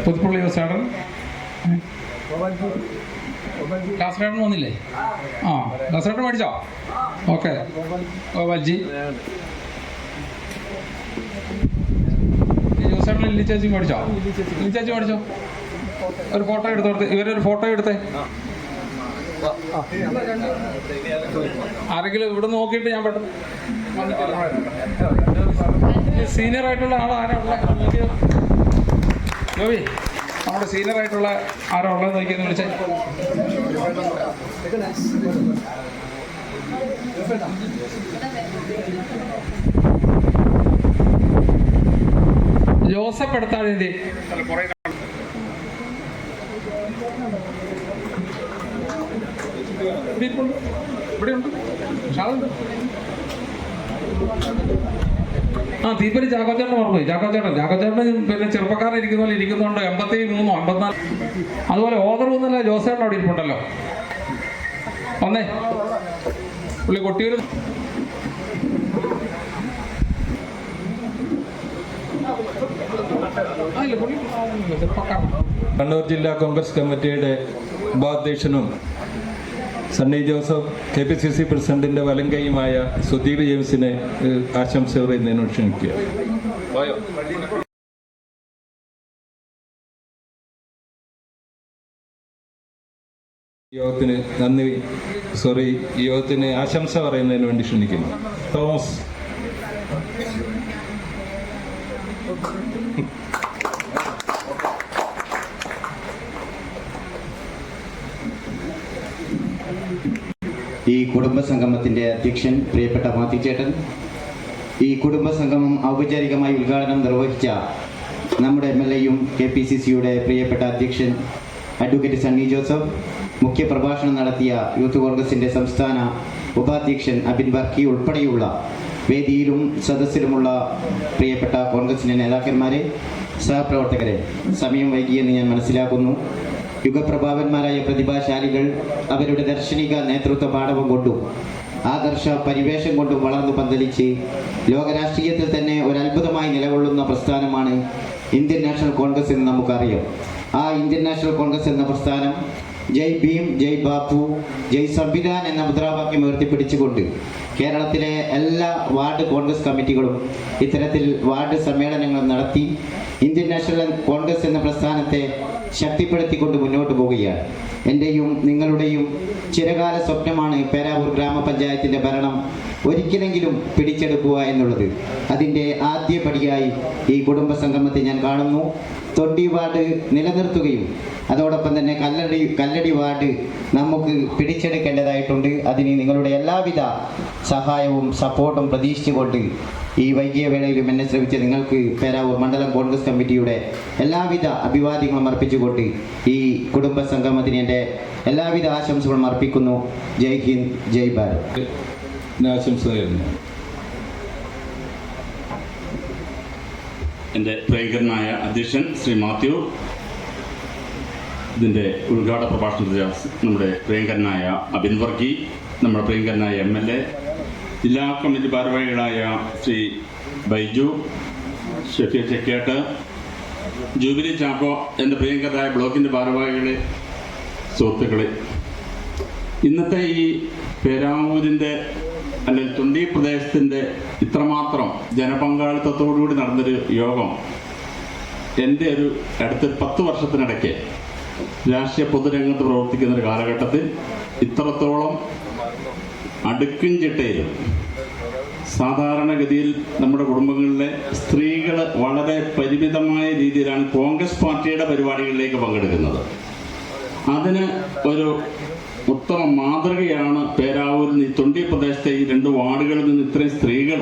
പുതുപ്പള്ളി ജോസേട്ടൻ ക്ലാസ്സേട്ടൻ വന്നില്ലേ? ആ ക്ലാസ്സേട്ടൻ മേടിച്ചോ? ഓക്കെ. വജ്ജി ജോസേട്ടൻ ലില്ലി ചേച്ചി മേടിച്ചോ? ലില്ലി ചേച്ചി മേടിച്ചോ? ഒരു ഫോട്ടോ എടുത്തോടുത്ത് ഇവരൊരു ഫോട്ടോ എടുത്തേ. ആരെങ്കിലും ഇവിടെ നോക്കിയിട്ട് ഞാൻ പെട്ടെന്ന് സീനിയർ ആയിട്ടുള്ള ആൾ ആരാ ഉള്ളത്? ജോബി, നമ്മുടെ സീനിയർ ആയിട്ടുള്ള ആരാ ഉള്ളത് നോക്കിയെന്ന് വിളിച്ചേ. ജോസഫ് എടുത്താഴിന്റെ ഇവിടെ ഉണ്ട്. ആ തീപ്പരി ചാക്കോച്ചേട്ടൻ മറന്നുപോയി. ചാക്കോച്ചേട്ടൻ പിന്നെ ചെറുപ്പക്കാരൻ ഇരിക്കുന്ന പോലെ ഇരിക്കുന്നുണ്ട്. 83 84. അതുപോലെ ഓതറൂന്നല്ല ജോസേട്ടൻ അവിടെ ഇരിപ്പുണ്ടല്ലോ. വന്നേ പുള്ളി കൊട്ടിയൂർ. കണ്ണൂർ ജില്ലാ കോൺഗ്രസ് കമ്മിറ്റിയുടെ ഉപാധ്യക്ഷനും സണ്ണി ജോസഫ് KPCC പ്രസിഡന്റിന്റെ വലങ്കയുമായ സുദീപ് ജെയിംസിനെ ആശംസ പറയുന്നതിനോട് ക്ഷണിക്കുക. യോഗത്തിന് ആശംസ പറയുന്നതിന് വേണ്ടി ക്ഷണിക്കുന്നു. തോമസ്. ഈ കുടുംബസംഗമത്തിന്റെ അധ്യക്ഷൻ പ്രിയപ്പെട്ട മാത്തിച്ചേട്ടൻ, ഈ കുടുംബസംഗമം ഔപചാരികമായി ഉദ്ഘാടനം നിർവഹിച്ച നമ്മുടെ MLAയും KPCCയുടെ പ്രിയപ്പെട്ട അധ്യക്ഷൻ അഡ്വക്കേറ്റ് സണ്ണി ജോസഫ്, മുഖ്യപ്രഭാഷണം നടത്തിയ യൂത്ത് കോൺഗ്രസിന്റെ സംസ്ഥാന ഉപാധ്യക്ഷൻ അബിൻ ബർക്കി ഉൾപ്പെടെയുള്ള വേദിയിലും സദസ്സിലുമുള്ള പ്രിയപ്പെട്ട കോൺഗ്രസിന്റെ നേതാക്കന്മാരെ, സഹപ്രവർത്തകരെ, സമയം വൈകിയെന്ന് ഞാൻ മനസ്സിലാക്കുന്നു. യുഗപ്രഭാവന്മാരായ പ്രതിഭാശാലികൾ അവരുടെ ദർശനിക നേതൃത്വ പാഠവും കൊണ്ടും ആദർശ പരിവേഷം കൊണ്ടും വളർന്നു പന്തലിച്ച് ലോകരാഷ്ട്രീയത്തിൽ തന്നെ ഒരത്ഭുതമായി നിലകൊള്ളുന്ന പ്രസ്ഥാനമാണ് ഇന്ത്യൻ നാഷണൽ കോൺഗ്രസ് എന്ന് നമുക്കറിയാം. ആ ഇന്ത്യൻ നാഷണൽ കോൺഗ്രസ് എന്ന പ്രസ്ഥാനം ജയ് ഭീം, ജയ് ബാപ്പു, ജയ് സംവിധാൻ എന്ന മുദ്രാവാക്യം ഉയർത്തിപ്പിടിച്ചുകൊണ്ട് കേരളത്തിലെ എല്ലാ വാർഡ് കോൺഗ്രസ് കമ്മിറ്റികളും ഇത്തരത്തിൽ വാർഡ് സമ്മേളനങ്ങൾ നടത്തി ഇന്ത്യൻ നാഷണൽ കോൺഗ്രസ് എന്ന പ്രസ്ഥാനത്തെ ശക്തിപ്പെടുത്തിക്കൊണ്ട് മുന്നോട്ട് പോവുകയാണ്. എൻ്റെയും നിങ്ങളുടെയും ചിരകാല സ്വപ്നമാണ് പേരാവൂർ ഗ്രാമപഞ്ചായത്തിൻ്റെ ഭരണം ഒരിക്കലെങ്കിലും പിടിച്ചെടുക്കുക എന്നുള്ളത്. അതിൻ്റെ ആദ്യപടിയായി ഈ കുടുംബസംഗമത്തെ ഞാൻ കാണുന്നു. തൊണ്ടി വാർഡ് നിലനിർത്തുകയും അതോടൊപ്പം തന്നെ കല്ലടി വാർഡ് നമുക്ക് പിടിച്ചെടുക്കേണ്ടതായിട്ടുണ്ട്. അതിന് നിങ്ങളുടെ എല്ലാവിധ സഹായവും സപ്പോർട്ടും പ്രതീക്ഷിച്ചുകൊണ്ട് ഈ വൈകിയ വേളയിലും എന്നെ ശ്രമിച്ച നിങ്ങൾക്ക് പേരാവൂർ മണ്ഡലം കോൺഗ്രസ് കമ്മിറ്റിയുടെ എല്ലാവിധ അഭിവാദ്യങ്ങളും അർപ്പിച്ചുകൊണ്ട് ഈ കുടുംബ സംഗമത്തിന് എൻ്റെ എല്ലാവിധ ആശംസകളും അർപ്പിക്കുന്നു. ജയ് ഹിന്ദ്, ജയ് ഭാരത്. ആശംസ നേരുന്നു. എൻ്റെ പ്രിയങ്കരനായ അധ്യക്ഷൻ ശ്രീ മാത്യു, ഇതിൻ്റെ ഉദ്ഘാടന പ്രഭാഷണത്തിൽ നമ്മുടെ പ്രിയങ്കരനായ അബിൻ വർക്കി, നമ്മുടെ പ്രിയങ്കരനായ MLA, ജില്ലാ കമ്മിറ്റി ഭാരവാഹികളായ ശ്രീ ബൈജു, ഷഫീർ ചെക്കേട്ട്, ജൂബിലി ചാക്കോ, എൻ്റെ പ്രിയങ്കരനായ ബ്ലോക്കിൻ്റെ ഭാരവാഹികളെ, സുഹൃത്തുക്കളെ, ഇന്നത്തെ ഈ പേരാവൂരിൻ്റെ അല്ലെങ്കിൽ തുണ്ടി പ്രദേശത്തിൻ്റെ ഇത്രമാത്രം ജനപങ്കാളിത്തത്തോടുകൂടി നടന്നൊരു യോഗം എൻ്റെ ഒരു അടുത്ത 10 വർഷത്തിനിടയ്ക്ക് രാഷ്ട്രീയ പൊതുരംഗത്ത് പ്രവർത്തിക്കുന്ന ഒരു കാലഘട്ടത്തിൽ ഇത്രത്തോളം അടുക്കും ചിട്ടയിലും സാധാരണഗതിയിൽ നമ്മുടെ കുടുംബങ്ങളിലെ സ്ത്രീകൾ വളരെ പരിമിതമായ രീതിയിലാണ് കോൺഗ്രസ് പാർട്ടിയുടെ പരിപാടികളിലേക്ക് പങ്കെടുക്കുന്നത്. അതിന് ഒരു ഉത്തമ മാതൃകയാണ് പേരാവൂരിൽ ഈ തൊണ്ടി പ്രദേശത്തെ ഈ 2 വാർഡുകളിൽ നിന്ന് ഇത്രയും സ്ത്രീകൾ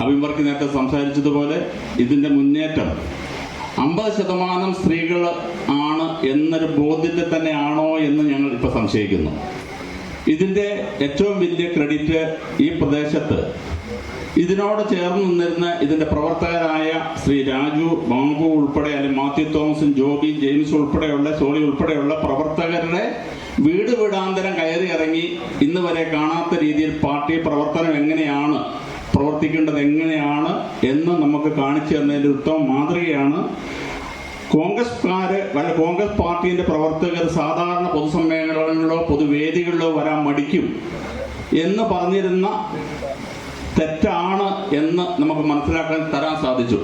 അഭിമുഖർക്ക് നേരത്തെ സംസാരിച്ചതുപോലെ ഇതിൻ്റെ മുന്നേറ്റം 50% സ്ത്രീകൾ ആണ് എന്നൊരു ബോധ്യത്തിൽ തന്നെയാണോ എന്ന് ഞങ്ങൾ ഇപ്പോൾ സംശയിക്കുന്നു. ഇതിൻ്റെ ഏറ്റവും വലിയ ക്രെഡിറ്റ് ഈ പ്രദേശത്ത് ഇതിനോട് ചേർന്ന് നിന്നിരുന്ന ഇതിൻ്റെ പ്രവർത്തകരായ ശ്രീ രാജു, ബാബു ഉൾപ്പെടെ, അല്ലെങ്കിൽ മാത്യു തോമസും ജോബി, ജെയിംസ് ഉൾപ്പെടെയുള്ള, സോളി ഉൾപ്പെടെയുള്ള പ്രവർത്തകരുടെ വീട് വീടാന്തരം കയറി ഇറങ്ങി ഇന്ന് വരെ കാണാത്ത രീതിയിൽ പാർട്ടി പ്രവർത്തനം എങ്ങനെയാണ്, പ്രവർത്തിക്കേണ്ടത് എങ്ങനെയാണ് എന്ന് നമുക്ക് കാണിച്ചു തന്നതിൻ്റെ ഉത്തമ മാതൃകയാണ്. കോൺഗ്രസ് പാർട്ടിയുടെ പ്രവർത്തകർ സാധാരണ പൊതുസമ്മേളനങ്ങളിലോ പൊതുവേദികളിലോ വരാൻ മടിക്കും എന്ന് പറഞ്ഞിരുന്ന തെറ്റാണ് എന്ന് നമുക്ക് മനസ്സിലാക്കാൻ തരാൻ സാധിച്ചു.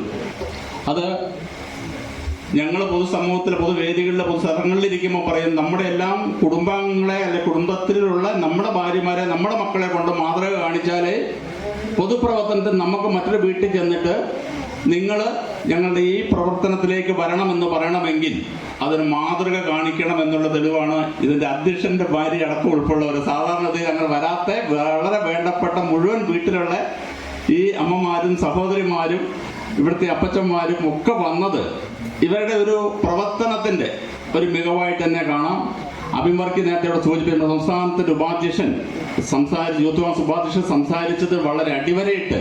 അത് ഞങ്ങൾ പൊതുസമൂഹത്തിൽ, പൊതുവേദികളിലെ, പൊതുസ്ഥലങ്ങളിലിരിക്കുമ്പോൾ പറയും, നമ്മുടെ എല്ലാം കുടുംബാംഗങ്ങളെ അല്ലെ കുടുംബത്തിലുള്ള നമ്മുടെ ഭാര്യമാരെ, നമ്മുടെ മക്കളെ കൊണ്ട് മാതൃക കാണിച്ചാലേ പൊതുപ്രവർത്തനത്തിൽ നമുക്ക് മറ്റൊരു വീട്ടിൽ ചെന്നിട്ട് നിങ്ങൾ ഞങ്ങളുടെ ഈ പ്രവർത്തനത്തിലേക്ക് വരണമെന്ന് പറയണമെങ്കിൽ അതിന് മാതൃക കാണിക്കണം എന്നുള്ള തെളിവാണ് ഇതിൻ്റെ അധ്യക്ഷൻ്റെ ഭാര്യ അടക്കം ഉൾപ്പെടെയുള്ളവർ. സാധാരണഗതിയിൽ അങ്ങനെ വരാത്ത വളരെ വേണ്ടപ്പെട്ട മുഴുവൻ വീട്ടിലുള്ള ഈ അമ്മമാരും സഹോദരിമാരും ഇവിടുത്തെ അപ്പച്ചന്മാരും ഒക്കെ വന്നത് ഇവരുടെ ഒരു പ്രവർത്തനത്തിൻ്റെ ഒരു മികവായിട്ട് തന്നെ കാണാം. അഭിമർക്കി നേരത്തെ ഇവിടെ സൂചിപ്പിക്കുന്ന സംസ്ഥാനത്തിൻ്റെ ഉപാധ്യക്ഷൻ യൂത്ത് കോൺഗ്രസ് ഉപാധ്യക്ഷൻ സംസാരിച്ചത് വളരെ അടിവരയിട്ട്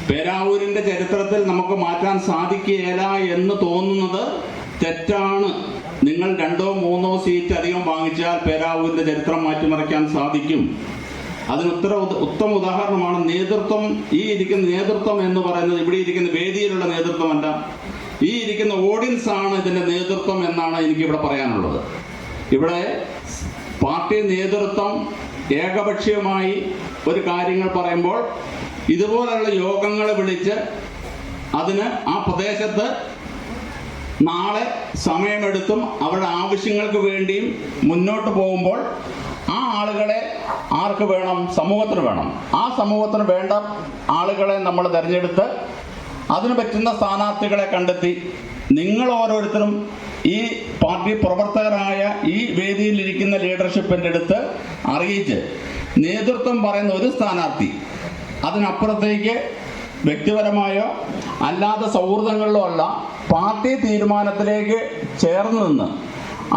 പേരാവൂരിൻ്റെ ചരിത്രത്തിൽ നമുക്ക് മാറ്റാൻ സാധിക്കുകയില്ല എന്ന് തോന്നുന്നത് തെറ്റാണ്. നിങ്ങൾ 2-3 സീറ്റ് അധികം വാങ്ങിച്ചാൽ പേരാവൂരിൻ്റെ ചരിത്രം മാറ്റിമറിക്കാൻ സാധിക്കും. അതിന് ഉത്തമ ഉദാഹരണമാണ് നേതൃത്വം. ഈ ഇരിക്കുന്ന നേതൃത്വം എന്ന് പറയുന്നത് ഇവിടെ ഇരിക്കുന്ന വേദിയിലുള്ള നേതൃത്വമല്ല, ഈ ഇരിക്കുന്ന ഓഡിയൻസ് ആണ് ഇതിൻ്റെ നേതൃത്വം എന്നാണ് എനിക്കിവിടെ പറയാനുള്ളത്. ഇവിടെ പാർട്ടി നേതൃത്വം ഏകപക്ഷീയമായി ഒരു കാര്യങ്ങൾ പറയുമ്പോൾ ഇതുപോലുള്ള യോഗങ്ങൾ വിളിച്ച് അതിന് ആ പ്രദേശത്ത് നാളെ സമയമെടുത്തും അവരുടെ ആവശ്യങ്ങൾക്ക് വേണ്ടിയും മുന്നോട്ട് പോകുമ്പോൾ ആ ആളുകളെ ആർക്ക് വേണം? സമൂഹത്തിന് വേണം. ആ സമൂഹത്തിന് വേണ്ട ആളുകളെ നമ്മൾ തിരഞ്ഞെടുത്ത് അതിന് പറ്റുന്ന സ്ഥാനാർത്ഥികളെ കണ്ടെത്തി നിങ്ങൾ ഓരോരുത്തരും ഈ പാർട്ടി പ്രവർത്തകരായ ഈ വേദിയിലിരിക്കുന്ന ലീഡർഷിപ്പിൻ്റെ അടുത്ത് അറിയിച്ച് നേതൃത്വം പറയുന്ന ഒരു സ്ഥാനാർത്ഥി, അതിനപ്പുറത്തേക്ക് വ്യക്തിപരമായോ അല്ലാതെ സൗഹൃദങ്ങളിലോ അല്ല, പാർട്ടി തീരുമാനത്തിലേക്ക് ചേർന്ന് നിന്ന്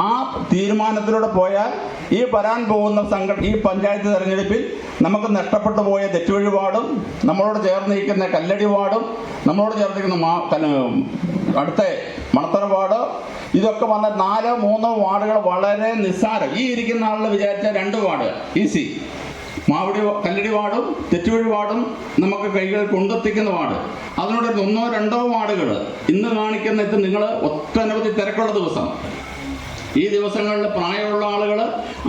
ആ തീരുമാനത്തിലൂടെ പോയാൽ ഈ വരാൻ പോകുന്ന ഈ പഞ്ചായത്ത് തെരഞ്ഞെടുപ്പിൽ നമുക്ക് നഷ്ടപ്പെട്ടു പോയ തെറ്റുവഴി വാർഡും നമ്മളോട് ചേർന്നിരിക്കുന്ന കല്ലടി വാർഡും നമ്മളോട് ചേർന്നിരിക്കുന്ന അടുത്ത മണത്തറ വാർഡ്, ഇതൊക്കെ വന്ന 4-3 വാർഡുകൾ വളരെ നിസ്സാരം. ഈ ഇരിക്കുന്ന ആളുകൾ വിചാരിച്ച 2 വാർഡ് ഈസി, കല്ലടി വാർഡും തെറ്റുവഴി വാർഡും നമുക്ക് കൈകൾ കൊണ്ടെത്തിക്കുന്ന വാർഡ്. അതിനോട് 1-2 വാർഡുകൾ ഇന്ന് കാണിക്കുന്ന ഇത് നിങ്ങൾ ഒട്ടനവധി തിരക്കുള്ള ദിവസം, ഈ ദിവസങ്ങളിൽ പ്രായമുള്ള ആളുകൾ,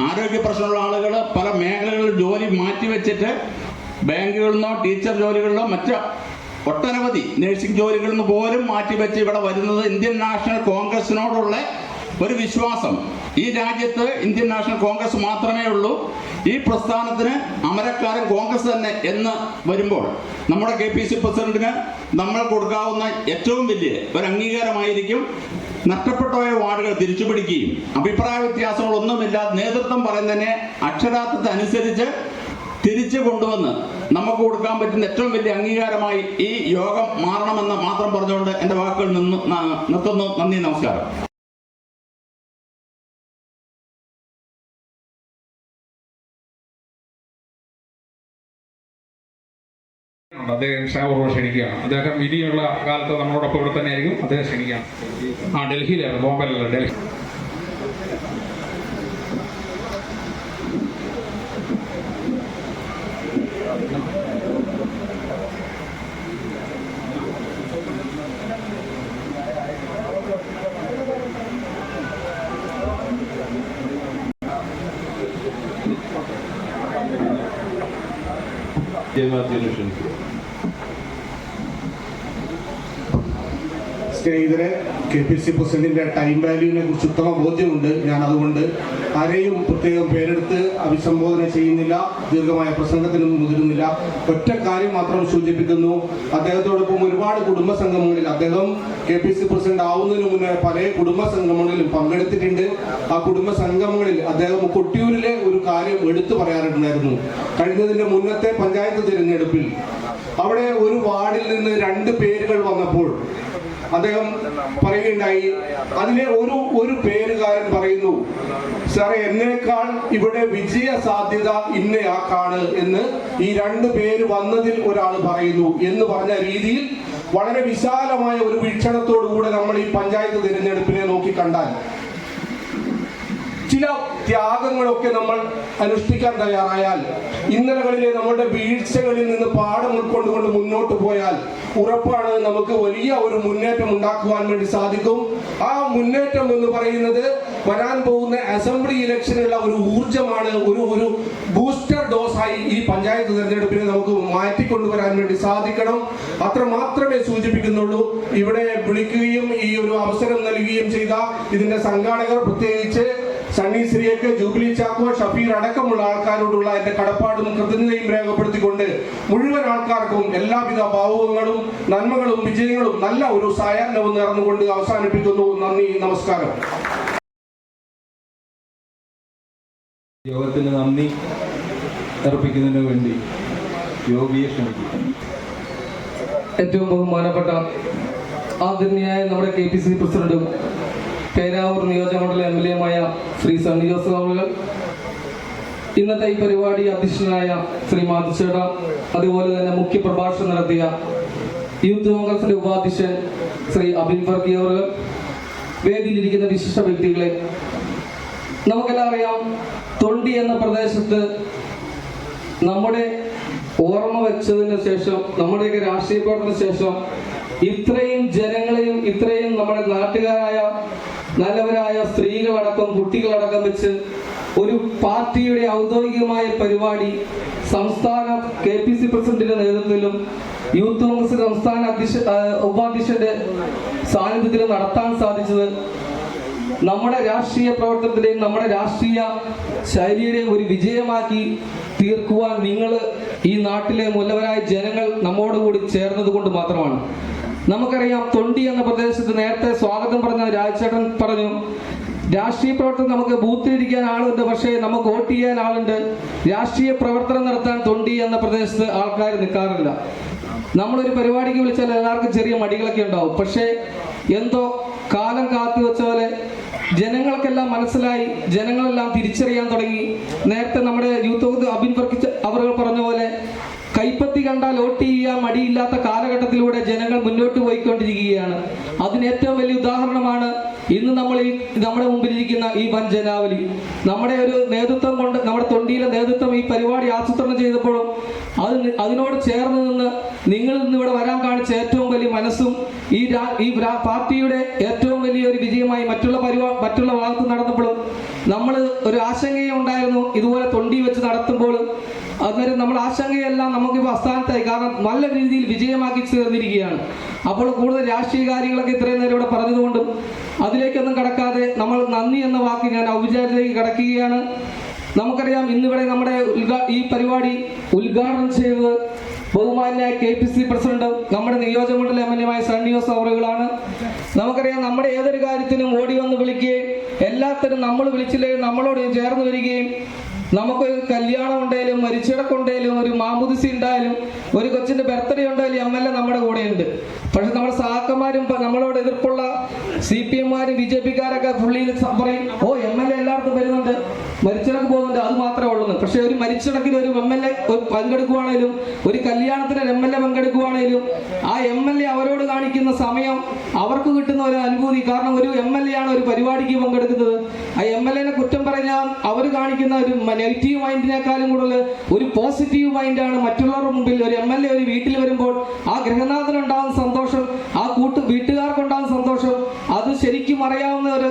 ആരോഗ്യ പ്രശ്നമുള്ള ആളുകൾ, പല മേഖലകളിൽ ജോലി മാറ്റിവെച്ചിട്ട് ബാങ്കുകളിൽ നിന്നോ ടീച്ചർ ജോലികളിലോ മറ്റ് ഒട്ടനവധി നഴ്സിംഗ് ജോലികളിൽ നിന്ന് പോലും മാറ്റിവെച്ച് ഇവിടെ വരുന്നത് ഇന്ത്യൻ നാഷണൽ കോൺഗ്രസിനോടുള്ള ഒരു വിശ്വാസം, ഈ രാജ്യത്ത് ഇന്ത്യൻ നാഷണൽ കോൺഗ്രസ് മാത്രമേ ഉള്ളൂ. ഈ പ്രസ്ഥാനത്തിന് അമരക്കാരൻ കോൺഗ്രസ് തന്നെ എന്ന് വരുമ്പോൾ നമ്മുടെ KPC പ്രസിഡന്റിന് നമ്മൾ കൊടുക്കാവുന്ന ഏറ്റവും വലിയ ഒരു അംഗീകാരമായിരിക്കും നഷ്ടപ്പെട്ടുപോയ വാർഡുകൾ തിരിച്ചുപിടിക്കുകയും അഭിപ്രായ വ്യത്യാസങ്ങളൊന്നുമില്ലാതെ നേതൃത്വം പറയുന്നതിനെ അക്ഷരാർത്ഥത്തെ അനുസരിച്ച് തിരിച്ചു കൊണ്ടുവന്ന് നമുക്ക് കൊടുക്കാൻ പറ്റുന്ന ഏറ്റവും വലിയ അംഗീകാരമായി ഈ യോഗം മാറണമെന്ന് മാത്രം പറഞ്ഞുകൊണ്ട് എൻ്റെ വാക്കുകൾ നിർത്തുന്നു. നന്ദി, നമസ്കാരം. അദ്ദേഹം ക്ഷേമപൂർവ്വം ക്ഷണിക്കുകയാണ്. അദ്ദേഹം ഇനിയുള്ള കാലത്ത് നമ്മളോടൊപ്പം ഇവിടെ തന്നെ ആയിരിക്കും. അദ്ദേഹം ക്ഷണിക്കുകയാണ്. ഡൽഹിയിലാണ്, ബോംബെയിലല്ല, ഡൽഹി. സ്നേഹിതരെ, KPC പ്രസിഡന്റിന്റെ ടൈം വാല്യൂവിനെ കുറിച്ച് ഉത്തമ ബോധ്യമുണ്ട്. ഞാൻ അതുകൊണ്ട് ആരെയും പ്രത്യേകം പേരെടുത്ത് അഭിസംബോധന ചെയ്യുന്നില്ല, ദീർഘമായ പ്രസംഗത്തിനും മുതിരുന്നില്ല. ഒറ്റ കാര്യം മാത്രം സൂചിപ്പിക്കുന്നു. അദ്ദേഹത്തോടൊപ്പം ഒരുപാട് കുടുംബ സംഗമങ്ങളിൽ, അദ്ദേഹം KPC പ്രസിഡന്റ് ആവുന്നതിന് മുന്നേ പല കുടുംബ സംഗമങ്ങളിലും പങ്കെടുത്തിട്ടുണ്ട്. ആ കുടുംബ സംഗമങ്ങളിൽ അദ്ദേഹം കൊട്ടിയൂരിലെ ഒരു കാര്യം എടുത്തു പറയാറുണ്ടായിരുന്നു. കഴിഞ്ഞതിന്റെ മുന്നത്തെ പഞ്ചായത്ത് തിരഞ്ഞെടുപ്പിൽ അവിടെ ഒരു വാർഡിൽ നിന്ന് 2 പേരുകൾ വന്നപ്പോൾ അദ്ദേഹം പറയുകയുണ്ടായി, അതിലെ ഒരു പേരുകാരൻ പറയുന്നു, സാറേ എന്നേക്കാൾ ഇവിടെ വിജയ സാധ്യത ഇന്നയാൾക്കാണ് എന്ന് ഈ 2 പേര് വന്നതിൽ ഒരാൾ പറയുന്നു എന്ന് പറഞ്ഞ രീതിയിൽ വളരെ വിശാലമായ ഒരു വീക്ഷണത്തോടുകൂടെ നമ്മൾ ഈ പഞ്ചായത്ത് തിരഞ്ഞെടുപ്പിനെ നോക്കി കണ്ടാൽ ചില ത്യാഗങ്ങളൊക്കെ നമ്മൾ അനുഷ്ഠിക്കാൻ തയ്യാറായാൽ, ഇന്നലകളിലെ നമ്മുടെ വീഴ്ചകളിൽ നിന്ന് പാഠം ഉൾക്കൊണ്ടുകൊണ്ട് മുന്നോട്ട് പോയാൽ ഉറപ്പാണ് നമുക്ക് വലിയ ഒരു മുന്നേറ്റം ഉണ്ടാക്കുവാൻ വേണ്ടി സാധിക്കും. ആ മുന്നേറ്റം എന്ന് പറയുന്നത് വരാൻ പോകുന്ന അസംബ്ലി ഇലക്ഷനുള്ള ഒരു ഊർജമാണ്, ഒരു ബൂസ്റ്റർ ഡോസായി ഈ പഞ്ചായത്ത് തെരഞ്ഞെടുപ്പിനെ നമുക്ക് മാറ്റിക്കൊണ്ടുവരാൻ വേണ്ടി സാധിക്കണം. അത്ര മാത്രമേ സൂചിപ്പിക്കുന്നുള്ളൂ. ഇവിടെ വിളിക്കുകയും ഈ ഒരു അവസരം നൽകുകയും ചെയ്ത ഇതിന്റെ സംഘാടകർ, പ്രത്യേകിച്ച് സണ്ണി ശ്രീയൊക്കെ, ജൂബിലി ചാക്കോ, ഷഫീർ അടക്കമുള്ള ആൾക്കാരോടുള്ള എന്റെ കടപ്പാടും കൃതജ്ഞതയും രേഖപ്പെടുത്തിക്കൊണ്ട് മുഴുവൻ ആൾക്കാർക്കും എല്ലാവിധ ഭാവുകങ്ങളും നന്മകളും വിജയങ്ങളും നല്ല ഒരു സായാഹ്നവും നേർന്നുകൊണ്ട് അവസാനിപ്പിക്കുന്നു. നന്ദി, നമസ്കാരം. യോഗത്തിന് നന്ദി അർപ്പിക്കുന്നതിന് വേണ്ടി യോഗിയെ ക്ഷണിക്കും. ഏറ്റവും ബഹുമാനപ്പെട്ട ആദരണീയായ നമ്മുടെ KPC പ്രസിഡന്റും പേരാവൂർ നിയോജകമണ്ഡല MLA ശ്രീ സണ്ണി ജോസഫ് അവർ, ഇന്നത്തെ ഈ പരിപാടി അധ്യക്ഷനായ ശ്രീ മാധുച്ചേട്ട, അതുപോലെ തന്നെ മുഖ്യ പ്രഭാഷണം നടത്തിയ യൂത്ത് കോൺഗ്രസിന്റെ ഉപാധ്യക്ഷൻ ശ്രീ അബിൻ ഫർക്കി അവർ, വേദിയിലിരിക്കുന്ന വിശിഷ്ട വ്യക്തികളെ, നമുക്കെല്ലാം അറിയാം, തൊണ്ടി എന്ന പ്രദേശത്ത് നമ്മുടെ ഓർമ്മ വെച്ചതിന് ശേഷം, നമ്മുടെയൊക്കെ രാഷ്ട്രീയ പ്രവർത്തനത്തിന് ശേഷം ഇത്രയും ജനങ്ങളെയും ഇത്രയും നമ്മുടെ നാട്ടുകാരായ നല്ലവരായ സ്ത്രീകളടക്കം കുട്ടികളടക്കം വെച്ച് ഒരു പാർട്ടിയുടെ ഔദ്യോഗികമായ പരിപാടി സംസ്ഥാന KPC പ്രസിഡന്റിന്റെ നേതൃത്വത്തിലും യൂത്ത് കോൺഗ്രസ് സംസ്ഥാന ഉപാധ്യക്ഷന്റെ സാന്നിധ്യത്തിലും നടത്താൻ സാധിച്ചത് നമ്മുടെ രാഷ്ട്രീയ പ്രവർത്തനത്തിന്റെയും നമ്മുടെ രാഷ്ട്രീയ ശൈലിയുടെയും ഒരു വിജയമാക്കി തീർക്കുവാൻ നിങ്ങൾ, ഈ നാട്ടിലെ മുല്ലവരായ ജനങ്ങൾ നമ്മോടുകൂടി ചേർന്നത് കൊണ്ട് മാത്രമാണ്. നമുക്കറിയാം, തൊണ്ടി എന്ന പ്രദേശത്ത് നേരത്തെ സ്വാഗതം പറഞ്ഞ രാജചേട്ടൻ പറഞ്ഞു, രാഷ്ട്രീയ പ്രവർത്തനം നമുക്ക് ബൂത്തിലിരിക്കാൻ ആളുണ്ട്, പക്ഷേ നമുക്ക് വോട്ട് ചെയ്യാൻ ആളുണ്ട്. രാഷ്ട്രീയ പ്രവർത്തനം നടത്താൻ തൊണ്ടി എന്ന പ്രദേശത്ത് ആൾക്കാർ നിൽക്കാറില്ല. നമ്മളൊരു പരിപാടിക്ക് വിളിച്ചാൽ എല്ലാവർക്കും ചെറിയ മടികളൊക്കെ ഉണ്ടാവും. പക്ഷേ എന്തോ കാലം കാത്തു വെച്ച പോലെ ജനങ്ങൾക്കെല്ലാം മനസ്സിലായി, ജനങ്ങളെല്ലാം തിരിച്ചറിയാൻ തുടങ്ങി. നേരത്തെ നമ്മുടെ യൂത്ത് അബിൻ ഫർക്കി അവർ പറഞ്ഞ പോലെ കൈപ്പത്തി കണ്ടാൽ വോട്ട് ചെയ്യാൻ മടിയില്ലാത്ത കാലഘട്ടത്തിലൂടെ ജനങ്ങൾ മുന്നോട്ട് പോയിക്കൊണ്ടിരിക്കുകയാണ്. അതിന് ഏറ്റവും വലിയ ഉദാഹരണമാണ് ഇന്ന് നമ്മുടെ മുമ്പിലിരിക്കുന്ന ഈ വൻ ജനാവലി. നമ്മുടെ ഒരു നേതൃത്വം കൊണ്ട്, നമ്മുടെ തൊണ്ടിയിലെ നേതൃത്വം ഈ പരിപാടി ആസൂത്രണം ചെയ്തപ്പോഴും അതിനോട് ചേർന്ന് നിന്ന് നിങ്ങൾ ഇന്ന് ഇവിടെ വരാൻ കാണിച്ച ഏറ്റവും വലിയ മനസ്സും ഈ പാർട്ടിയുടെ ഏറ്റവും വലിയൊരു വിജയമായി മറ്റുള്ള ഭാഗത്ത് നടന്നപ്പോഴും നമ്മൾ ഒരു ആശങ്കയും ഉണ്ടായിരുന്നു. ഇതുപോലെ തൊണ്ടി വെച്ച് നടത്തുമ്പോഴും അന്നേരം നമ്മൾ ആശങ്കയെല്ലാം നമുക്കിപ്പോൾ അസ്ഥാനത്തായി. കാരണം നല്ല രീതിയിൽ വിജയമാക്കി ചേർന്നിരിക്കുകയാണ്. അപ്പോൾ കൂടുതൽ രാഷ്ട്രീയ കാര്യങ്ങളൊക്കെ ഇത്രയും നേരം ഇവിടെ പറഞ്ഞതുകൊണ്ടും അതിലേക്കൊന്നും കടക്കാതെ നമ്മൾ നന്ദി എന്ന വാക്ക് ഞാൻ ഔപചാരികതയിലേക്ക് കടക്കുകയാണ്. നമുക്കറിയാം ഇന്നിവിടെ നമ്മുടെ ഈ പരിപാടി ഉദ്ഘാടനം ചെയ്തത് ബഹുമാന്യ KPC പ്രസിഡന്റ് നമ്മുടെ നിയോജകമണ്ഡല MLA സണ്ണി ജോസഫ് അവറുകളാണ്. നമുക്കറിയാം നമ്മുടെ ഏതൊരു കാര്യത്തിനും ഓടി വന്ന് വിളിക്കുകയും എല്ലാത്തിനും നമ്മൾ വിളിച്ചില്ലെങ്കിൽ നമ്മളോട് ചേർന്ന് വരികയും നമുക്കൊരു കല്യാണം ഉണ്ടെങ്കിലും മരിച്ചിടക്കുണ്ടെങ്കിലും ഒരു മാമുദിസി ഉണ്ടായാലും ഒരു കൊച്ചിന്റെ ബർത്ത്ഡേ ഉണ്ടായാലും MLA നമ്മുടെ കൂടെയുണ്ട്. പക്ഷെ നമ്മുടെ സഹാക്കന്മാരും നമ്മളോട് എതിർപ്പുള്ള CPM-മാരും BJP-കാരൊക്കെ പുള്ളി പറയും, ഓ MLA എല്ലായിടത്തും വരുന്നുണ്ട്, മരിച്ചിടക്ക് പോകുന്നുണ്ട്, അത് മാത്രമേ ഉള്ളൂ. പക്ഷെ ഒരു മരിച്ചിടക്കിൽ ഒരു MLA പങ്കെടുക്കുവാണേലും ഒരു കല്യാണത്തിന് MLA പങ്കെടുക്കുവാണേലും ആ MLA അവരോട് കാണിക്കുന്ന സമയം അവർക്ക് കിട്ടുന്ന ഒരു അനുഭൂതി. കാരണം ഒരു MLA ആണ് ഒരു പരിപാടിക്ക് പങ്കെടുക്കുന്നത്. ആ MLA-നെ കുറ്റം പറഞ്ഞാൽ അവർ കാണിക്കുന്ന ഒരു നെഗറ്റീവ് മൈൻഡിനേക്കാളും കൂടുതൽ ഒരു പോസിറ്റീവ് മൈൻഡാണ് മറ്റുള്ളവരുടെ മുമ്പിൽ. ഒരു MLA ഒരു വീട്ടിൽ വരുമ്പോൾ ആ ഗൃഹനാഥനുണ്ടാകുന്ന സന്തോഷം, ആ വീട്ടുകാർക്കുണ്ടാകുന്ന സന്തോഷം, അത് ശരിക്കും അറിയാവുന്ന ഒരു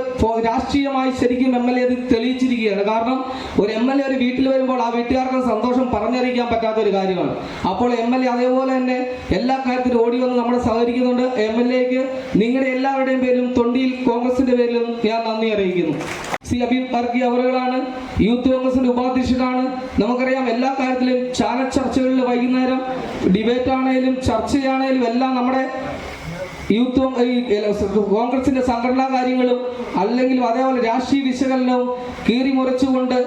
രാഷ്ട്രീയമായി ശരിക്കും MLA അത് തെളിയിച്ചിരിക്കുകയാണ്. കാരണം ഒരു MLA ഒരു വീട്ടിൽ വരുമ്പോൾ ആ വീട്ടുകാർക്ക് സന്തോഷം പറഞ്ഞറിയിക്കാൻ പറ്റാത്ത ഒരു കാര്യമാണ്. അപ്പോൾ MLA അതേപോലെ തന്നെ എല്ലാ കാര്യത്തിലും ഓടി വന്ന് നമ്മളെ സഹകരിക്കുന്നുണ്ട്. MLA-ക്ക് നിങ്ങളുടെ എല്ലാവരുടെയും പേരിലും തൊണ്ടിയിൽ കോൺഗ്രസിന്റെ പേരിലും ഞാൻ നന്ദി അറിയിക്കുന്നു. അബിൻ വർക്കി അവറുകളാണ് യൂത്ത് കോൺഗ്രസിന്റെ ഉപാധ്യക്ഷനാണ്. നമുക്കറിയാം എല്ലാ കാര്യത്തിലും ചാനൽ ചർച്ചകളിൽ വൈകുന്നേരം ഡിബേറ്റ് ആണെങ്കിലും ചർച്ചയാണെങ്കിലും എല്ലാം നമ്മുടെ യൂത്ത് കോൺഗ്രസിന്റെ സംഘടനാ കാര്യങ്ങളും അല്ലെങ്കിലും അതേപോലെ രാഷ്ട്രീയ വിശകലനവും കീറി മുറിച്ചുകൊണ്ട്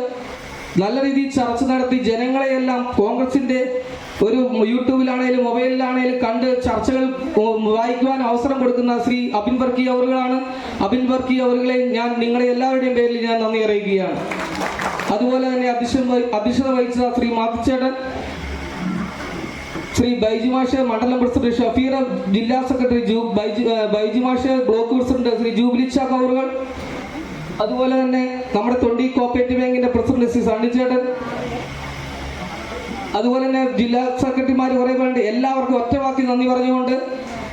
നല്ല രീതിയിൽ ചർച്ച നടത്തി ജനങ്ങളെയെല്ലാം കോൺഗ്രസിന്റെ ഒരു യൂട്യൂബിലാണേലും മൊബൈലിലാണേലും കണ്ട് ചർച്ചകൾ വായിക്കുവാൻ അവസരം കൊടുക്കുന്ന ശ്രീ അബിൻ വർക്കി അവറുകളാണ്. അബിൻ വർക്കി അവറുകളെ ഞാൻ നിങ്ങളുടെ എല്ലാവരുടെയും പേരിൽ ഞാൻ നന്ദി അറിയിക്കുകയാണ്. അതുപോലെ തന്നെ അധ്യക്ഷത വഹിച്ച ശ്രീ മാത്തിച്ചേട്ടൻ, ശ്രീ ബൈജു മാഷ് മണ്ഡലം പ്രസിഡന്റ് ഷഫീർ, ജില്ലാ സെക്രട്ടറി ബൈജു മാഷ്, ബ്ലോക്ക് പ്രസിഡന്റ് ശ്രീ ജൂബിലി ചാക്ക് അവറുകൾ, അതുപോലെ തന്നെ നമ്മുടെ തൊണ്ടി കോപ്പറേറ്റീവ് ബാങ്കിന്റെ പ്രസിഡന്റ് ശ്രീ സണ്ണിച്ചേട്ടൻ, അതുപോലെ തന്നെ ജില്ലാ സെക്രട്ടറിമാർ കുറെ പേരുണ്ട്. എല്ലാവർക്കും ഒറ്റവാക്കി നന്ദി പറഞ്ഞുകൊണ്ട്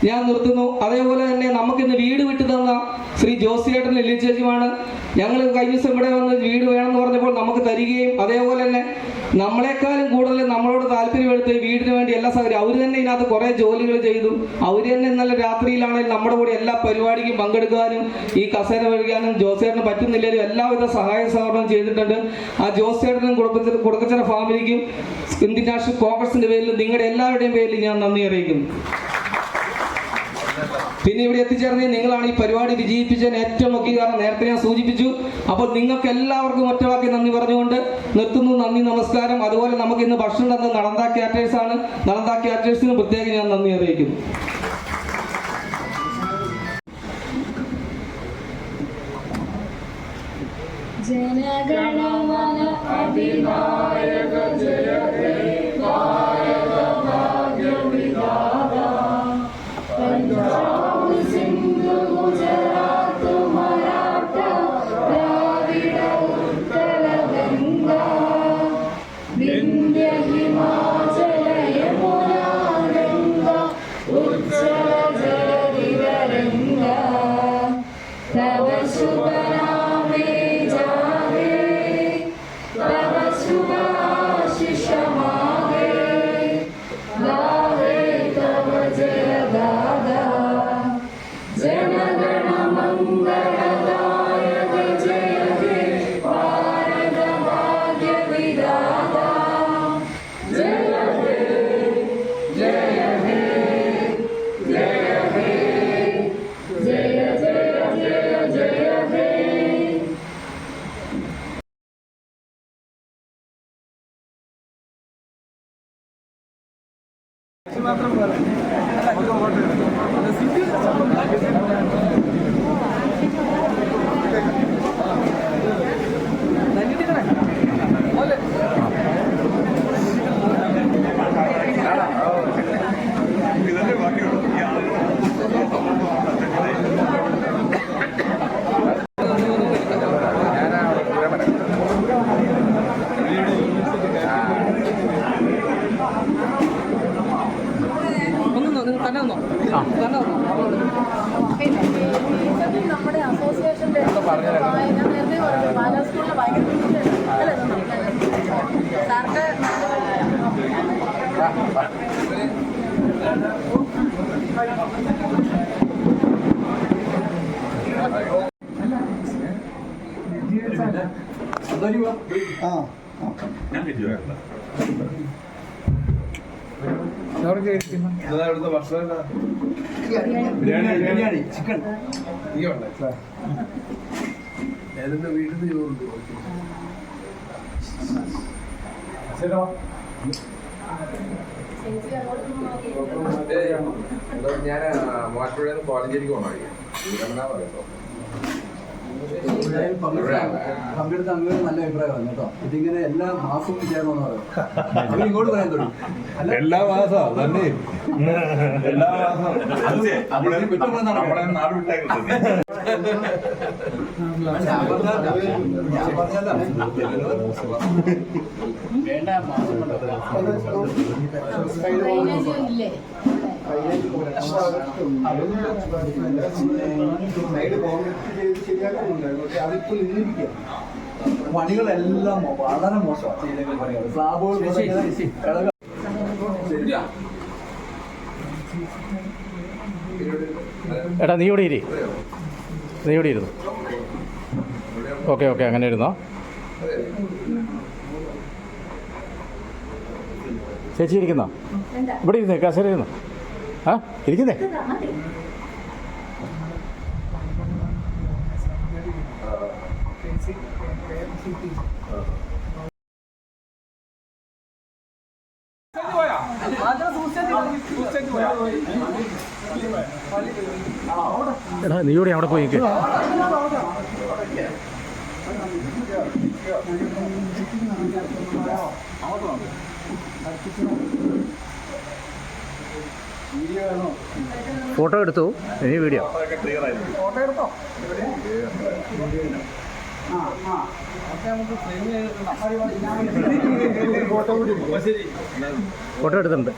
ഞാൻ നിർത്തുന്നു. അതേപോലെ തന്നെ നമുക്കിന്ന് വീട് വിട്ടു തന്ന ശ്രീ ജോസിയേട്ടൻ ലില്ലി ചേച്ചിയുമാണ്. ഞങ്ങൾ കഴിഞ്ഞ ദിവസം ഇവിടെ വന്ന് വീട് വേണമെന്ന് പറഞ്ഞപ്പോൾ നമുക്ക് തരികയും അതേപോലെ തന്നെ നമ്മളെക്കാളും കൂടുതൽ നമ്മളോട് താല്പര്യമെടുത്ത് വീടിന് വേണ്ടി എല്ലാ സൗകര്യം അവർ തന്നെ ഇതിനകത്ത് കുറേ ജോലികൾ ചെയ്തു. അവർ തന്നെ ഇന്നലെ രാത്രിയിലാണെങ്കിൽ നമ്മുടെ കൂടെ എല്ലാ പരിപാടിക്കും പങ്കെടുക്കാനും ഈ കസേര വഴിക്കാനും ജോസേട്ടന് പറ്റുന്നില്ലെങ്കിലും എല്ലാവിധ സഹായ സഹകരണം ചെയ്തിട്ടുണ്ട്. ആ ജോസേട്ടനും കുടക്കച്ചിറ ഫാമിലിക്കും ഇന്ത്യൻ നാഷണൽ കോൺഗ്രസിന്റെ പേരിൽ നിങ്ങളുടെ എല്ലാവരുടെയും പേരിൽ ഞാൻ നന്ദി അറിയിക്കുന്നു. പിന്നെ ഇവിടെ എത്തിച്ചേർന്ന് നിങ്ങളാണ് ഈ പരിപാടി വിജയിപ്പിച്ചതിന് ഏറ്റവും മുഖ്യ കാരണം. നേരത്തെ ഞാൻ സൂചിപ്പിച്ചു. അപ്പോൾ നിങ്ങൾക്ക് എല്ലാവർക്കും ഒറ്റവാക്കി നന്ദി പറഞ്ഞുകൊണ്ട് നിർത്തുന്നു. നന്ദി, നമസ്കാരം. അതുപോലെ നമുക്ക് ഇന്ന് ഭക്ഷണം തന്നത് നളന്ദ കാറ്റേഴ്സ് ആണ്. നളന്ദ കാറ്റേഴ്സിന് പ്രത്യേകം ഞാൻ നന്ദി അറിയിക്കുന്നു. ജനഗണമന അധിനായക ജയ ഹേ നായക ഭാഗ്യ വിധാത പഞ്ചാബ് സിന്ധു ഗുജറാത്ത് മറാഠ ദ്രാവിഡ ഉത്തര ഗംഗ വിന്ധ്യ ഹിമാചല യമുന ഗംഗ ഉജ്ജല ജലധിരംഗ തവ ശുഭ നാമേ जागे तव शुभ आशीष मागे गावे तव जय गादा जनगण मंगलदायक जय हे भारत भाग्य विधाता जय हे जय हे जय हे जय जय जय जय हे നമ്മുടെ അസോസിയേഷന്റെ ഞാൻ നേരത്തെ പറഞ്ഞു പാലാ സ്കൂളിലെ ഭയങ്കര സാറിന്റെ ഞാൻ മൂവാറ്റുപുഴയിൽ നിന്ന് കോളഞ്ചേരിക്ക് പോകണോ പറയുമ്പോ പങ്കെടുത്ത അംഗങ്ങൾ നല്ല അഭിപ്രായമാണ് കേട്ടോ. ഇതിങ്ങനെ എല്ലാ മാസവും ചേർന്ന് പറയും. ഇങ്ങോട്ട് പറയാൻ തുടങ്ങി. എല്ലാ മാസവും തന്നെ എല്ലാ മാസവും നാട് വിട്ടേക്കുന്നത് പണികളെല്ലാം വളരെ മോശമാണ് ചെയ്തെങ്കിൽ പറയാം. സ്ലാബുകൾ എടാ നീ ഇവിടെ ഇരുന്നു. ഓക്കെ അങ്ങനെ ഇരുന്നോ. ചേച്ചി ഇരിക്കുന്നോ? ഇവിടെ ഇരുന്നേ, കസേര ഇരുന്നോ? ആ ഇരിക്കുന്നേ. എടാ നീ കൂടി അവിടെ പോയി ഫോട്ടോ എടുത്തു. ഇനി വീഡിയോ ഫോട്ടോ എടുത്തിട്ടുണ്ട്.